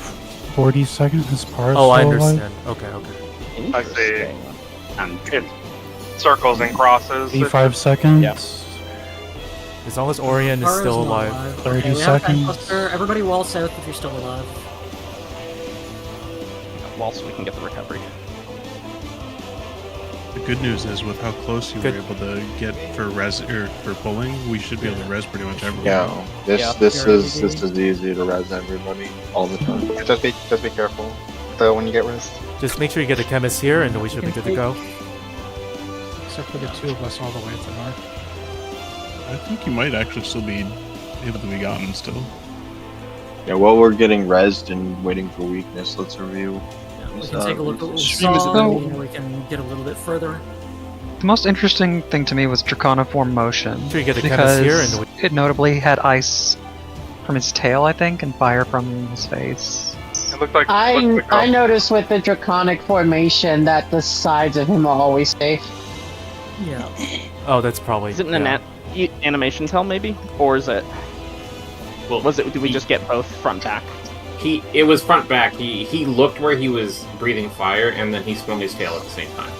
Speaker 9: 40 seconds. Is Paris
Speaker 6: Oh, I
Speaker 9: still alive?
Speaker 6: understand. Okay.
Speaker 3: I see. And it circles and crosses.
Speaker 9: 85 seconds.
Speaker 2: Yeah.
Speaker 6: As long as Orion is
Speaker 1: Tara's
Speaker 6: still
Speaker 1: not
Speaker 6: alive.
Speaker 9: 30
Speaker 1: Okay, we have
Speaker 9: seconds.
Speaker 1: Buster. Everybody wall south if you're still alive.
Speaker 2: Wall so we can get the recovery.
Speaker 17: The good news is, with how close you
Speaker 6: Good.
Speaker 17: were able to get for for pulling, we should be able to res pretty much everyone.
Speaker 7: Yeah, this is easy to res everybody all the time.
Speaker 20: Just be careful when you get res.
Speaker 6: Just make sure you get the chemist here, and we should be good to go.
Speaker 9: Except for the two of us all the way to north.
Speaker 17: I think you might actually still be able to be gotten still.
Speaker 7: Yeah, while we're getting rezzed and waiting for weakness, let's review.
Speaker 1: We can take a look at what we
Speaker 7: Stream is
Speaker 1: saw,
Speaker 7: available.
Speaker 1: and we can get a little bit further.
Speaker 8: The most interesting thing to me was Draconiform motion.
Speaker 6: Sure you get the
Speaker 8: because
Speaker 6: chemist here and
Speaker 8: it notably had ice from his tail, I think, and fire from his face.
Speaker 3: It looked like
Speaker 14: I noticed with the draconic formation that the sides of him are always safe.
Speaker 1: Yeah.
Speaker 6: Oh, that's probably.
Speaker 2: Is it an animation tell maybe, or is it?
Speaker 13: Well,
Speaker 2: was it? Did we just get both front back?
Speaker 13: It was front back. He looked where he was breathing fire, and then he swung his tail at the same time.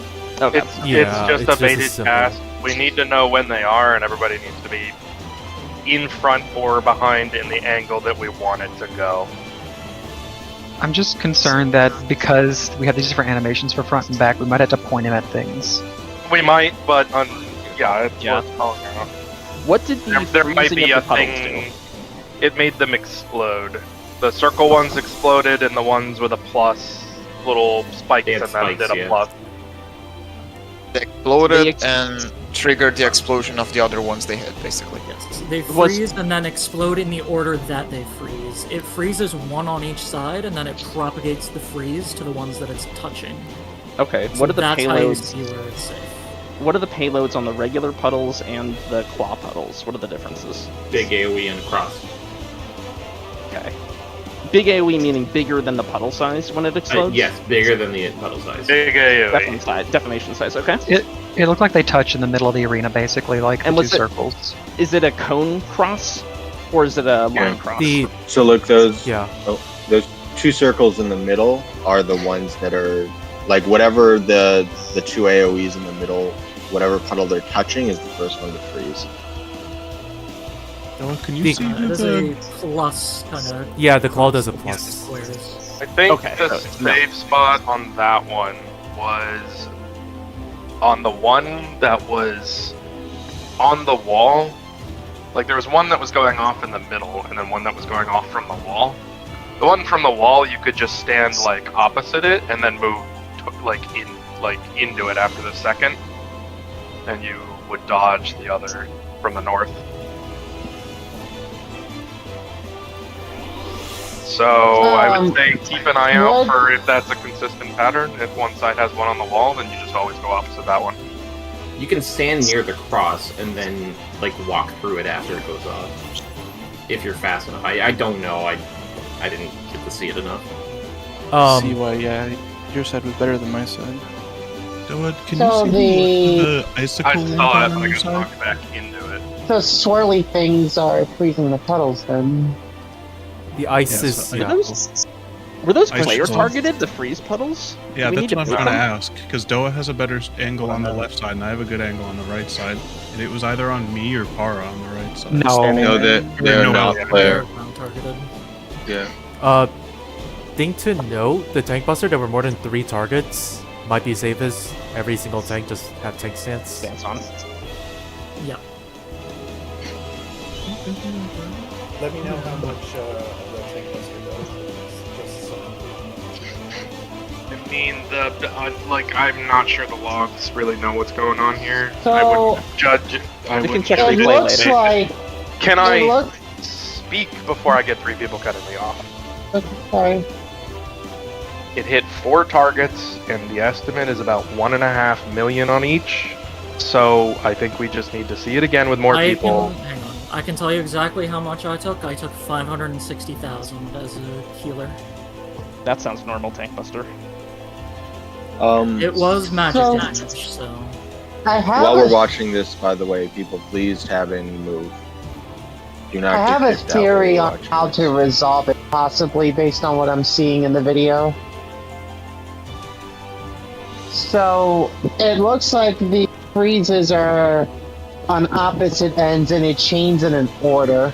Speaker 2: Okay.
Speaker 3: It's just a baited cast. We need to know when they are, and everybody needs to be in front or behind in the angle that we want it to go.
Speaker 8: I'm just concerned that because we have these different animations for front and back, we might have to point him at things.
Speaker 3: We might, but yeah, it's worth calling out.
Speaker 2: What did the
Speaker 3: there might
Speaker 2: freezing
Speaker 3: be
Speaker 2: of
Speaker 3: a
Speaker 2: the puddles
Speaker 3: thing? It made them explode. The circle ones exploded, and the ones with a plus little spikes in them did a plus.
Speaker 11: They exploded and triggered the explosion of the other ones they hit, basically.
Speaker 1: Yes. They freeze and then explode in the order that they freeze. It freezes one on each side, and then it propagates the freeze to the ones that it's touching.
Speaker 2: Okay.
Speaker 1: So
Speaker 2: What are the
Speaker 1: that's how you
Speaker 2: payloads?
Speaker 1: see where it's safe.
Speaker 2: What are the payloads on the regular puddles and the claw puddles? What are the differences?
Speaker 13: Big AoE and cross.
Speaker 2: Okay. Big AoE meaning bigger than the puddle size when it explodes?
Speaker 13: Yes, bigger than the puddle size.
Speaker 3: Big AoE.
Speaker 2: Defamation size, okay.
Speaker 8: It looked like they touched in the middle of the arena, basically, like
Speaker 2: And
Speaker 8: the two
Speaker 2: was it-
Speaker 8: circles.
Speaker 2: Is it a cone cross? Or is it a line cross?
Speaker 7: So look, those
Speaker 6: yeah.
Speaker 7: Those two circles in the middle are the ones that are like whatever the two AoEs in the middle, whatever puddle they're touching is the first one to freeze.
Speaker 17: Noah, can you see
Speaker 1: It is
Speaker 17: the
Speaker 1: a plus kind of.
Speaker 6: Yeah, the claw does a plus.
Speaker 1: Squares.
Speaker 3: I think
Speaker 2: Okay,
Speaker 3: the
Speaker 2: so no.
Speaker 3: save spot on that one was on the one that was on the wall. Like there was one that was going off in the middle, and then one that was going off from the wall. The one from the wall, you could just stand like opposite it, and then move into it after the second, and you would dodge the other from the north. So I would say keep an eye out for if that's a consistent pattern. If one side has one on the wall, then you just always go opposite that one.
Speaker 13: You can stand near the cross and then like walk through it after it goes off. If you're fast enough. I don't know. I didn't get to see it enough.
Speaker 12: See why? Yeah, your side was better than my side.
Speaker 17: Doa, can
Speaker 14: So
Speaker 17: you see the
Speaker 3: I
Speaker 17: icicle one
Speaker 3: saw it,
Speaker 17: on
Speaker 3: but I
Speaker 17: your
Speaker 3: got
Speaker 17: side?
Speaker 3: knocked back into it.
Speaker 14: The swirly things are freezing the puddles then.
Speaker 6: The ice
Speaker 17: Yes,
Speaker 6: is.
Speaker 17: I-
Speaker 6: Yeah.
Speaker 2: Were those
Speaker 17: Ice
Speaker 2: player
Speaker 17: puddles.
Speaker 2: targeted, the freeze puddles?
Speaker 17: Yeah,
Speaker 2: Do we
Speaker 17: that's
Speaker 2: need
Speaker 17: what I'm
Speaker 2: to
Speaker 17: trying to
Speaker 2: pick them?
Speaker 17: ask, because Doa has a better angle on the left side, and I have a good angle on the right side. And it was either on me or Para on the right side.
Speaker 7: No, they're not player.
Speaker 1: Targeted.
Speaker 7: Yeah.
Speaker 6: Thing to note: the tank buster, there were more than 3 targets. Might be safest. Every single tank just have tank stance.
Speaker 2: Stance on.
Speaker 1: Yeah.
Speaker 16: Let me know how much the tank buster does. Just so.
Speaker 3: I mean, I'm not sure the logs really know what's going on here. I
Speaker 14: So-
Speaker 3: wouldn't judge. I
Speaker 2: We can
Speaker 3: wouldn't
Speaker 2: check
Speaker 3: judge
Speaker 14: It
Speaker 2: replay
Speaker 14: looks
Speaker 2: later.
Speaker 14: like
Speaker 3: Can
Speaker 14: it
Speaker 3: I
Speaker 14: looks
Speaker 3: speak before I get 3 people cutting me off.
Speaker 14: Sorry.
Speaker 3: It hit 4 targets, and the estimate is about 1.5 million on each. So I think we just need to see it again with more people.
Speaker 1: Hang on. I can tell you exactly how much I took. I took 560,000 as a healer.
Speaker 2: That sounds normal, Tank Buster.
Speaker 1: It was magic
Speaker 14: So-
Speaker 1: damage, so...
Speaker 14: I have
Speaker 7: While
Speaker 14: a-
Speaker 7: we're watching this, by the way, people, please tab in and move. Do not
Speaker 14: I
Speaker 7: get
Speaker 14: have a
Speaker 7: kicked out while
Speaker 14: theory
Speaker 7: we're
Speaker 14: on
Speaker 7: watching
Speaker 14: how
Speaker 7: this.
Speaker 14: to resolve it, possibly based on what I'm seeing in the video. So, it looks like the freezes are on opposite ends and it chains in an order.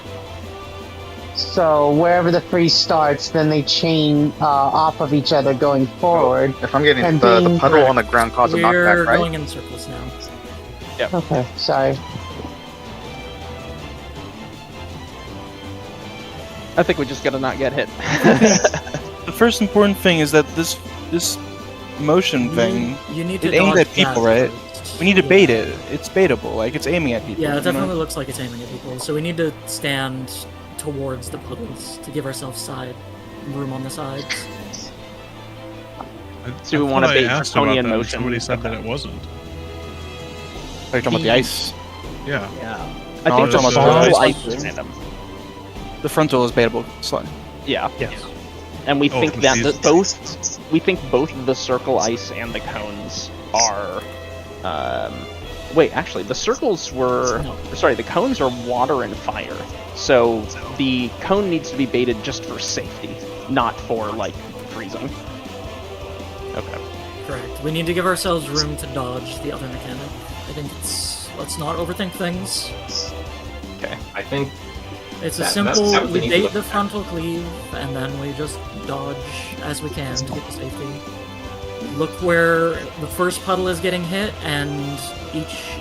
Speaker 14: So, wherever the freeze starts, then they chain off of each other going forward.
Speaker 15: If I'm getting
Speaker 14: And
Speaker 15: the
Speaker 14: being
Speaker 15: puddle on the ground causes a
Speaker 1: We're
Speaker 15: knockback, right?
Speaker 1: going in circles now.
Speaker 2: Yep.
Speaker 14: Okay, sorry.
Speaker 2: I think we just gotta not get hit.
Speaker 12: The first important thing is that this motion thing,
Speaker 1: You need
Speaker 12: it
Speaker 1: to
Speaker 12: aimed
Speaker 1: dodge
Speaker 12: at people,
Speaker 1: that
Speaker 12: right? We need to bait it. It's baitable. Like, it's aiming at people.
Speaker 1: Yeah, it
Speaker 12: you know?
Speaker 1: definitely looks like it's aiming at people. So we need to stand towards the puddles to give ourselves room on the sides.
Speaker 2: So we
Speaker 17: I
Speaker 2: want to
Speaker 17: thought I
Speaker 2: bait
Speaker 17: asked about
Speaker 2: draconian
Speaker 17: that, and
Speaker 2: motion.
Speaker 17: Somebody said that it wasn't.
Speaker 12: Are you talking about the ice?
Speaker 17: Yeah.
Speaker 2: Yeah.
Speaker 12: No,
Speaker 2: I think
Speaker 12: I'm
Speaker 2: the
Speaker 12: talking about the
Speaker 2: circle
Speaker 12: ice.
Speaker 2: ice is random.
Speaker 12: The frontal is baitable slide.
Speaker 2: Yeah.
Speaker 19: Yes.
Speaker 2: And we
Speaker 17: Oh,
Speaker 2: think that
Speaker 17: confused.
Speaker 2: both the circle ice and the cones are. Wait, actually, the circles were. Sorry, the cones are water and fire. So the cone needs to be baited just for safety, not for like freezing. Okay.
Speaker 1: Correct. We need to give ourselves room to dodge the other mechanic. I think let's not overthink things.
Speaker 2: Okay.
Speaker 13: I think
Speaker 1: It's a
Speaker 13: that's
Speaker 1: simple,
Speaker 13: how we
Speaker 1: we
Speaker 13: need to
Speaker 1: bait
Speaker 13: look
Speaker 1: the
Speaker 13: at it.
Speaker 1: frontal cleave, and then we just dodge as we can to get to safety. Look where the first puddle is getting hit, and each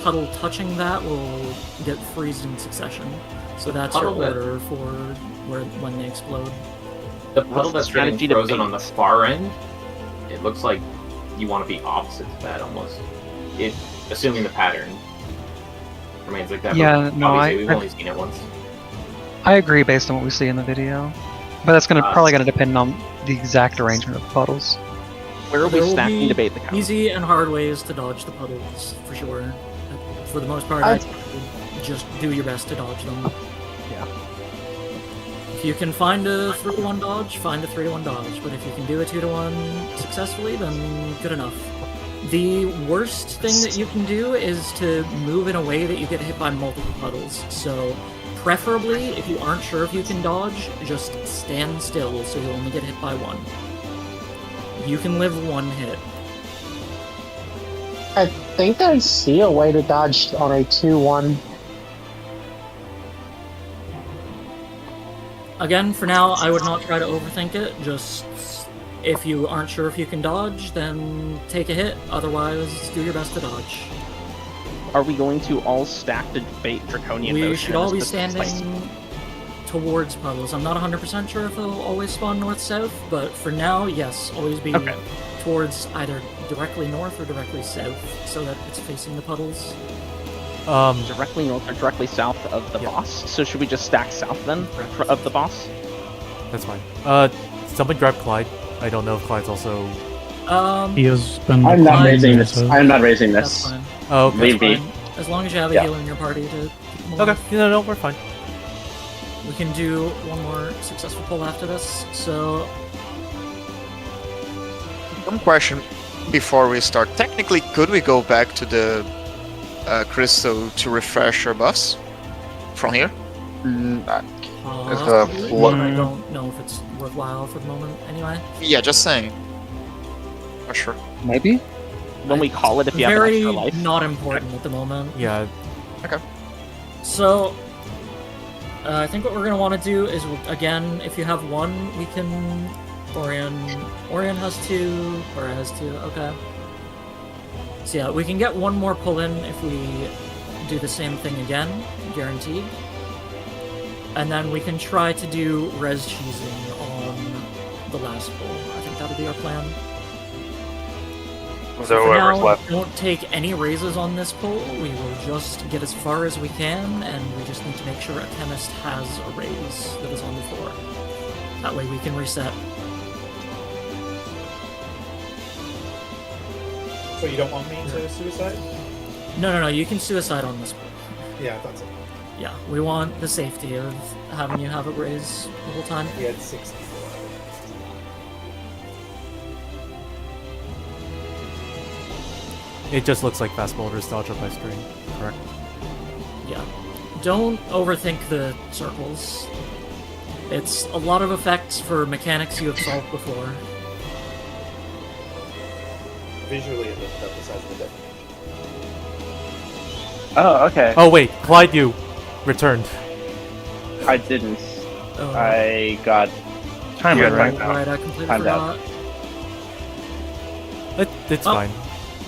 Speaker 1: puddle touching that will get freezed in succession. So that's your
Speaker 13: puddle that-
Speaker 1: order for when they explode.
Speaker 13: The puddle
Speaker 2: What's the
Speaker 13: that's getting
Speaker 2: strategy to
Speaker 13: frozen
Speaker 2: bait?
Speaker 13: on the far end, it looks like you want to be opposite to that almost. Assuming the pattern remains like that. but
Speaker 8: Yeah, no,
Speaker 13: obviously we've
Speaker 8: I-
Speaker 13: only seen it once.
Speaker 8: I agree based on what we see in the video, but that's probably gonna depend on the exact arrangement of the puddles.
Speaker 2: Where are we
Speaker 1: There will
Speaker 2: stacking
Speaker 1: be
Speaker 2: to bait the cone?
Speaker 1: Easy and hard ways to dodge the puddles, for sure. For the most part, I'd just do your best to dodge them.
Speaker 2: Yeah.
Speaker 1: If you can find a 3-to-1 dodge, find a 3-to-1 dodge. But if you can do a 2-to-1 successfully, then good enough. The worst thing that you can do is to move in a way that you get hit by multiple puddles. So, preferably, if you aren't sure if you can dodge, just stand still so you'll only get hit by one. You can live one hit.
Speaker 14: I think I see a way to dodge on a 2-1.
Speaker 1: Again, for now, I would not try to overthink it. Just, if you aren't sure if you can dodge, then take a hit. Otherwise, do your best to dodge.
Speaker 2: Are we going to all stack to bait draconian motion?
Speaker 1: We should
Speaker 2: in
Speaker 1: all be
Speaker 2: this specific
Speaker 1: standing
Speaker 2: place?
Speaker 1: towards puddles. I'm not 100% sure if they'll always spawn north-south, but for now, yes, always be
Speaker 2: Okay.
Speaker 1: towards either directly north or directly south, so that it's facing the puddles.
Speaker 2: Directly north or directly south of the boss. So should we just stack south then of the boss?
Speaker 6: That's fine. Someone grab Clyde. I don't know if Clyde's also.
Speaker 9: He has been.
Speaker 15: I'm not
Speaker 9: declining,
Speaker 15: raising this.
Speaker 9: so-
Speaker 15: I'm not raising
Speaker 1: That's
Speaker 15: this.
Speaker 1: fine.
Speaker 6: Oh, okay.
Speaker 15: Leave me.
Speaker 1: That's fine. As long as you have a
Speaker 15: Yeah.
Speaker 1: healer in your party to keep them
Speaker 6: Okay.
Speaker 1: alive.
Speaker 6: No, we're fine.
Speaker 1: We can do one more successful pull after this. So,
Speaker 11: One question before we start. Technically, could we go back to the crystal to refresh our buffs from here?
Speaker 1: possibly, I don't know if it's worthwhile for the moment. Anyway,
Speaker 11: Yeah, just saying. For sure.
Speaker 8: Maybe?
Speaker 2: When we call it if you have an
Speaker 1: very
Speaker 2: extra life.
Speaker 1: not important at the moment.
Speaker 6: Yeah.
Speaker 11: Okay.
Speaker 1: So, I think what we're gonna want to do is, again, if you have one, we can. Orion has 2. Cora has 2. Okay. So yeah, we can get one more pull in if we do the same thing again, guaranteed. And then we can try to do res cheesing on the last pull. I think that'll be our plan.
Speaker 3: So
Speaker 1: For
Speaker 3: whoever's
Speaker 1: now,
Speaker 3: left.
Speaker 1: don't take any raises on this pull. We will just get as far as we can, and we just need to make sure a chemist has a raise that is on the floor. That way we can reset.
Speaker 16: So you don't want me to suicide?
Speaker 1: No, you can suicide on this pull.
Speaker 16: Yeah, I thought so.
Speaker 1: Yeah, we want the safety of having you have a raise the whole time.
Speaker 16: We had 64.
Speaker 6: It just looks like fast boulders dodge up my screen. Correct.
Speaker 1: Yeah. Don't overthink the circles. It's a lot of effects for mechanics you have solved before.
Speaker 16: Visually, it lifted up the size of the definition.
Speaker 15: Oh, okay.
Speaker 6: Oh wait, Clyde, you returned.
Speaker 15: I didn't.
Speaker 1: Oh.
Speaker 15: I got
Speaker 12: Timed
Speaker 15: timed
Speaker 12: out, right?
Speaker 15: out.
Speaker 1: Right, I completely
Speaker 15: Timed out.
Speaker 1: forgot.
Speaker 6: It's
Speaker 1: Oh.
Speaker 6: fine.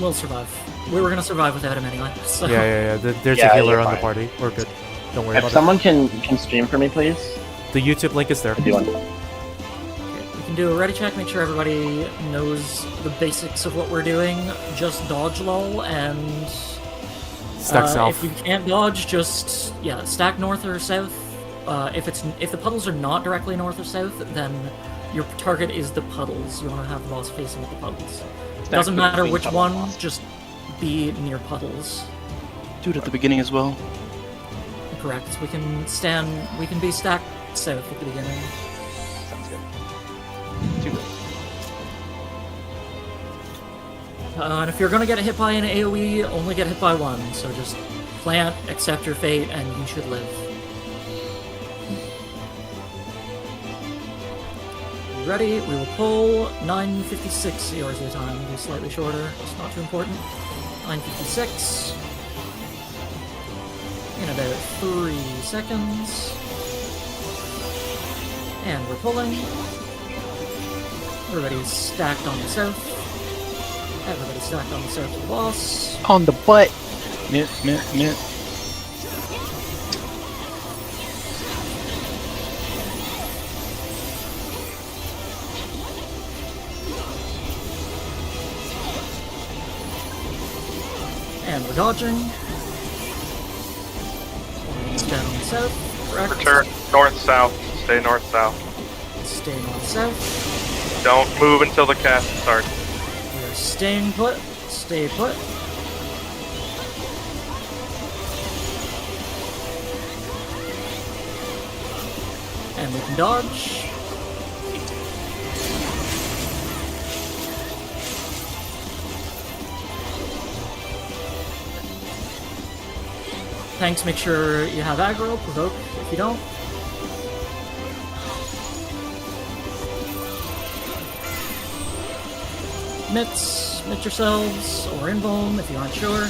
Speaker 1: We'll survive. We were gonna survive without him anyway. So.
Speaker 6: Yeah. There's
Speaker 15: Yeah,
Speaker 6: a healer
Speaker 15: you're
Speaker 6: on the
Speaker 15: fine.
Speaker 6: party. We're good. Don't worry
Speaker 15: If
Speaker 6: about
Speaker 15: someone can stream for me, please.
Speaker 6: it. The YouTube link is there.
Speaker 15: I do want.
Speaker 1: We can do a ready check, make sure everybody knows the basics of what we're doing. Just dodge lull and
Speaker 6: Stack south.
Speaker 1: If you can't dodge, just stack north or south. If the puddles are not directly north or south, then your target is the puddles. You want to have the boss facing with the puddles. Doesn't matter which one, just be near puddles.
Speaker 12: Do it at the beginning as well.
Speaker 1: Correct. We can be stacked south at the beginning.
Speaker 16: Sounds good.
Speaker 1: And if you're gonna get hit by an AoE, only get hit by one. So just plant, accept your fate, and you should live. Ready? We will pull 9:56 yours at a time. Be slightly shorter. It's not too important. 9:56. In about 3 seconds. And we're pulling. Everybody's stacked on the south. Everybody's stacked on the south of the boss.
Speaker 8: On the butt.
Speaker 12: Mitt.
Speaker 1: And we're dodging. Down on the south. Correct.
Speaker 3: Return north-south. Stay north-south.
Speaker 1: Stay north-south.
Speaker 3: Don't move until the cast starts.
Speaker 1: We're staying put. Stay put. And we can dodge. Tanks, make sure you have aggro, provoke if you don't. Mit yourselves, or invuln if you aren't sure.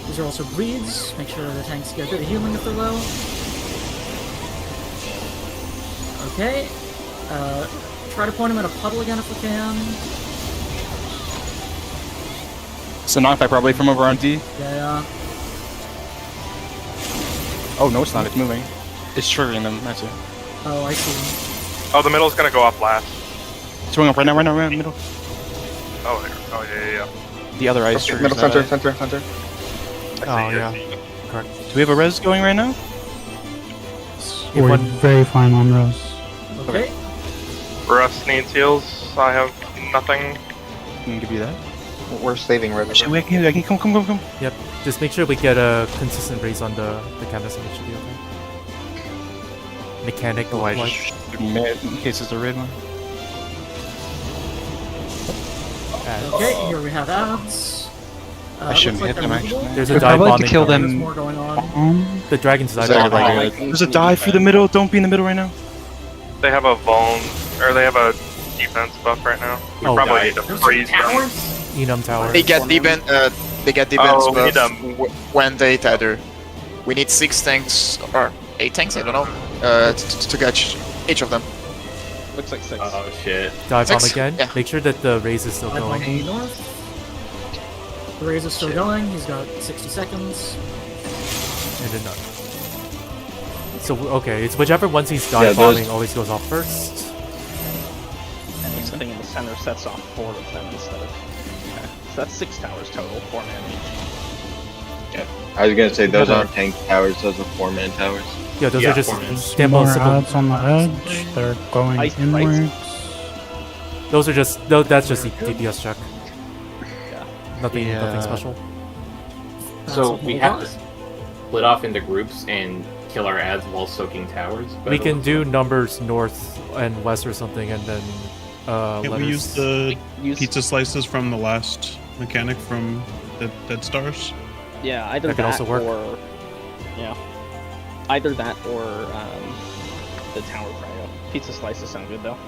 Speaker 1: These are also bleeds, make sure the tanks get a bit of healing if they're low. Okay, try to point him at a puddle again if we can.
Speaker 12: It's a knockback probably from over on D.
Speaker 1: Yeah.
Speaker 12: Oh no, it's not. It's moving. It's triggering them. That's it.
Speaker 1: Oh, I see.
Speaker 3: Oh, the middle's gonna go off last.
Speaker 12: It's going up right now, middle.
Speaker 3: Oh, there. Oh, yeah.
Speaker 12: The other ice triggers.
Speaker 20: Middle, center.
Speaker 6: Oh yeah. Correct.
Speaker 12: Do we have a res going right now?
Speaker 9: We're very fine on Rose.
Speaker 1: Okay.
Speaker 3: Russ needs heals. I have nothing.
Speaker 12: I can give you that.
Speaker 20: We're saving River.
Speaker 12: Actually, I can come.
Speaker 6: Yep. Just make sure we get a consistent raise on the canvas and it should be okay. Mechanic.
Speaker 12: Oh, I just shoot mid in case it's the red one.
Speaker 1: Okay, here we have ads.
Speaker 12: I shouldn't hit them actually.
Speaker 6: There's a
Speaker 8: We're
Speaker 6: dive
Speaker 8: probably
Speaker 6: bombing.
Speaker 8: to kill
Speaker 1: There's
Speaker 8: them.
Speaker 1: more going on.
Speaker 6: The dragon's dive
Speaker 20: Sorry,
Speaker 6: bombing.
Speaker 12: There's a dive through the middle. Don't be in the middle right now.
Speaker 3: They have a vuln, or they have a defense buff right now. We
Speaker 6: Oh,
Speaker 3: probably
Speaker 6: God.
Speaker 3: need to freeze them.
Speaker 6: Enum Tower.
Speaker 11: They get defense. They get defense
Speaker 3: Oh, we need
Speaker 11: buff
Speaker 3: them.
Speaker 11: when they tether. We need 6 tanks or 8 tanks. I don't know. To catch each of them.
Speaker 20: Looks like 6.
Speaker 13: Oh shit.
Speaker 6: Dive bomb
Speaker 11: 6?
Speaker 6: again.
Speaker 11: Yeah.
Speaker 6: Make sure that the raise is still
Speaker 1: Dive
Speaker 6: going.
Speaker 1: bombing north. The raise is still going. He's got 60 seconds.
Speaker 6: And then none. So okay, it's whichever ones he's dive
Speaker 20: Yeah, those-
Speaker 6: bombing always goes off first.
Speaker 12: That makes sense.
Speaker 2: thing in the center sets off 4 of them instead of... Okay. So that's 6 towers total, 4 mana each.
Speaker 7: I was gonna say, those aren't tank towers, those are 4-man towers.
Speaker 6: Yeah, those are just
Speaker 9: More ads on the edge. They're going inwards.
Speaker 6: Those are just that's just the DPS check.
Speaker 2: Yeah.
Speaker 6: Nothing special.
Speaker 13: So we have to split off into groups and kill our ads while soaking towers.
Speaker 6: We can do numbers north and west or something, and then
Speaker 17: Can we use the pizza slices from the last mechanic from Dead Stars?
Speaker 2: Yeah, either
Speaker 6: That could also work.
Speaker 2: or... Yeah. Either that or the tower cryo. Pizza slices sound good, though.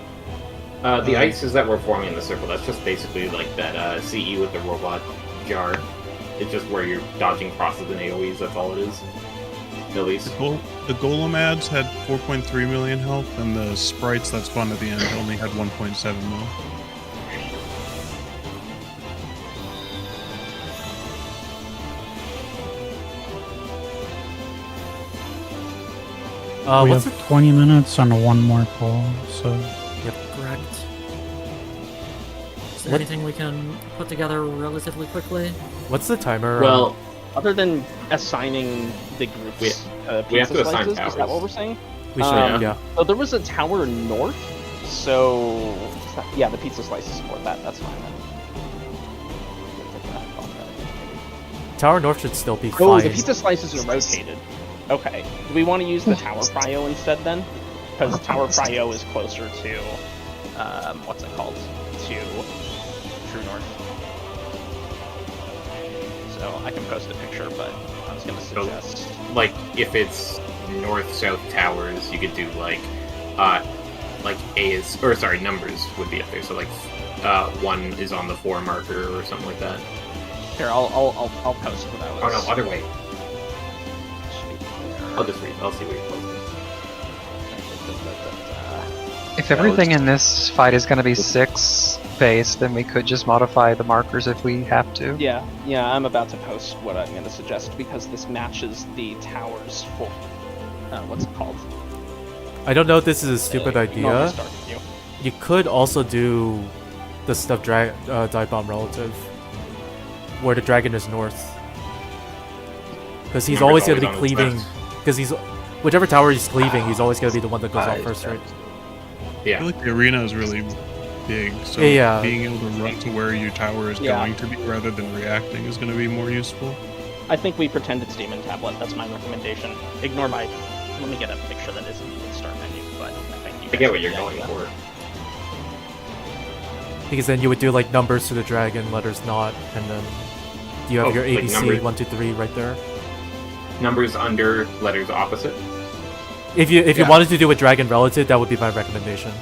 Speaker 13: The ice is that we're forming in the circle. That's just basically like that CE with the robot jar. It's just where you're dodging crosses and AoEs, that's all it is. At least.
Speaker 17: The Golem ads had 4.3 million health, and the sprites that spawned at the end only had 1.7 mil.
Speaker 9: We
Speaker 6: what's
Speaker 9: have 20 minutes and one more poll, so...
Speaker 6: Yep.
Speaker 1: Correct. Is there anything we can put together relatively quickly?
Speaker 6: What's the timer?
Speaker 13: Well,
Speaker 2: other than assigning the groups
Speaker 13: we have
Speaker 2: pizza
Speaker 13: to assign
Speaker 2: slices, is
Speaker 13: towers.
Speaker 2: that what we're saying?
Speaker 6: We should, yeah.
Speaker 2: So there was a tower north, so... Yeah, the pizza slices support that, that's fine then.
Speaker 6: Tower north should still be
Speaker 2: Oh,
Speaker 6: fine.
Speaker 2: the pizza slices are rotated. Okay. Do we want to use the tower prio instead then? Because tower prio is closer to, what's it called? To True North. So I can post a picture, but I was gonna suggest...
Speaker 13: Like, if it's north-south towers, you could do like A is... Or sorry, numbers would be up there. So like, 1 is on the 4 marker or something like that.
Speaker 2: Here, I'll post what I was...
Speaker 13: Oh no, other way. I'll just read. I'll see what you're posting.
Speaker 8: If everything in this fight is going to be 6 base, then we could just modify the markers if we have to.
Speaker 2: Yeah, I'm about to post what I'm going to suggest because this matches the towers for... what's it called?
Speaker 6: I don't know if this is a stupid
Speaker 2: Normally
Speaker 6: idea.
Speaker 2: start with you.
Speaker 6: You could also do the stuff dive bomb relative, where the dragon is north, because he's always going to be cleaving. Because he's whichever tower he's cleaving, he's always going to be the one that goes off first, right?
Speaker 13: Yeah.
Speaker 17: I feel like the arena is really big, so
Speaker 6: Yeah.
Speaker 17: being able to run to where your tower is going to be rather than reacting is going to be more useful.
Speaker 2: I think we pretend it's Demon Tablet. That's my recommendation. Ignore my... Let me get a picture that isn't in the start menu, but I think you
Speaker 13: I get what you're going for.
Speaker 6: Because then you would do like numbers to the dragon, letters not, and then you have your
Speaker 13: like
Speaker 6: ABC
Speaker 13: numbers.
Speaker 6: 1, 2, 3 right there.
Speaker 13: Numbers under, letters opposite.
Speaker 6: If you wanted to do a dragon relative, that would be my recommendation.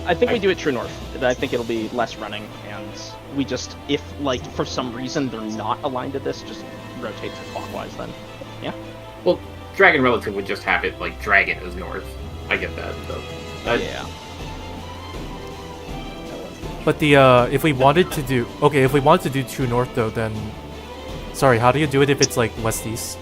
Speaker 2: I think we do it True North. I think it'll be less running, and we just, if, like, for some reason they're not aligned to this, just rotate to clockwise then. Yeah?
Speaker 13: Well, dragon relative would just have it like dragon is north. I get that though.
Speaker 2: Yeah.
Speaker 6: But the if we wanted to do True North though, then sorry, how do you do it if it's like west east?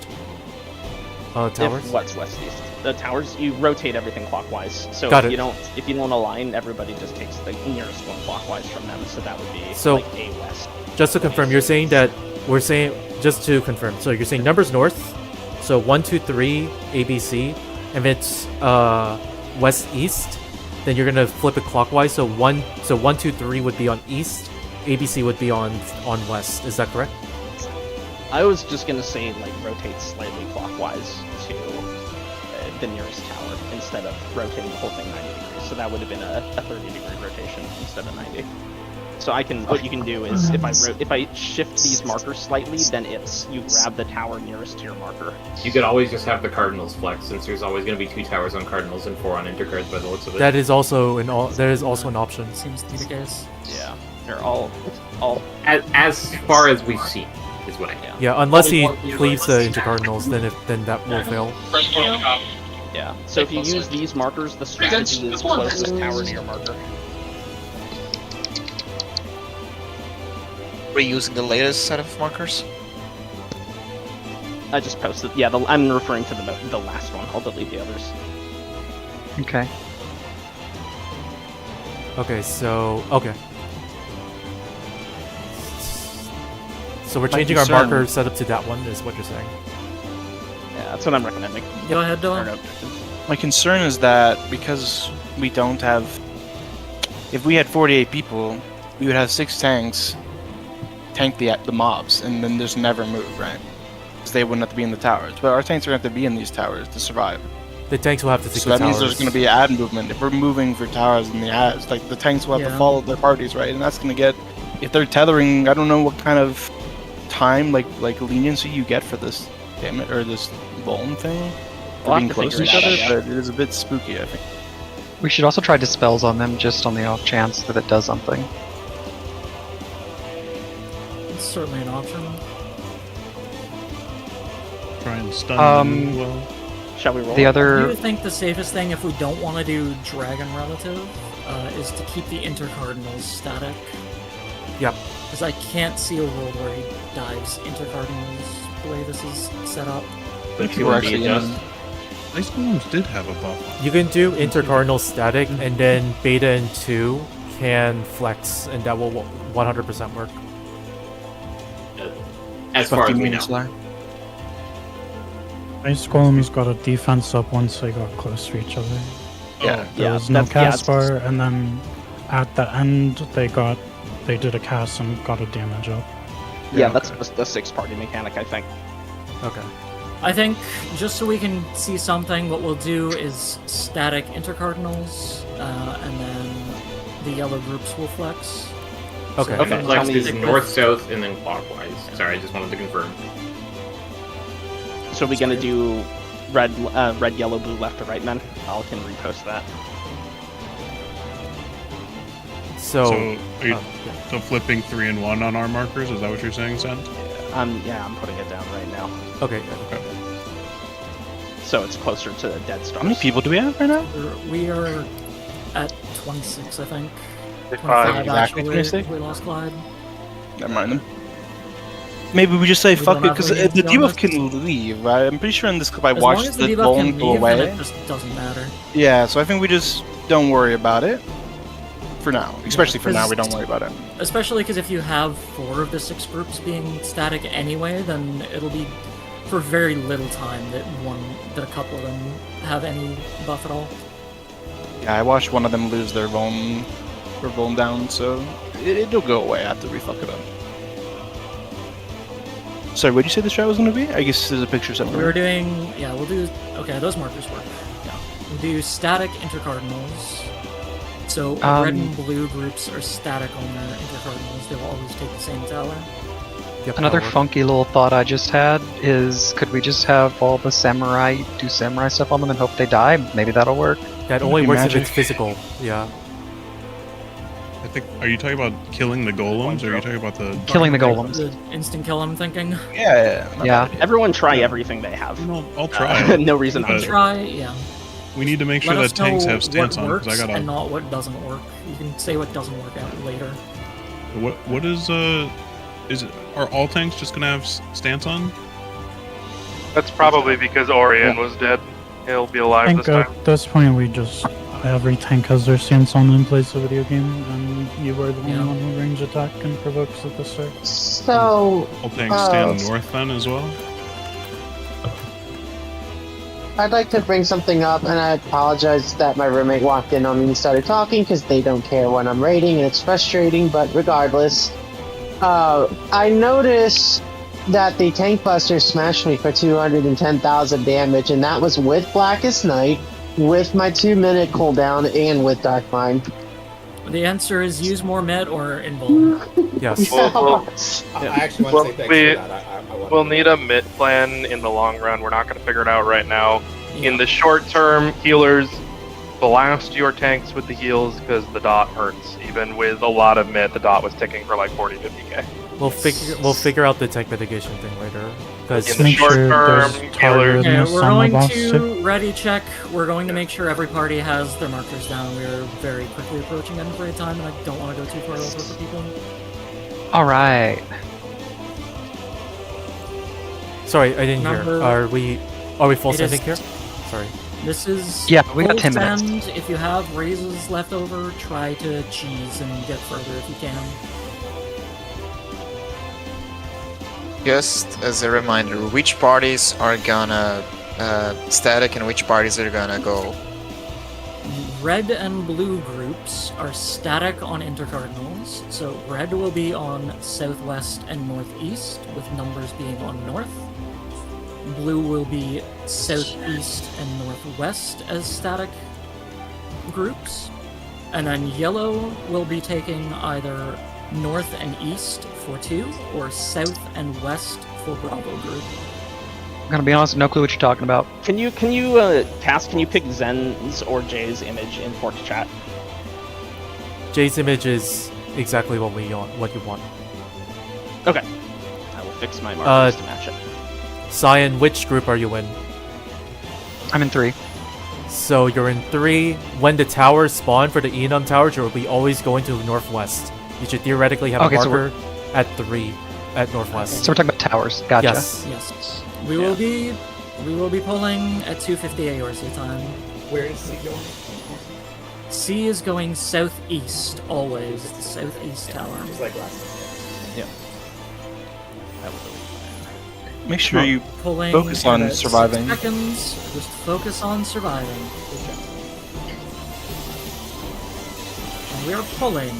Speaker 6: Towers.
Speaker 2: If what's west east? The towers, you rotate everything clockwise. So
Speaker 6: Got
Speaker 2: if
Speaker 6: it.
Speaker 2: you don't align, everybody just takes the nearest one clockwise from them. So that would be
Speaker 6: So,
Speaker 2: like a west.
Speaker 6: Just to confirm, you're saying that just to confirm. So you're saying numbers north. So 1, 2, 3 ABC. If it's west east, then you're gonna flip it clockwise. So 1, 2, 3 would be on east. ABC would be on west. Is that correct?
Speaker 2: I was just gonna say like rotate slightly clockwise to the nearest tower instead of rotating the whole thing 90 degrees. So that would have been a 30-degree rotation instead of 90. So what you can do is if I shift these markers slightly, then you grab the tower nearest to your marker.
Speaker 13: You could always just have the cardinals flex, since there's always going to be 2 towers on cardinals and 4 on intercards by the looks of it.
Speaker 6: That is also an option.
Speaker 1: Seems to be the case.
Speaker 2: Yeah, they're all
Speaker 13: as far as we've seen is what I know.
Speaker 6: Yeah, unless he cleaves the intercardinals, then that will fail.
Speaker 2: Yeah. So if you use these markers, the strategy is closest tower to your marker.
Speaker 11: Are you using the latest set of markers?
Speaker 2: I just posted. Yeah, I'm referring to the last one. I'll delete the others.
Speaker 8: Okay.
Speaker 6: Okay, so okay. So we're changing our marker setup to that one, is what you're saying?
Speaker 2: Yeah, that's what I'm recommending.
Speaker 1: Go ahead, Dylan.
Speaker 12: My concern is that because we don't have, if we had 48 people, we would have 6 tanks tank the mobs, and then just never move, right? Because they wouldn't have to be in the towers. But our tanks are going to have to be in these towers to survive.
Speaker 6: The tanks will have to take
Speaker 12: so
Speaker 6: the
Speaker 12: that means
Speaker 6: towers.
Speaker 12: there's going to be ad movement. If we're moving for towers in the ads, like the tanks will have to follow their parties, right? And that's going to get, if they're tethering, I don't know what kind of time, like leniency you get for this damage or this Vuln thing. For being close to each other, but it is a bit spooky, I think.
Speaker 8: We should also try dispels on them just on the off chance that it does something.
Speaker 1: It's certainly an option.
Speaker 17: Try and stun them as well.
Speaker 2: Shall we roll?
Speaker 8: The other.
Speaker 1: Do you think the safest thing, if we don't want to do Dragon Relative, is to keep the Intercardinals static?
Speaker 6: Yep.
Speaker 1: Because I can't see a world where he dives Intercardinals the way this is set up.
Speaker 17: If
Speaker 12: you were actually
Speaker 17: Ice Golems did have a buff.
Speaker 6: You can do intercardinal static, and then Beta and 2 can flex, and that will 100% work.
Speaker 13: As far as we know.
Speaker 9: Ice Golems got a defense up once they got close to each other.
Speaker 12: Yeah,
Speaker 9: There was no cast bar, and then at the end they did a cast and got a damage up.
Speaker 2: Yeah, that's the 6-party mechanic, I think.
Speaker 6: Okay.
Speaker 1: I think, just so we can see something, what we'll do is static Intercardinals, and then the yellow groups will flex.
Speaker 6: Okay.
Speaker 13: So the flex is north, south, and then clockwise. Sorry, I just wanted to confirm.
Speaker 2: So are we gonna do red, yellow, blue, left to right, then? I can repost that.
Speaker 6: So
Speaker 17: are you so flipping 3 and 1 on our markers? Is that what you're saying, Sen?
Speaker 2: Yeah, I'm putting it down right now.
Speaker 6: Okay.
Speaker 2: So it's closer to the dead stars.
Speaker 12: How many people do we have right now?
Speaker 1: We are at 26, I think.
Speaker 12: 25, exactly
Speaker 1: actually.
Speaker 12: 26?
Speaker 1: We lost Clyde.
Speaker 12: Never mind them. Maybe we just say
Speaker 1: We
Speaker 12: fuck
Speaker 1: don't
Speaker 12: it,
Speaker 1: have
Speaker 12: because
Speaker 1: any
Speaker 12: the
Speaker 1: to be
Speaker 12: debuff can leave, right? I'm pretty sure in this clip I
Speaker 1: As long
Speaker 12: watched
Speaker 1: as
Speaker 12: the
Speaker 1: debuff
Speaker 12: bone
Speaker 1: can
Speaker 12: go
Speaker 1: leave, then
Speaker 12: away.
Speaker 1: it just doesn't matter.
Speaker 12: Yeah, so I think we just don't worry about it. For now. Especially for now, we don't
Speaker 1: Because-
Speaker 12: worry about it.
Speaker 1: Especially because if you have 4 of the 6 groups being static anyway, then it'll be for very little time that a couple of them have any buff at all.
Speaker 12: Yeah, I watched one of them lose their bone down, so it'll go away after we fuck it up. Sorry, what did you say the strat was going to be? I guess there's a picture somewhere.
Speaker 1: We were doing, we'll do, okay, those markers work. Yeah. We'll do static intercardinals. So red and blue groups are static on their intercardinals. They'll always take the same tower.
Speaker 6: Yep,
Speaker 8: Another
Speaker 6: that'll work.
Speaker 8: funky little thought I just had is, could we just have all the samurai do samurai stuff on them and hope they die? Maybe that'll work.
Speaker 6: That only
Speaker 12: Be
Speaker 6: works
Speaker 12: magic.
Speaker 6: if it's physical. Yeah.
Speaker 17: I think. Are you talking about killing the golems, or are you talking about the
Speaker 8: Killing the golems.
Speaker 1: The instant kill, I'm thinking.
Speaker 12: Yeah.
Speaker 2: Everyone try everything they have.
Speaker 17: I'll try.
Speaker 2: No reason not
Speaker 17: But
Speaker 2: to.
Speaker 1: Try, yeah.
Speaker 17: We need to make sure
Speaker 1: Let
Speaker 17: that
Speaker 1: us
Speaker 17: tanks
Speaker 1: know
Speaker 17: have stance
Speaker 1: what
Speaker 17: on,
Speaker 1: works
Speaker 17: because I got
Speaker 1: and
Speaker 17: a.
Speaker 1: not what doesn't work. You can say what doesn't work out later.
Speaker 17: What is it? Are all tanks just gonna have stance on?
Speaker 3: That's probably because Orion was dead. He'll be
Speaker 9: I
Speaker 3: alive
Speaker 9: think
Speaker 3: this time.
Speaker 9: at this point we just every tank has their stance on and plays the video game, and you are the only one who range attack and provokes at the start.
Speaker 14: So,
Speaker 17: All tanks stand north then as well.
Speaker 14: I'd like to bring something up, and I apologize that my roommate walked in on me and started talking because they don't care when I'm raiding, and it's frustrating, but regardless. I noticed that the Tank Buster smashed me for 210,000 damage, and that was with Blackest Night, with my 2-minute cooldown, and with Dark Mind.
Speaker 1: The answer is use more med or invuln.
Speaker 6: Yes.
Speaker 16: I actually want to say thanks for that.
Speaker 3: We'll need a mid plan in the long run. We're not going to figure it out right now. In the short term, healers blast your tanks with the heals because the dot hurts. Even with a lot of mid, the dot was ticking for like 40-50k.
Speaker 6: We'll figure out the tech mitigation thing later. Because
Speaker 3: In the short term, healers.
Speaker 1: Yeah, we're going to ready check. We're going to make sure every party has their markers down. We're very quickly approaching end of raid time, and I don't want to go too far over for people.
Speaker 8: Alright.
Speaker 6: Sorry, I didn't hear.
Speaker 1: Number-
Speaker 6: Are we full
Speaker 1: It is
Speaker 6: sending here? Sorry.
Speaker 1: This is
Speaker 8: Yeah, we got
Speaker 1: full
Speaker 8: 10 minutes.
Speaker 1: send. If you have raises left over, try to cheese and get further if you can.
Speaker 11: Just as a reminder, which parties are gonna static and which parties are gonna go?
Speaker 1: Red and blue groups are static on intercardinals, so red will be on southwest and northeast, with numbers being on north. Blue will be southeast and northwest as static groups. And then yellow will be taking either north and east for 2, or south and west for Bravo group.
Speaker 8: I'm gonna be honest, no clue what you're talking about.
Speaker 2: Can you Cass, can you pick Zen's or Jay's image in Fork chat?
Speaker 6: Jay's image is exactly what you want.
Speaker 2: Okay. I will fix my markers to match it.
Speaker 6: Cyan, which group are you in?
Speaker 8: I'm in 3.
Speaker 6: So you're in 3. When the towers spawn for the Enum towers, you'll be always going to northwest. You should theoretically have a marker at 3 at northwest.
Speaker 8: So we're talking about towers. Gotcha.
Speaker 6: Yes.
Speaker 1: Yes. We will be pulling at 2:50 AORC time.
Speaker 16: Where is C going?
Speaker 1: C is going southeast always. The southeast tower.
Speaker 16: Just like last time.
Speaker 10: Yeah. That was really
Speaker 12: Make sure you
Speaker 1: Pulling
Speaker 12: focus on
Speaker 1: at
Speaker 12: surviving.
Speaker 1: 6 seconds. Just focus on surviving. And we are pulling.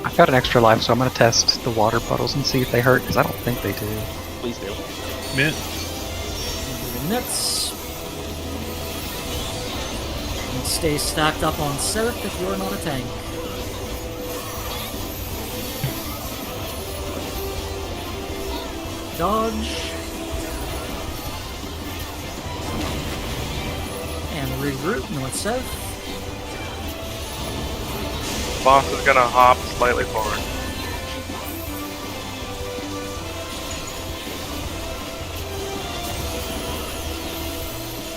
Speaker 8: I've got an extra life, so I'm gonna test the water puddles and see if they hurt, because I don't think they do.
Speaker 2: Please do.
Speaker 17: Mint.
Speaker 1: Nets. And stay stacked up on south if you're not a tank. Dodge. And regroup north-south.
Speaker 3: Boss is gonna hop slightly forward.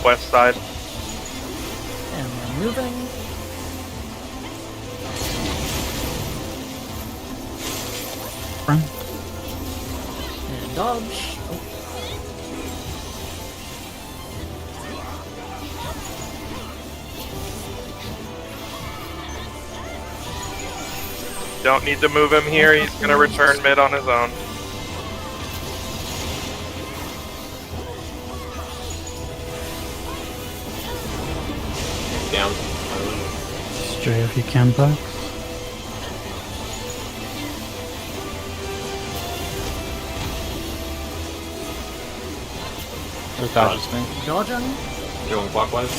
Speaker 3: West side.
Speaker 1: And we're moving.
Speaker 9: Front.
Speaker 1: And dodge. Oh.
Speaker 3: Don't need to move him here, he's gonna return mid on his own.
Speaker 13: Down.
Speaker 9: Stray if you can back.
Speaker 1: Dodging.
Speaker 13: Going clockwise.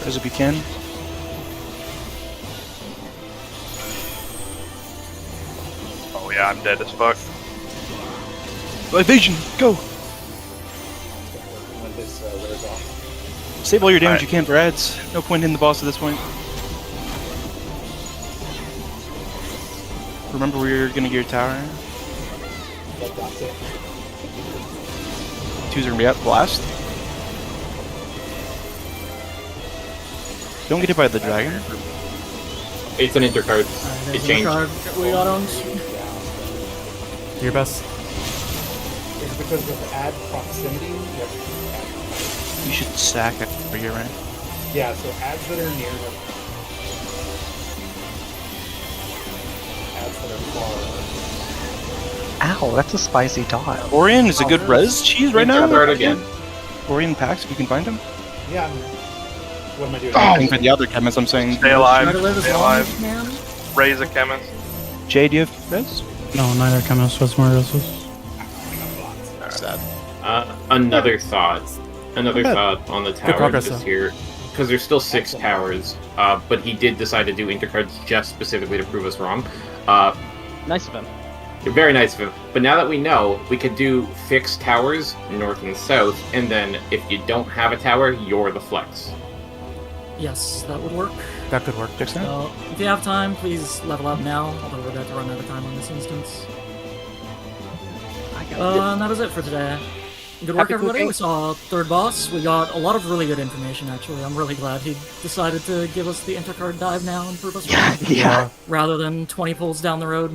Speaker 12: As if you can.
Speaker 3: Oh yeah, I'm dead as fuck.
Speaker 12: Vision, go!
Speaker 16: When this wears off.
Speaker 12: Save all your damage you can for ads. No point in the boss at this point. Remember where you're gonna get your tower.
Speaker 16: That's it.
Speaker 12: 2's gonna be out. Blast. Don't get hit by the dragon.
Speaker 13: It's an intercard. It changed.
Speaker 1: We got on.
Speaker 6: Do your best.
Speaker 16: It's because of add proximity.
Speaker 12: You should stack it for your rank.
Speaker 16: Yeah, so ads that are near the ads that are far.
Speaker 8: Ow, that's a spicy dot.
Speaker 12: Orion is a good res cheese right now.
Speaker 13: Start again.
Speaker 12: Orion packs if you can find him.
Speaker 16: Yeah. What am I doing?
Speaker 12: Oh, for the other chemists, I'm saying.
Speaker 3: Stay alive,
Speaker 1: Try to live as
Speaker 3: stay
Speaker 1: long
Speaker 3: alive.
Speaker 1: as you can.
Speaker 3: Raise a chemist.
Speaker 12: Jay, do you have res?
Speaker 9: No, neither chemist has more resist.
Speaker 13: Another thought. Another
Speaker 12: Good.
Speaker 13: thought on the tower
Speaker 6: progress,
Speaker 13: just
Speaker 6: though.
Speaker 13: here. Because there's still 6 towers, but he did decide to do intercards just specifically to prove us wrong.
Speaker 2: Nice of him.
Speaker 13: Very nice of him. But now that we know, we could do fixed towers, north and south, and then if you don't have a tower, you're the flex.
Speaker 1: Yes, that would work.
Speaker 6: That could work.
Speaker 1: So, if you have time, please level up now, although we're about to run out of time on this instance. And that is it for today. Good work,
Speaker 12: Happy
Speaker 1: everybody.
Speaker 12: cooking.
Speaker 1: We saw third boss. We got a lot of really good information, actually. I'm really glad he decided to give us the intercard dive now and prove us wrong.
Speaker 6: Yeah.
Speaker 1: Rather than 20 pulls down the road.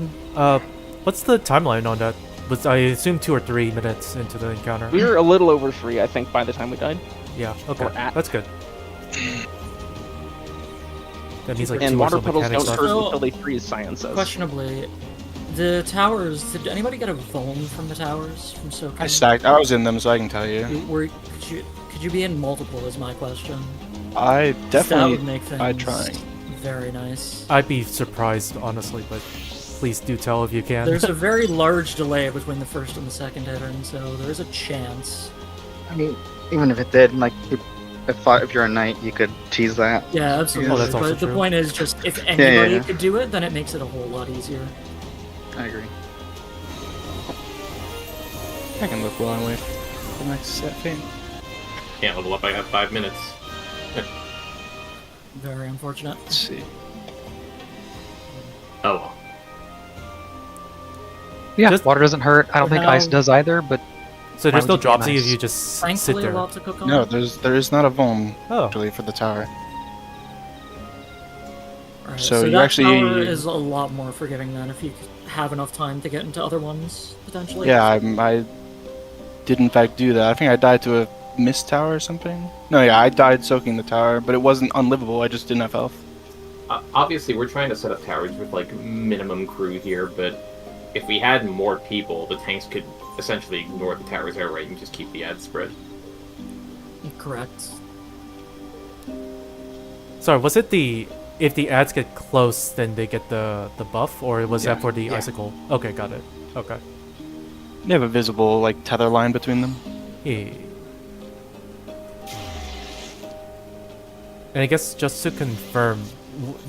Speaker 6: What's the timeline on that? Was I assume 2 or 3 minutes into the encounter?
Speaker 2: We were a little over 3, I think, by the time we died.
Speaker 6: Yeah. Okay.
Speaker 2: Or at.
Speaker 6: That's good. That means like
Speaker 2: And
Speaker 6: 2
Speaker 2: water
Speaker 6: or so
Speaker 2: puddles
Speaker 6: mechanics
Speaker 2: don't
Speaker 6: left.
Speaker 2: hurt until they freeze, science says.
Speaker 1: Questionably, the towers, did anybody get a vuln from the towers from Soaking?
Speaker 12: I stacked. I was in them, so I can tell you.
Speaker 1: Could you be in multiple is my question.
Speaker 12: I
Speaker 1: That
Speaker 12: definitely.
Speaker 1: would make things
Speaker 12: I try.
Speaker 1: very nice.
Speaker 6: I'd be surprised, honestly, but please do tell if you can.
Speaker 1: There's a very large delay between the first and the second hit, and so there's a chance.
Speaker 20: I mean, even if it did, like, if you're a knight, you could tease that.
Speaker 1: Yeah, absolutely.
Speaker 6: Oh, that's also
Speaker 1: but the
Speaker 6: true.
Speaker 1: point is, just if
Speaker 20: yeah,
Speaker 1: anybody
Speaker 20: yeah.
Speaker 1: could do it, then it makes it a whole lot easier.
Speaker 20: I agree.
Speaker 12: I can look while I wait for the next set thing.
Speaker 13: Can't level up, I have 5 minutes.
Speaker 1: Very unfortunate.
Speaker 12: Let's see.
Speaker 13: Oh well.
Speaker 8: Yeah, water doesn't hurt. I don't think
Speaker 1: now-
Speaker 8: ice does either, but
Speaker 6: So there's
Speaker 8: why
Speaker 6: no
Speaker 8: would you
Speaker 6: dropsy
Speaker 8: be
Speaker 6: if
Speaker 8: nice?
Speaker 6: you just sit
Speaker 1: Thankfully, a
Speaker 6: there.
Speaker 1: lot to cook on.
Speaker 12: No, there is not a vuln
Speaker 6: Oh.
Speaker 12: actually for the tower.
Speaker 1: Alright,
Speaker 12: so you
Speaker 1: that
Speaker 12: actually-
Speaker 1: tower is a lot more forgiving then if you have enough time to get into other ones, potentially.
Speaker 12: Yeah, I did in fact do that. I think I died to a mist tower or something. No, yeah, I died soaking the tower, but it wasn't unlivable. I just didn't have health.
Speaker 13: Obviously, we're trying to set up towers with like minimum crew here, but if we had more people, the tanks could essentially ignore the towers outright and just keep the ad spread.
Speaker 1: Correct.
Speaker 6: Sorry, was it if the ads get close, then they get the buff, or was that for the
Speaker 12: Yeah.
Speaker 6: icicle? Okay, got it. Okay.
Speaker 12: They have a visible like tether line between them.
Speaker 6: Yeah. And I guess just to confirm,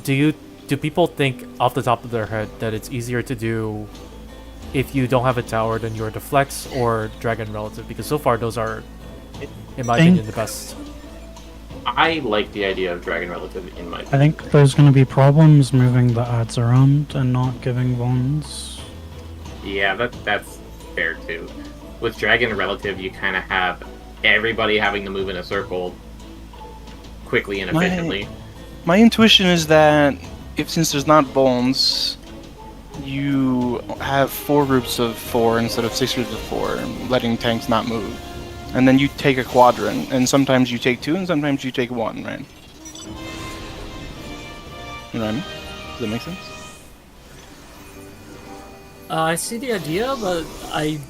Speaker 6: do people think off the top of their head that it's easier to do if you don't have a tower than your deflects or dragon relative? Because so far those are, in my opinion, the best.
Speaker 13: I like the idea of Dragon Relative in my
Speaker 9: I think there's going to be problems moving the ads around and not giving vulns.
Speaker 13: Yeah, that's fair too. With Dragon Relative, you kind of have everybody having to move in a circle quickly and efficiently.
Speaker 12: My intuition is that since there's not bones, you have 4 groups of 4 instead of 6 groups of 4, letting tanks not move. And then you take a quadrant, and sometimes you take 2 and sometimes you take 1, right? You know what I mean? Does that make sense?
Speaker 1: I see the idea, but I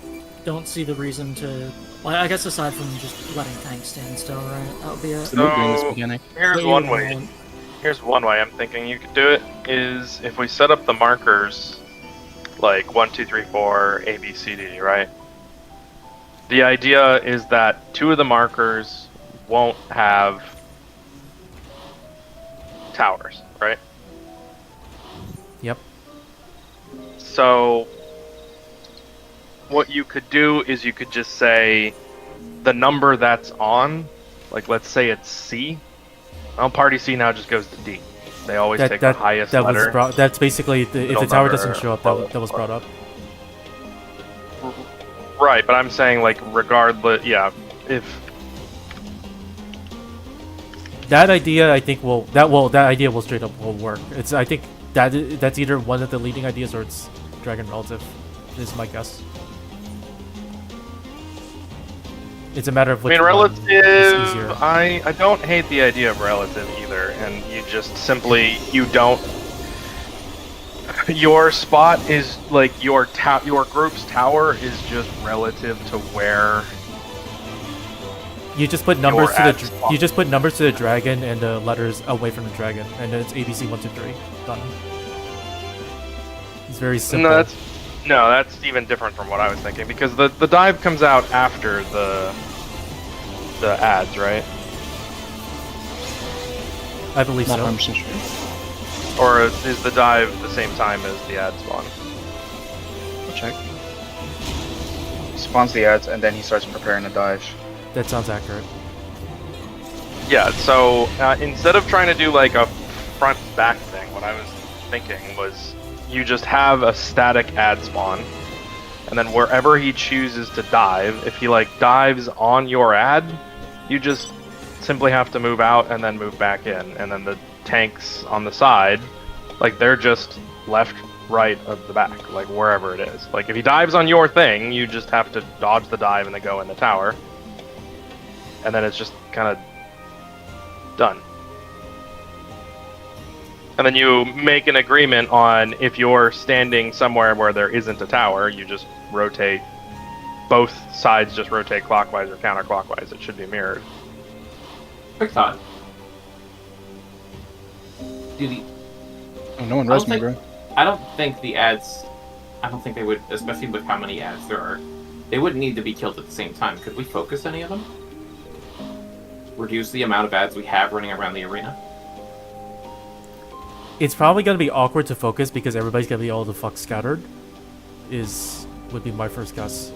Speaker 1: don't see the reason to. Well, I guess aside from just letting tanks stand still, right? That would be it.
Speaker 3: So, here's one way. Here's one way I'm thinking you could do it, is if we set up the markers, like 1, 2, 3, 4, A, B, C, D, right? The idea is that 2 of the markers won't have towers, right?
Speaker 6: Yep.
Speaker 3: So what you could do is you could just say the number that's on, like let's say it's C. Well, party C now just goes to D. They always take the highest letter.
Speaker 6: That's basically if
Speaker 3: Middle
Speaker 6: the tower
Speaker 3: number,
Speaker 6: doesn't show up, that was brought up.
Speaker 3: Right, but I'm saying like regardless, yeah, if
Speaker 6: That idea, I think, that idea will straight up will work. I think that's either one of the leading ideas or it's Dragon Relative, is my guess. It's a matter of which
Speaker 3: I mean,
Speaker 6: one
Speaker 3: relative.
Speaker 6: is easier.
Speaker 3: I don't hate the idea of relative either, and you just simply you don't. Your spot is like your group's tower is just relative to where.
Speaker 6: You just put numbers
Speaker 3: your
Speaker 6: to
Speaker 3: ad
Speaker 6: the
Speaker 3: spot.
Speaker 6: you just put numbers to the dragon and the letters away from the dragon, and then it's ABC 1, 2, 3. Done. It's very simple.
Speaker 3: No, that's even different from what I was thinking because the dive comes out after the ads, right?
Speaker 6: I believe
Speaker 12: Not
Speaker 6: so.
Speaker 12: 100% sure.
Speaker 3: Or is the dive the same time as the ad spawn?
Speaker 20: I'll check. He spawns the ads and then he starts preparing a dive.
Speaker 6: That sounds accurate.
Speaker 3: Yeah, so instead of trying to do like a front-back thing, what I was thinking was you just have a static ad spawn, and then wherever he chooses to dive, if he like dives on your ad, you just simply have to move out and then move back in, and then the tanks on the side, like they're just left, right of the back, like wherever it is. Like if he dives on your thing, you just have to dodge the dive and then go in the tower, and then it's just kind of done. And then you make an agreement on if you're standing somewhere where there isn't a tower, you just rotate, both sides just rotate clockwise or counterclockwise. It should be mirrored.
Speaker 13: Quick thought. Do the
Speaker 12: Oh, no one res me, bro.
Speaker 13: I don't think the ads. I don't think they would, especially with how many ads there are. They wouldn't need to be killed at the same time. Could we focus any of them? Reduce the amount of ads we have running around the arena.
Speaker 6: It's probably gonna be awkward to focus because everybody's gonna be all the fuck scattered. Would be my first guess.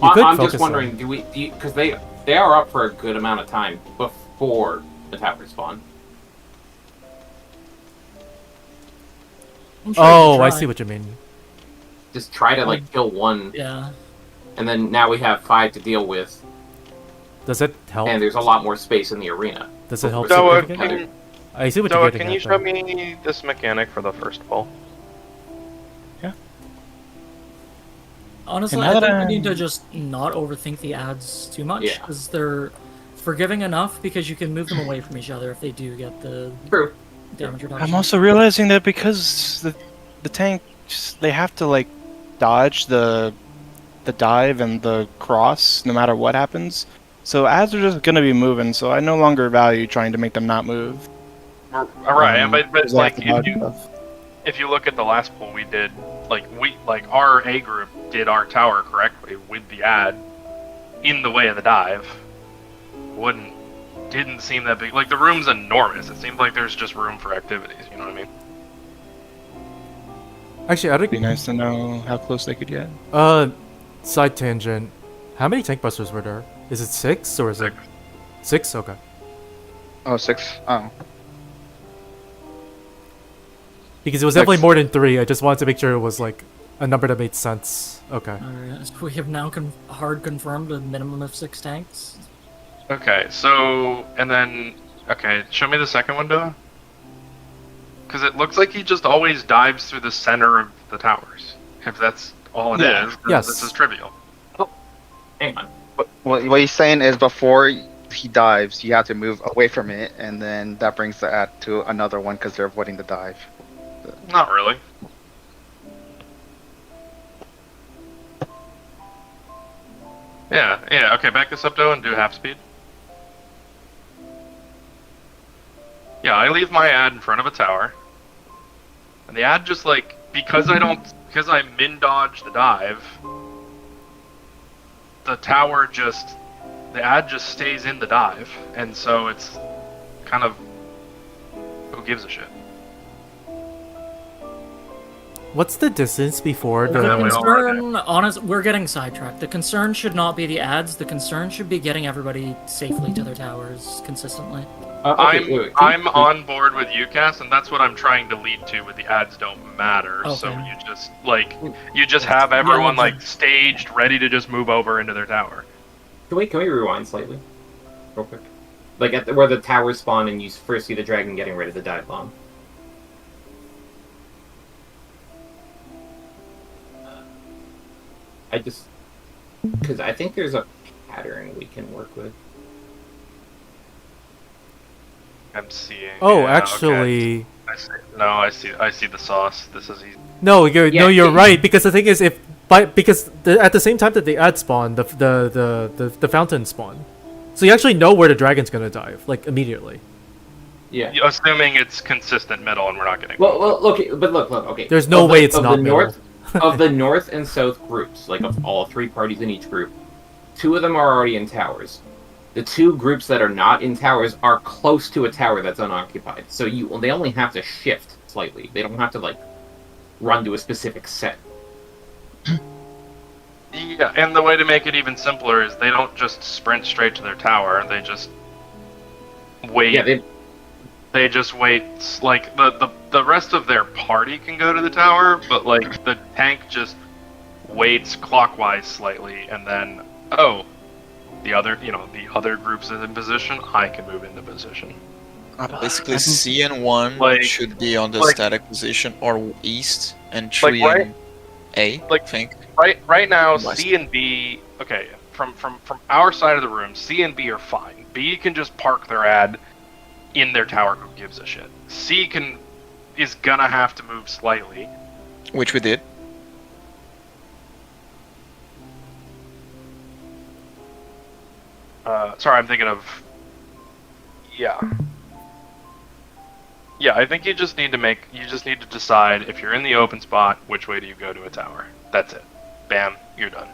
Speaker 13: I'm just wondering, do we? Because they are up for a good amount of time before the tower spawn.
Speaker 6: Oh, I see what you mean.
Speaker 13: Just try to like kill one.
Speaker 1: Yeah.
Speaker 13: And then now we have 5 to deal with.
Speaker 6: Does it help?
Speaker 13: And there's a lot more space in the arena.
Speaker 6: Does it help?
Speaker 3: Doa,
Speaker 6: I see what you're getting
Speaker 3: can
Speaker 6: at
Speaker 3: you
Speaker 6: there.
Speaker 3: show me this mechanic for the first pull?
Speaker 1: Honestly, I think we need to just not overthink the ads too much, because they're forgiving enough because you can move them away from each other if they do get the damage reduction.
Speaker 12: I'm also realizing that because the tank, they have to like dodge the dive and the cross no matter what happens. So ads are just gonna be moving. So I no longer value trying to make them not move.
Speaker 3: All right, but like
Speaker 12: dodge
Speaker 3: if you look at the last poll we did, like our A group did our tower correctly with the ad in the way of the dive. Didn't seem that big. Like the room's enormous. It seems like there's just room for activities. You know what I mean?
Speaker 6: Actually, I'd
Speaker 12: be nice to know how close they could get.
Speaker 6: Side tangent. How many tank busters were there? Is it 6 or is it 6? Okay.
Speaker 20: Oh, 6. Oh.
Speaker 6: Because it was definitely more than 3. I just wanted to make sure it was like a number that made sense. Okay.
Speaker 1: Alright, so we have now hard confirmed a minimum of 6 tanks.
Speaker 3: Okay, so and then show me the second one, Doa. Because it looks like he just always dives through the center of the towers. If that's all it is, then this is trivial.
Speaker 13: Oh, hang on.
Speaker 20: What he's saying is before he dives, you have to move away from it, and then that brings the ad to another one because they're avoiding the dive.
Speaker 3: Not really. Yeah, okay, back this up, Doa, and do half speed. Yeah, I leave my ad in front of a tower, and the ad just like, because I min dodge the dive, the ad just stays in the dive, and so it's kind of, who gives a shit?
Speaker 6: What's the distance before the
Speaker 1: concern? We're getting sidetracked. The concern should not be the ads. The concern should be getting everybody safely to their towers consistently.
Speaker 3: I'm on board with UCAS, and that's what I'm trying to lead to with the ads don't matter.
Speaker 1: Okay.
Speaker 3: So you just have everyone like staged, ready to just move over into their tower.
Speaker 13: Can we rewind slightly, real quick? Like where the towers spawn, and you first see the dragon getting ready to dive bomb. Because I think there's a pattern we can work with.
Speaker 3: I'm seeing.
Speaker 6: Oh, actually.
Speaker 3: Okay. I see the sauce. This is easy.
Speaker 6: No, you're right, because the thing is, at the same time that the ad spawn, the fountain spawn, so you actually know where the dragon's gonna dive, like immediately.
Speaker 13: Yeah.
Speaker 3: Assuming it's consistent middle, and we're not getting.
Speaker 13: Well, look, okay.
Speaker 6: There's no way it's not middle.
Speaker 13: Of the north and south groups, like of all 3 parties in each group, 2 of them are already in towers. The 2 groups that are not in towers are close to a tower that's unoccupied. So they only have to shift slightly. They don't have to like run to a specific set.
Speaker 3: Yeah, and the way to make it even simpler is they don't just sprint straight to their tower. They just wait.
Speaker 13: Yeah,
Speaker 3: they just wait. Like the rest of their party can go to the tower, but like the tank just waits clockwise slightly, and then the other groups is in position, I can move into position.
Speaker 11: Basically, C and 1 should be on the static position or east, and 3 and A. I think.
Speaker 3: Right now, C and B. Okay, from our side of the room, C and B are fine. B can just park their ad in their tower. Who gives a shit? C is gonna have to move slightly,
Speaker 11: which we did.
Speaker 3: Sorry, I'm thinking of. Yeah, I think you just need to decide if you're in the open spot, which way do you go to a tower. That's it. Bam, you're done.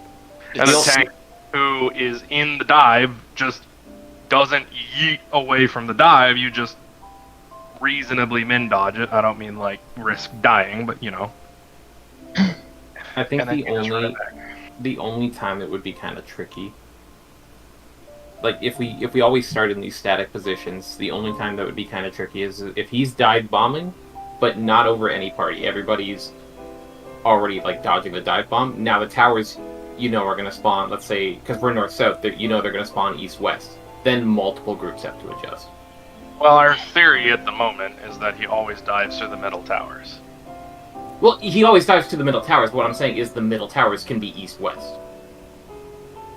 Speaker 3: And the tank who is in the dive just doesn't yeet away from the dive, you just reasonably min dodge it. I don't mean like risk dying, but you know.
Speaker 13: I think the only time it would be kind of tricky, like if we always start in these static positions, the only time that would be kind of tricky is if he's dive bombing, but not over any party. Everybody's already like dodging the dive bomb. Now the towers, are going to spawn. Let's say because we're north-south, they're going to spawn east-west. Then multiple groups have to adjust.
Speaker 3: Well, our theory at the moment is that he always dives through the middle towers.
Speaker 13: Well, he always dives to the middle towers. What I'm saying is the middle towers can be east-west.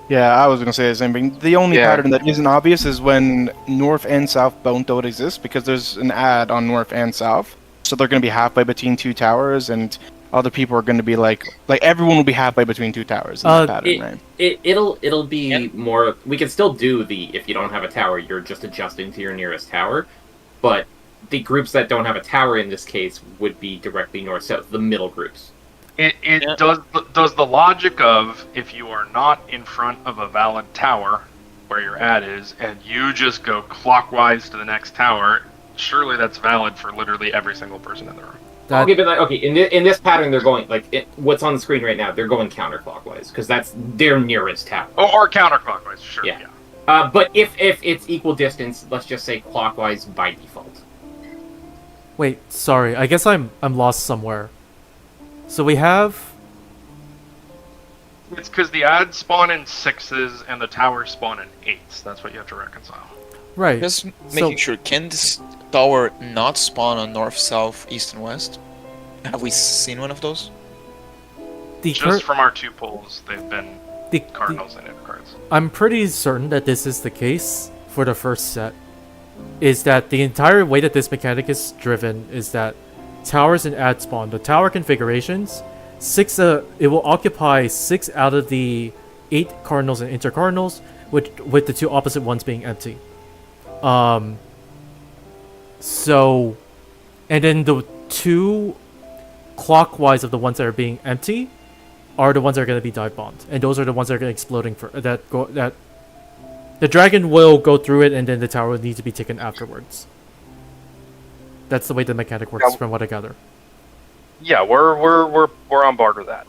Speaker 12: Yeah, I was going to say the same thing. The only pattern that isn't obvious is when north and south both don't exist, because there's an ad on north and south. So they're going to be halfway between two towers, and other people are going to be like everyone will be halfway between two towers in this pattern, right?
Speaker 13: It'll be more. We can still do if you don't have a tower, you're just adjusting to your nearest tower. But the groups that don't have a tower in this case would be directly north-south, the middle groups.
Speaker 3: Does the logic of if you are not in front of a valid tower where your ad is, and you just go clockwise to the next tower, surely that's valid for literally every single person in the room.
Speaker 13: I'll give it that. Okay, in this pattern, they're going what's on the screen right now. They're going counterclockwise because that's their nearest tower.
Speaker 3: Or counterclockwise, sure. Yeah.
Speaker 13: But if it's equal distance, let's just say clockwise by default.
Speaker 6: Wait, sorry. I guess I'm lost somewhere. So we have.
Speaker 3: It's because the ads spawn in 6s and the towers spawn in 8s. That's what you have to reconcile.
Speaker 6: Right.
Speaker 11: Just making sure. Can this tower not spawn on north, south, east, and west? Have we seen one of those?
Speaker 3: Just from our 2 polls, they've been Cardinals and Inner cards.
Speaker 6: I'm pretty certain that this is the case for the first set. Is that the entire way that this mechanic is driven is that towers and ad spawn, the tower configurations, it will occupy 6 out of the 8 cardinals and intercardinals, with the 2 opposite ones being empty. So, and then the 2 clockwise of the ones that are being empty are the ones that are going to be dive bombed, and those are the ones that are exploding that the dragon will go through it, and then the tower will need to be taken afterwards. That's the way the mechanic works, from what I gather.
Speaker 3: Yeah, we're on board with that.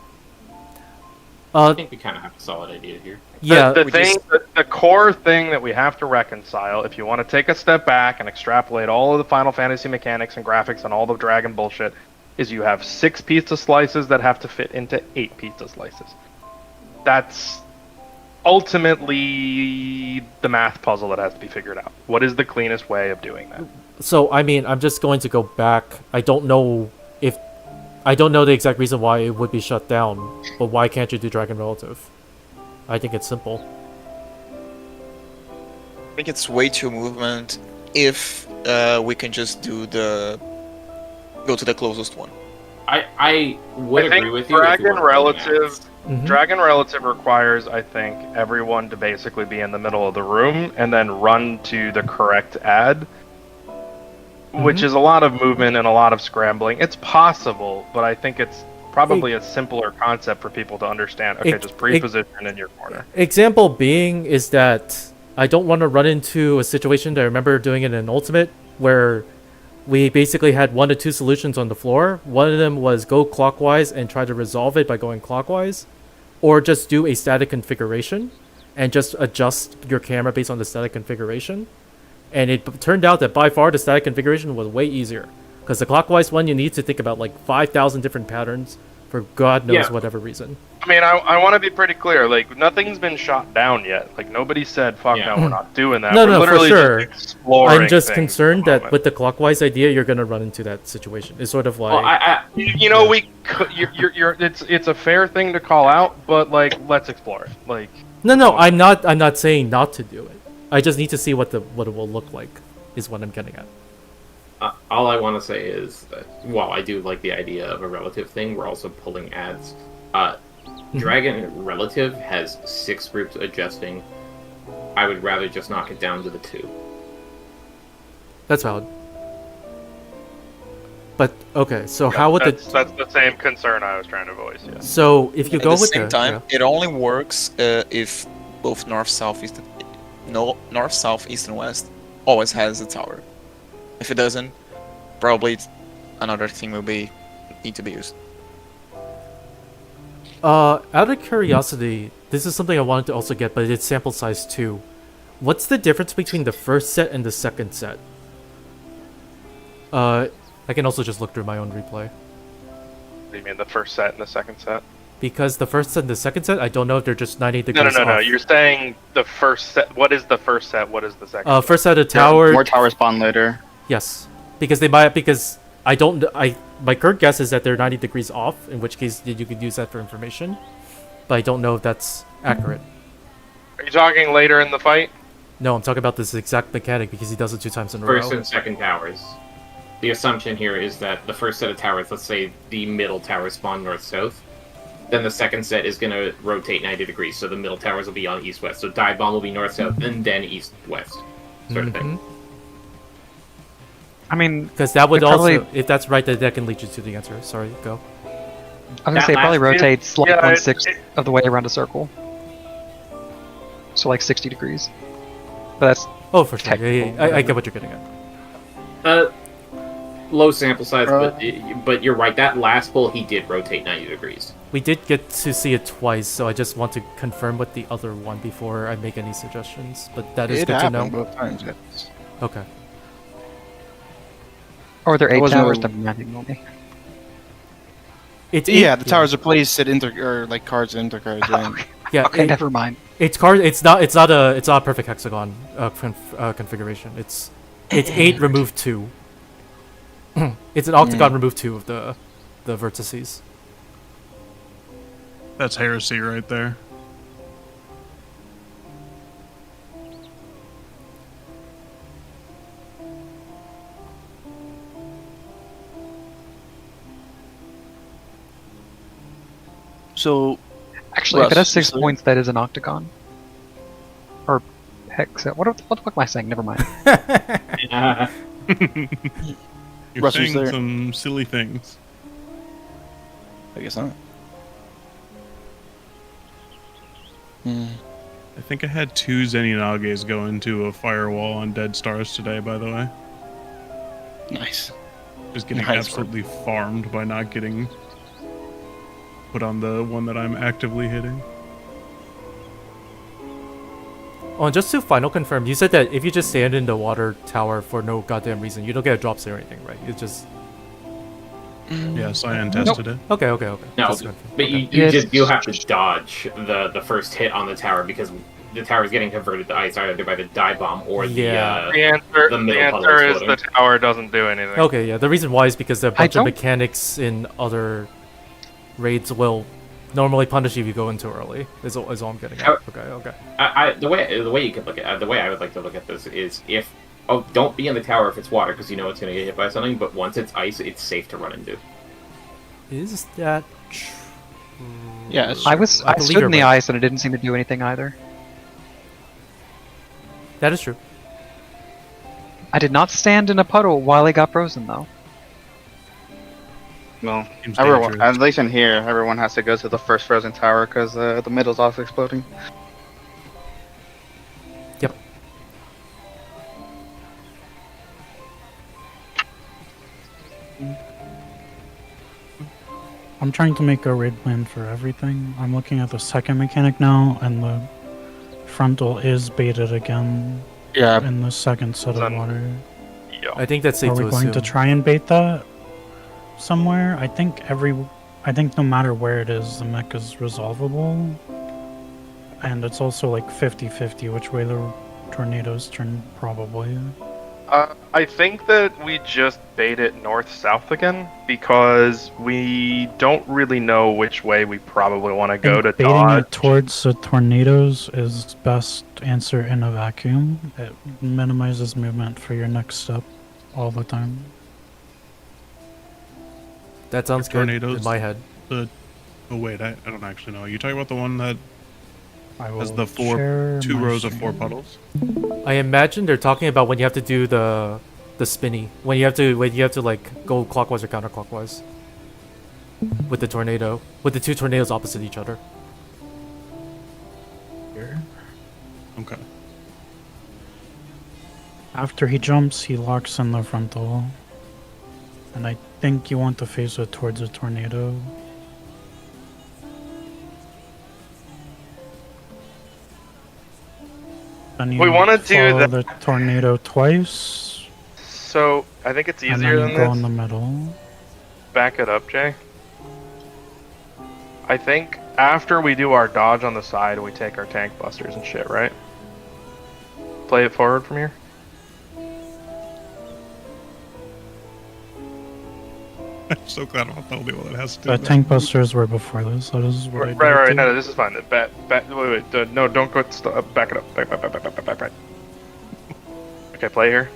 Speaker 13: I think we kind of have a solid idea here.
Speaker 6: Yeah,
Speaker 3: the core thing that we have to reconcile, if you want to take a step back and extrapolate all of the Final Fantasy mechanics and graphics and all the dragon bullshit, is you have 6 pizza slices that have to fit into 8 pizza slices. That's ultimately the math puzzle that has to be figured out. What is the cleanest way of doing that?
Speaker 6: So, I mean, I'm just going to go back. I don't know the exact reason why it would be shut down, but why can't you do Dragon Relative? I think it's simple.
Speaker 11: I think it's way too movement if we can just go to the closest one.
Speaker 13: I would agree with you.
Speaker 3: Dragon Relative requires, I think, everyone to basically be in the middle of the room and then run to the correct ad, which is a lot of movement and a lot of scrambling. It's possible, but I think it's probably a simpler concept for people to understand. Okay, just pre-position in your corner.
Speaker 6: Example being is that I don't want to run into a situation that I remember doing it in Ultimate, where we basically had 1 to 2 solutions on the floor. One of them was go clockwise and try to resolve it by going clockwise, or just do a static configuration and just adjust your camera based on the static configuration. And it turned out that by far the static configuration was way easier, because the clockwise one you need to think about like 5,000 different patterns for God knows
Speaker 3: Yeah.
Speaker 6: whatever reason.
Speaker 3: I mean, I want to be pretty clear. Like, nothing's been shot down yet. Like, nobody said, "Fuck no, we're not doing that."
Speaker 6: No,
Speaker 3: we're
Speaker 6: no, for
Speaker 3: literally
Speaker 6: sure.
Speaker 3: just exploring
Speaker 6: I'm just
Speaker 3: things
Speaker 6: concerned
Speaker 3: at the
Speaker 6: that
Speaker 3: moment.
Speaker 6: with the clockwise idea, you're gonna run into that situation. It's sort of like
Speaker 3: Well, you know, we could. You're. It's a fair thing to call out, but like, let's explore it. Like,
Speaker 6: no, I'm not saying not to do it. I just need to see what it will look like. Is what I'm getting at.
Speaker 13: All I want to say is that while I do like the idea of a relative thing, we're also pulling ads. Dragon Relative has 6 groups adjusting. I would rather just knock it down to the 2.
Speaker 6: That's valid. But okay, so how would
Speaker 3: that's the same concern I was trying to voice. Yeah.
Speaker 6: So if you go
Speaker 11: At the
Speaker 6: with
Speaker 11: same
Speaker 6: the
Speaker 11: time, it only works if both north, south, east, and west always has a tower. If it doesn't, probably another thing will need to be used.
Speaker 6: out of curiosity, this is something I wanted to also get, but it's sample size 2. What's the difference between the first set and the second set? I can also just look through my own replay.
Speaker 3: What do you mean, the first set and the second set?
Speaker 6: Because the first set and the second set, I don't know if they're just 90 degrees
Speaker 3: No.
Speaker 6: off.
Speaker 3: You're saying the first set. What is the first set? What is the second? set?
Speaker 6: First set of tower.
Speaker 20: More towers spawn later.
Speaker 6: Yes, because my current guess is that they're 90 degrees off, in which case you could use that for information, but I don't know if that's accurate.
Speaker 3: Are you talking later in the fight?
Speaker 6: No, I'm talking about this exact mechanic because he does it 2 times in a
Speaker 13: First
Speaker 6: row.
Speaker 13: and second towers. The assumption here is that the first set of towers, let's say the middle tower spawn north-south, then the second set is going to rotate 90 degrees, so the middle towers will be on east-west. So dive bomb will be north-south, and then east-west, sort of thing.
Speaker 8: I mean,
Speaker 6: Because that would
Speaker 8: it
Speaker 6: also,
Speaker 8: probably-
Speaker 6: if that's right, that can lead you to the answer. Sorry, go.
Speaker 8: I was gonna say it probably rotates like 1/6 of the way around a circle. So like 60 degrees. But that's
Speaker 6: Oh, for sure. Yeah, I get what you're getting at.
Speaker 13: Low sample size, but you're right. That last pull, he did rotate 90 degrees.
Speaker 6: We did get to see it twice, so I just want to confirm with the other one before I make any suggestions. But that is
Speaker 12: It
Speaker 6: good to know.
Speaker 12: happened both times, yes.
Speaker 6: Okay.
Speaker 8: Or there are 8
Speaker 12: wasn't
Speaker 8: towers
Speaker 12: a-
Speaker 8: demanding only.
Speaker 12: Yeah, the towers are placed at like cards and intercards, right?
Speaker 6: Yeah.
Speaker 8: Okay, never mind.
Speaker 6: It's card. It's not a perfect hexagon configuration. It's 8 remove 2. It's an octagon remove 2 of the vertices.
Speaker 17: That's heresy right there.
Speaker 12: So,
Speaker 8: Actually, if it
Speaker 12: Russ,
Speaker 8: has 6
Speaker 12: so-
Speaker 8: points, that is an octagon. Or hexa. What the fuck am I saying? Never mind.
Speaker 17: You're
Speaker 12: Russ, was
Speaker 17: saying
Speaker 12: there-
Speaker 17: some silly things.
Speaker 12: I guess not.
Speaker 17: I think I had 2 Zeninages go into a firewall on Dead Stars today, by the way.
Speaker 12: Nice.
Speaker 17: Just getting
Speaker 12: Nice.
Speaker 17: absolutely farmed by not getting put on the one that I'm actively hitting.
Speaker 6: Oh, and just to final confirm, you said that if you just stand in the water tower for no goddamn reason, you don't get drops or anything, right? It's just...
Speaker 17: Yeah, Cyan tested it.
Speaker 6: Okay.
Speaker 13: No,
Speaker 6: Just confirm.
Speaker 13: but
Speaker 6: Okay.
Speaker 13: you have to dodge the first hit on the tower because the tower is getting converted to ice either by the dive bomb or
Speaker 3: The
Speaker 13: the middle puddle
Speaker 3: answer is
Speaker 13: exploding.
Speaker 3: the tower doesn't do anything.
Speaker 6: Okay, yeah. The reason why is because there are a
Speaker 8: I
Speaker 6: bunch of
Speaker 8: don't-
Speaker 6: mechanics in other raids will normally punish you if you go in too early. Is all I'm getting at. Okay.
Speaker 13: The way you could look at the way I would like to look at this is if don't be in the tower if it's water because you know it's going to get hit by something, but once it's ice, it's safe to run into.
Speaker 6: Is that true?
Speaker 12: Yeah,
Speaker 8: I
Speaker 6: believe
Speaker 8: stood
Speaker 6: you're
Speaker 8: in the
Speaker 6: right.
Speaker 8: ice and it didn't seem to do anything either.
Speaker 6: That is true.
Speaker 8: I did not stand in a puddle while it got frozen though.
Speaker 20: Well,
Speaker 17: Seems
Speaker 20: everyone,
Speaker 17: dangerous.
Speaker 20: at least in here, everyone has to go to the first frozen tower because the middle's also exploding.
Speaker 6: Yep.
Speaker 9: I'm trying to make a raid plan for everything. I'm looking at the second mechanic now, and the frontal is baited again.
Speaker 12: Yeah.
Speaker 9: In the second set of water.
Speaker 6: I think that's safe
Speaker 9: Are
Speaker 6: to
Speaker 9: we going to
Speaker 6: assume.
Speaker 9: try and bait that somewhere? I I think no matter where it is, the mech is resolvable. And it's also like 50-50 which way the tornadoes turn, probably.
Speaker 3: I think that we just bait it north-south again, because we don't really know which way we probably want to go to
Speaker 9: Baiting
Speaker 3: dodge.
Speaker 9: it towards the tornadoes is best answer in a vacuum. It minimizes movement for your next step all the time.
Speaker 6: That sounds good
Speaker 17: Tornadoes.
Speaker 6: in my head.
Speaker 17: Oh wait, I don't actually know. Are you talking about the one that has the
Speaker 9: share
Speaker 17: two
Speaker 9: my
Speaker 17: rows of
Speaker 9: screen.
Speaker 17: 4 puddles?
Speaker 6: I imagine they're talking about when you have to do the spinny, when you have to like go clockwise or counterclockwise with the tornado, with the two tornadoes opposite each other.
Speaker 9: Here.
Speaker 17: Okay.
Speaker 9: After he jumps, he locks in the frontal. And I think you want to face it towards a tornado. Then you
Speaker 3: We wanna do
Speaker 9: follow
Speaker 3: that-
Speaker 9: the tornado twice.
Speaker 3: So, I think it's
Speaker 9: And
Speaker 3: easier
Speaker 9: then
Speaker 3: than
Speaker 9: you go
Speaker 3: this.
Speaker 9: in the middle.
Speaker 3: Back it up, Jay. I think after we do our dodge on the side, we take our tank busters and shit, right? Play it forward from here.
Speaker 17: I'm so glad I'm not the only one that has to do
Speaker 9: The
Speaker 17: that.
Speaker 9: tank busters were before this. That is what I did.
Speaker 3: Right.
Speaker 9: too.
Speaker 3: No, this is fine. Wait. No, don't go. Back it up. Back. Okay, play here.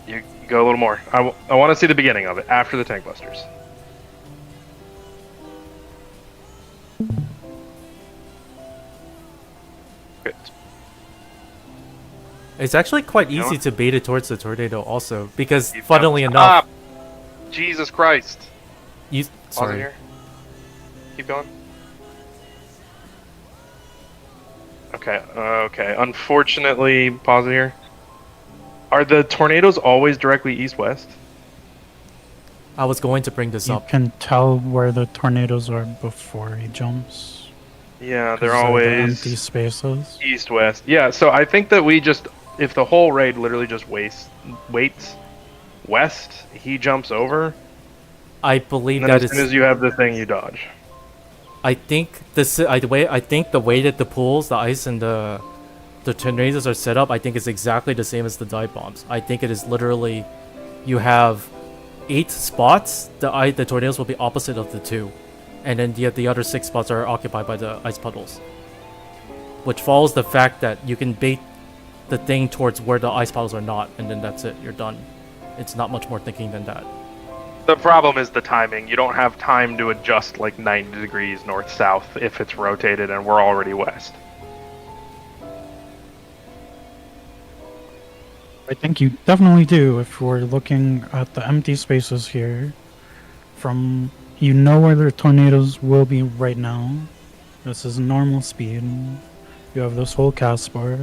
Speaker 3: You go a little more. I want to see the beginning of it after the tank busters. Good.
Speaker 6: It's actually quite
Speaker 3: You know
Speaker 6: easy
Speaker 3: what?
Speaker 6: to bait it towards the tornado also, because
Speaker 3: You've
Speaker 6: funnily
Speaker 3: got-
Speaker 6: enough,
Speaker 3: Jesus Christ.
Speaker 6: you
Speaker 3: Pause it
Speaker 6: sorry.
Speaker 3: here. Keep going. Okay. Unfortunately, pause it here. Are the tornadoes always directly east-west?
Speaker 6: I was going to bring this
Speaker 9: You
Speaker 6: up.
Speaker 9: can tell where the tornadoes are before he jumps.
Speaker 3: Yeah,
Speaker 9: 'Cause
Speaker 3: they're
Speaker 9: the
Speaker 3: always
Speaker 9: empty spaces.
Speaker 3: east-west. Yeah, so I think that we just, if the whole raid literally just waits west, he jumps over,
Speaker 6: I believe
Speaker 3: and then
Speaker 6: that
Speaker 3: as soon as you have the thing, you dodge.
Speaker 6: I think the way that the pools, the ice, and the tornadoes are set up, I think is exactly the same as the dive bombs. I think it is literally, you have 8 spots. The tornadoes will be opposite of the 2, and then the other 6 spots are occupied by the ice puddles, which follows the fact that you can bait the thing towards where the ice puddles are not, and then that's it. You're done. It's not much more thinking than that.
Speaker 3: The problem is the timing. You don't have time to adjust like 90 degrees north-south if it's rotated and we're already west.
Speaker 9: I think you definitely do if we're looking at the empty spaces here. From you know where the tornadoes will be right now. This is normal speed. You have this whole cast bar.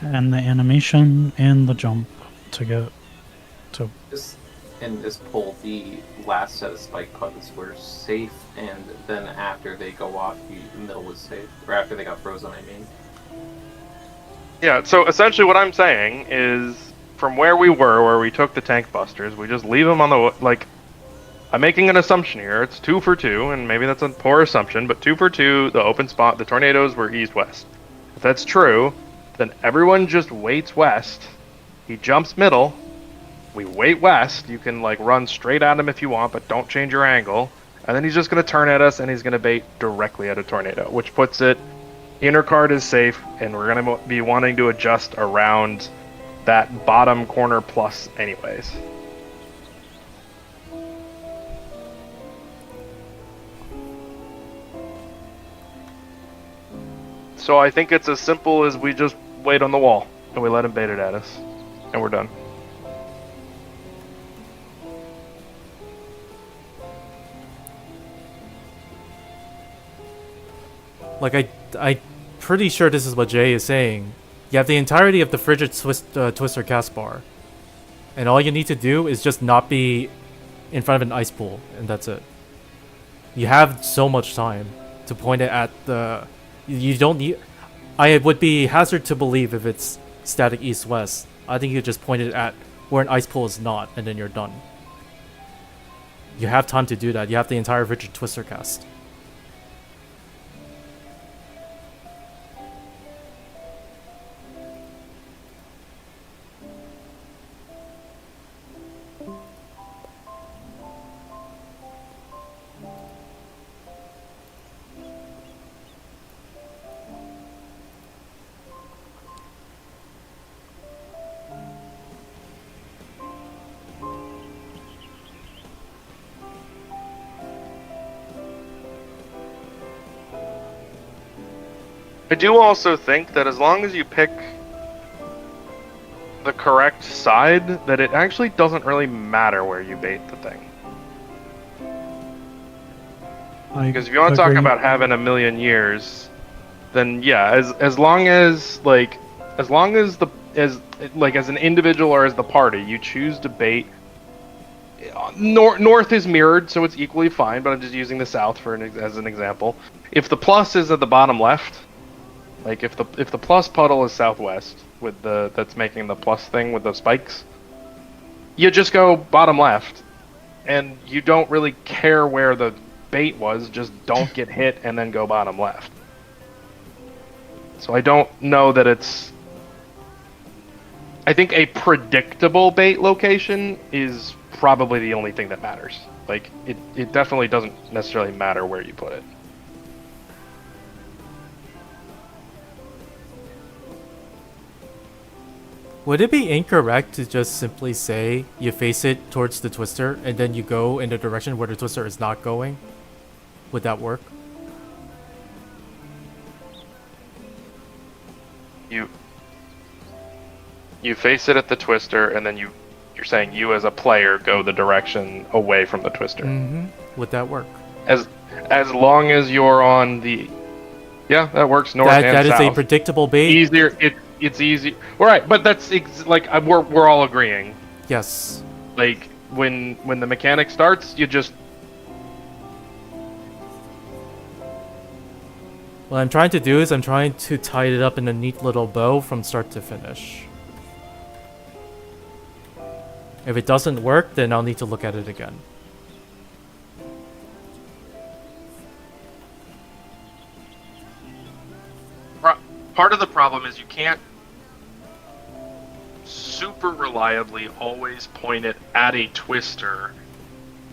Speaker 9: And the animation and the jump to get to
Speaker 13: In this poll, the last set of spike buttons were safe, and then after they go off, the middle was safe. Or after they got frozen, I mean.
Speaker 3: Yeah, so essentially what I'm saying is, from where we were, where we took the tank busters, we just leave them on the, like, I'm making an assumption here, it's 2 for 2, and maybe that's a poor assumption, but 2 for 2, the open spot, the tornadoes were east-west. If that's true, then everyone just waits west, he jumps middle, we wait west, you can, like, run straight at him if you want, but don't change your angle, and then he's just going to turn at us, and he's going to bait directly at a tornado, which puts it, inner card is safe, and we're going to be wanting to adjust around that bottom corner plus anyways. So I think it's as simple as we just wait on the wall, and we let him bait it at us, and we're done.
Speaker 6: Like, I'm pretty sure this is what Jay is saying. You have the entirety of the Frigid Twister cast bar. And all you need to do is just not be in front of an ice pool, and that's it. You have so much time to point it at the... You don't need... I would be hazard to believe if it's static east-west. I think you just point it at where an ice pool is not, and then you're done. You have time to do that. You have the entire Rigid Twister cast.
Speaker 3: I do also think that as long as you pick the correct side, that it actually doesn't really matter where you bait the thing. Because if you want to talk about having a million years, then yeah, as long as as an individual or as the party, you choose to bait. North is mirrored, so it's equally fine. But I'm just using the south as an example. If the plus is at the bottom left, like if the plus puddle is southwest with that's making the plus thing with the spikes, you just go bottom left, and you don't really care where the bait was. Just don't get hit and then go bottom left. So I don't know that it's. I think a predictable bait location is probably the only thing that matters. Like it definitely doesn't necessarily matter where you put it.
Speaker 6: Would it be incorrect to just simply say you face it towards the twister and then you go in the direction where the twister is not going? Would that work?
Speaker 3: You face it at the twister, and then you're saying you as a player go the direction away from the twister.
Speaker 6: Mm-hmm. Would that work?
Speaker 3: As long as you're on the, yeah, that works. North and
Speaker 6: that
Speaker 3: south.
Speaker 6: Is a predictable bait.
Speaker 3: Easier. It's easy. All right, but that's we're all agreeing.
Speaker 6: Yes.
Speaker 3: Like when the mechanic starts, you just.
Speaker 6: What I'm trying to do is I'm trying to tie it up in a neat little bow from start to finish. If it doesn't work, then I'll need to look at it again.
Speaker 3: Part of the problem is you can't super reliably always point it at a twister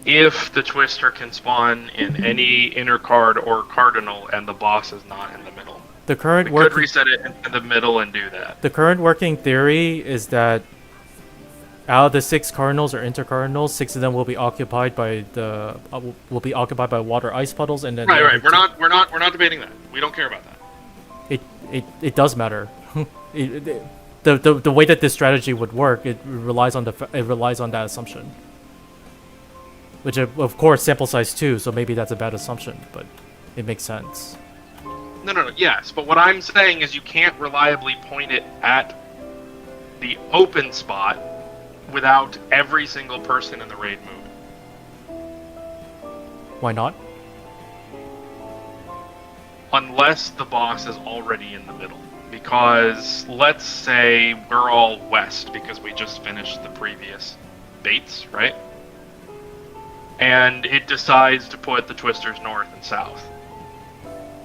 Speaker 3: if the twister can spawn in any inner card or cardinal and the boss is not in the middle.
Speaker 6: The current
Speaker 3: we could reset it in the middle and do that.
Speaker 6: The current working theory is that out of the 6 cardinals or intercardinals, 6 of them will be occupied by water ice puddles, and then
Speaker 3: right. We're not debating that. We don't care about that.
Speaker 6: It does matter. The way that this strategy would work, it relies on that assumption. Which of course sample size 2, so maybe that's a bad assumption, but it makes sense.
Speaker 3: No, yes, but what I'm saying is you can't reliably point it at the open spot without every single person in the raid move.
Speaker 6: Why not?
Speaker 3: Unless the boss is already in the middle. Because let's say we're all west because we just finished the previous baits, right? And it decides to put the twisters north and south.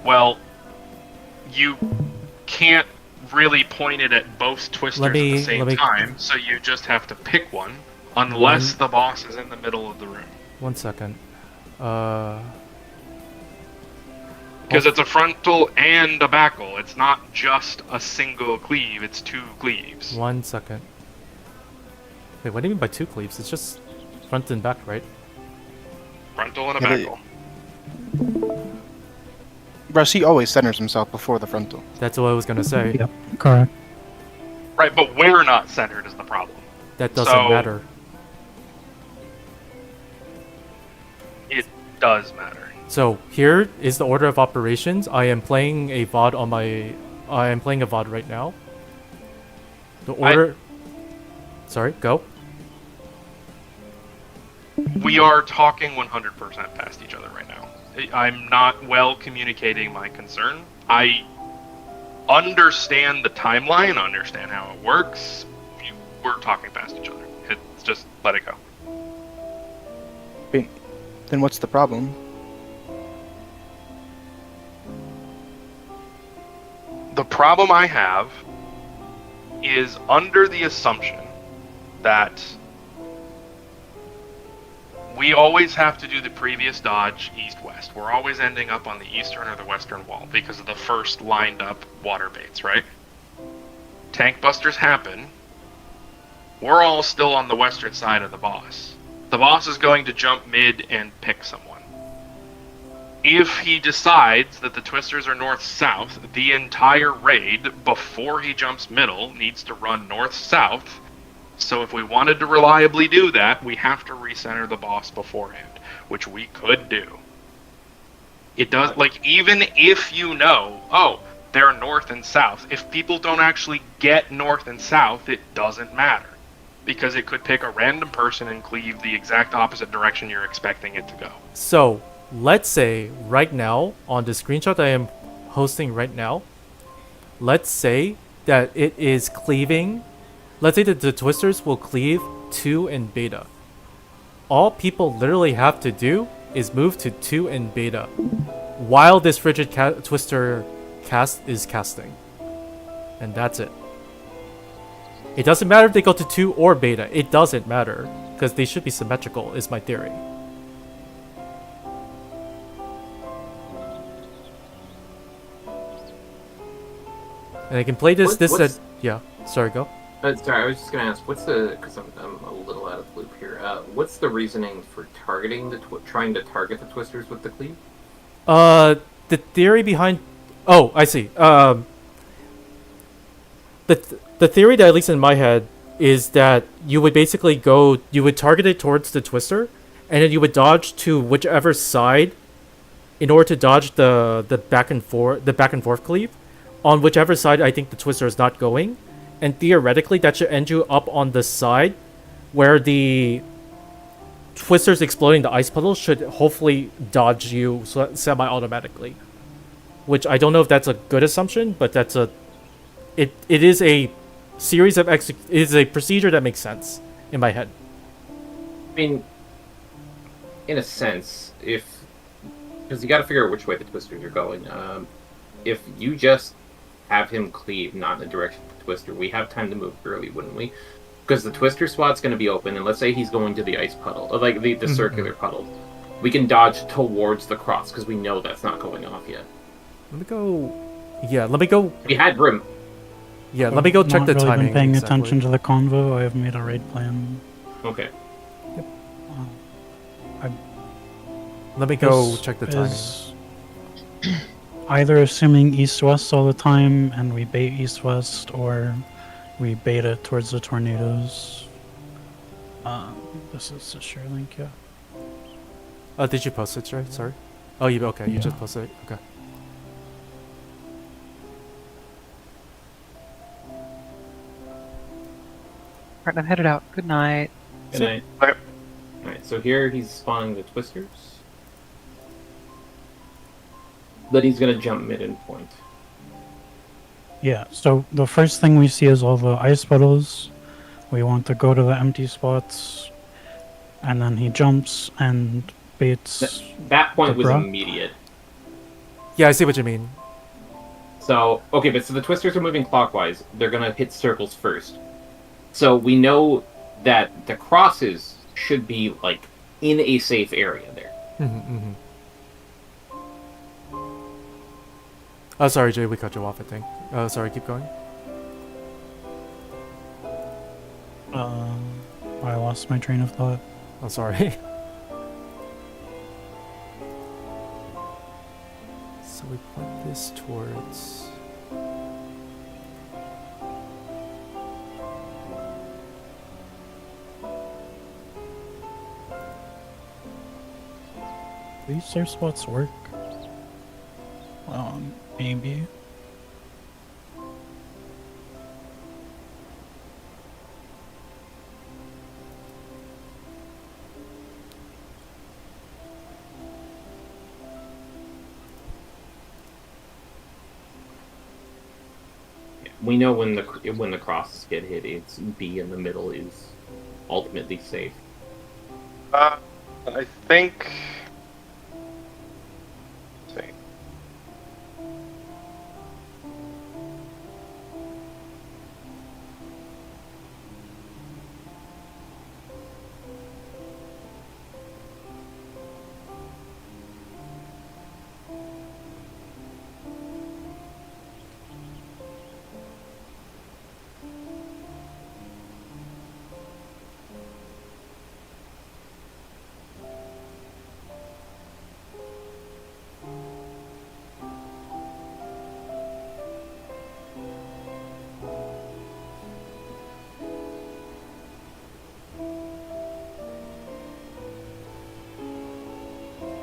Speaker 3: Well, you can't really point it at both twisters at the same time, so you just have to pick one, unless the boss is in the middle of the room.
Speaker 6: 1 second.
Speaker 3: Because it's a frontal and a backle. It's not just a single cleave, it's 2 cleaves.
Speaker 6: 1 second. Wait, what do you mean by 2 cleaves? It's just front and back, right?
Speaker 3: Frontal and a backle.
Speaker 12: Russ, he always centers himself before the frontal.
Speaker 6: That's what I was gonna say.
Speaker 9: Yep, correct.
Speaker 3: Right, but we're not centered is the problem.
Speaker 6: That doesn't matter.
Speaker 3: It does matter.
Speaker 6: So here is the order of operations. I am playing a VOD on my. I am playing a VOD right now. The order. Sorry, go.
Speaker 3: We are talking 100% past each other right now. I'm not well communicating my concern. I understand the timeline, understand how it works. We're talking past each other. It's just let it go.
Speaker 12: then what's the problem?
Speaker 3: The problem I have is under the assumption that we always have to do the previous dodge east-west. We're always ending up on the eastern or the western wall because of the first lined up water baits, right? Tank busters happen. We're all still on the western side of the boss. The boss is going to jump mid and pick someone. If he decides that the twisters are north-south, the entire raid, before he jumps middle, needs to run north-south. So if we wanted to reliably do that, we have to recenter the boss beforehand, which we could do. It does, like, even if you know, oh, they're north and south, if people don't actually get north and south, it doesn't matter. Because it could pick a random person and cleave the exact opposite direction you're expecting it to go.
Speaker 6: So, let's say right now, on the screenshot I am hosting right now, let's say that it is cleaving. Let's say that the twisters will cleave 2 in beta. All people literally have to do is move to 2 in beta while this frigid twister cast is casting. And that's it. It doesn't matter if they go to 2 or beta. It doesn't matter. Because they should be symmetrical, is my theory. And I can play this. Yeah. Sorry, go.
Speaker 13: Sorry, I was just gonna ask. What's the? Because I'm a little out of the loop here. What's the reasoning for targeting trying to target the twisters with the cleave?
Speaker 6: The theory behind. Oh, I see. The theory that, at least in my head, is that you would basically you would target it towards the twister, and then you would dodge to whichever side, in order to dodge the back and forth cleave, on whichever side I think the twister is not going, and theoretically that should end you up on the side where the twisters exploding the ice puddle should hopefully dodge you semi-automatically. Which I don't know if that's a good assumption, but that's it is a series of it is a procedure that makes sense in my head.
Speaker 13: I mean, in a sense, because you got to figure out which way the twisters are going. If you just have him cleave not in the direction of the twister, we have time to move early, wouldn't we? Because the twister spot's going to be open, and let's say he's going to the ice puddle, or like the circular puddle. We can dodge towards the cross because we know that's not going off yet.
Speaker 6: Let me go. Yeah, let me go.
Speaker 13: We had room.
Speaker 6: Yeah, let me go check the
Speaker 9: Not really
Speaker 6: timing.
Speaker 9: been paying
Speaker 6: exactly.
Speaker 9: attention to the convo. I have made a raid plan.
Speaker 13: Okay.
Speaker 6: Let me go
Speaker 9: This
Speaker 6: check the timing.
Speaker 9: is either assuming east-west all the time and we bait east-west, or we bait it towards the tornadoes. This is the share link, yeah.
Speaker 6: Did you post it, right? Sorry. Oh, you okay? You
Speaker 9: Yeah.
Speaker 6: just posted it. Okay.
Speaker 8: Alright, I'm headed out. Good night.
Speaker 13: Good night. Alright, so here he's spawning the twisters. Then he's gonna jump mid and point.
Speaker 9: Yeah, so the first thing we see is all the ice puddles. We want to go to the empty spots, and then he jumps and baits.
Speaker 13: That point
Speaker 9: the
Speaker 13: was
Speaker 9: rock.
Speaker 13: immediate.
Speaker 6: Yeah, I see what you mean.
Speaker 13: So, okay, but so the twisters are moving clockwise. They're gonna hit circles first. So we know that the crosses should be, like, in a safe area there.
Speaker 6: Oh, sorry, Jay, we cut you off, I think. Sorry, keep going.
Speaker 9: I lost my train of thought.
Speaker 6: Oh, sorry. So we point this towards...
Speaker 9: These safe spots work? Maybe.
Speaker 13: We know when the crosses get hit, it's B in the middle is ultimately safe.
Speaker 3: I think. Let's see.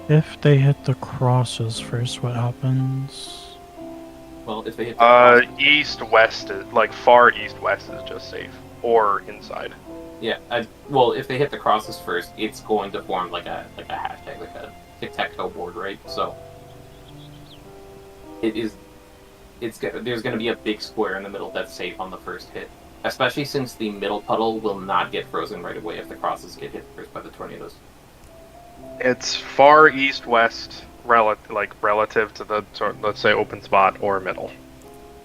Speaker 9: If they hit the crosses first, what happens?
Speaker 13: Well, if they hit the
Speaker 3: East west is like far east west is just safe, or inside.
Speaker 13: Yeah, well, if they hit the crosses first, it's going to form like a hashtag, like a tic-tac-toe board, right? So there's going to be a big square in the middle that's safe on the first hit, especially since the middle puddle will not get frozen right away if the crosses get hit first by the tornadoes.
Speaker 3: It's far east west, relative to the let's say open spot or middle.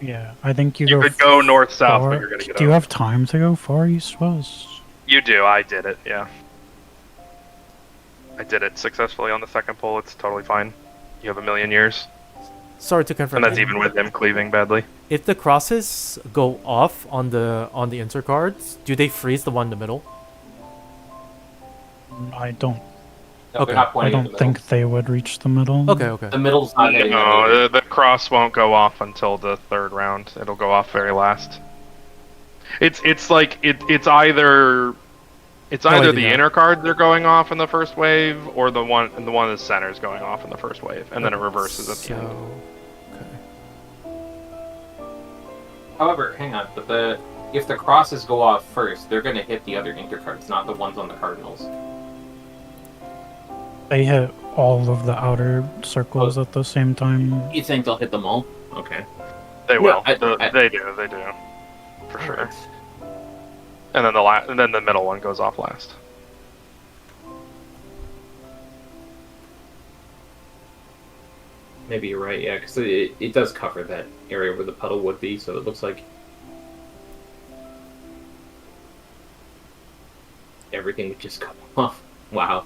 Speaker 9: Yeah, I think you
Speaker 3: could go north south, but you're gonna get.
Speaker 9: Do you have time to go far east west?
Speaker 3: You do. I did it. Yeah. I did it successfully on the second pull. It's totally fine. You have a million years.
Speaker 6: Sorry to confirm.
Speaker 3: And that's even with him cleaving badly.
Speaker 6: If the crosses go off on the intercards, do they freeze the one in the middle?
Speaker 9: I don't.
Speaker 13: No,
Speaker 6: Okay.
Speaker 9: I don't think they would reach the middle.
Speaker 6: Okay.
Speaker 13: The middle's not getting
Speaker 3: No, the cross won't go off until the third round. It'll go off very last. It's either the inner cards are going off in the first wave, or the one in the center is going off in the first wave, and then it reverses at the end.
Speaker 13: However, hang on, but if the crosses go off first, they're going to hit the other intercards, not the ones on the cardinals.
Speaker 9: They hit all of the outer circles at the same time.
Speaker 13: You think they'll hit them all? Okay.
Speaker 3: They will.
Speaker 13: Yeah,
Speaker 3: they do, for sure. And then the middle one goes off last.
Speaker 13: Maybe you're right, yeah, because it does cover that area where the puddle would be, so it looks like everything would just come off. Wow.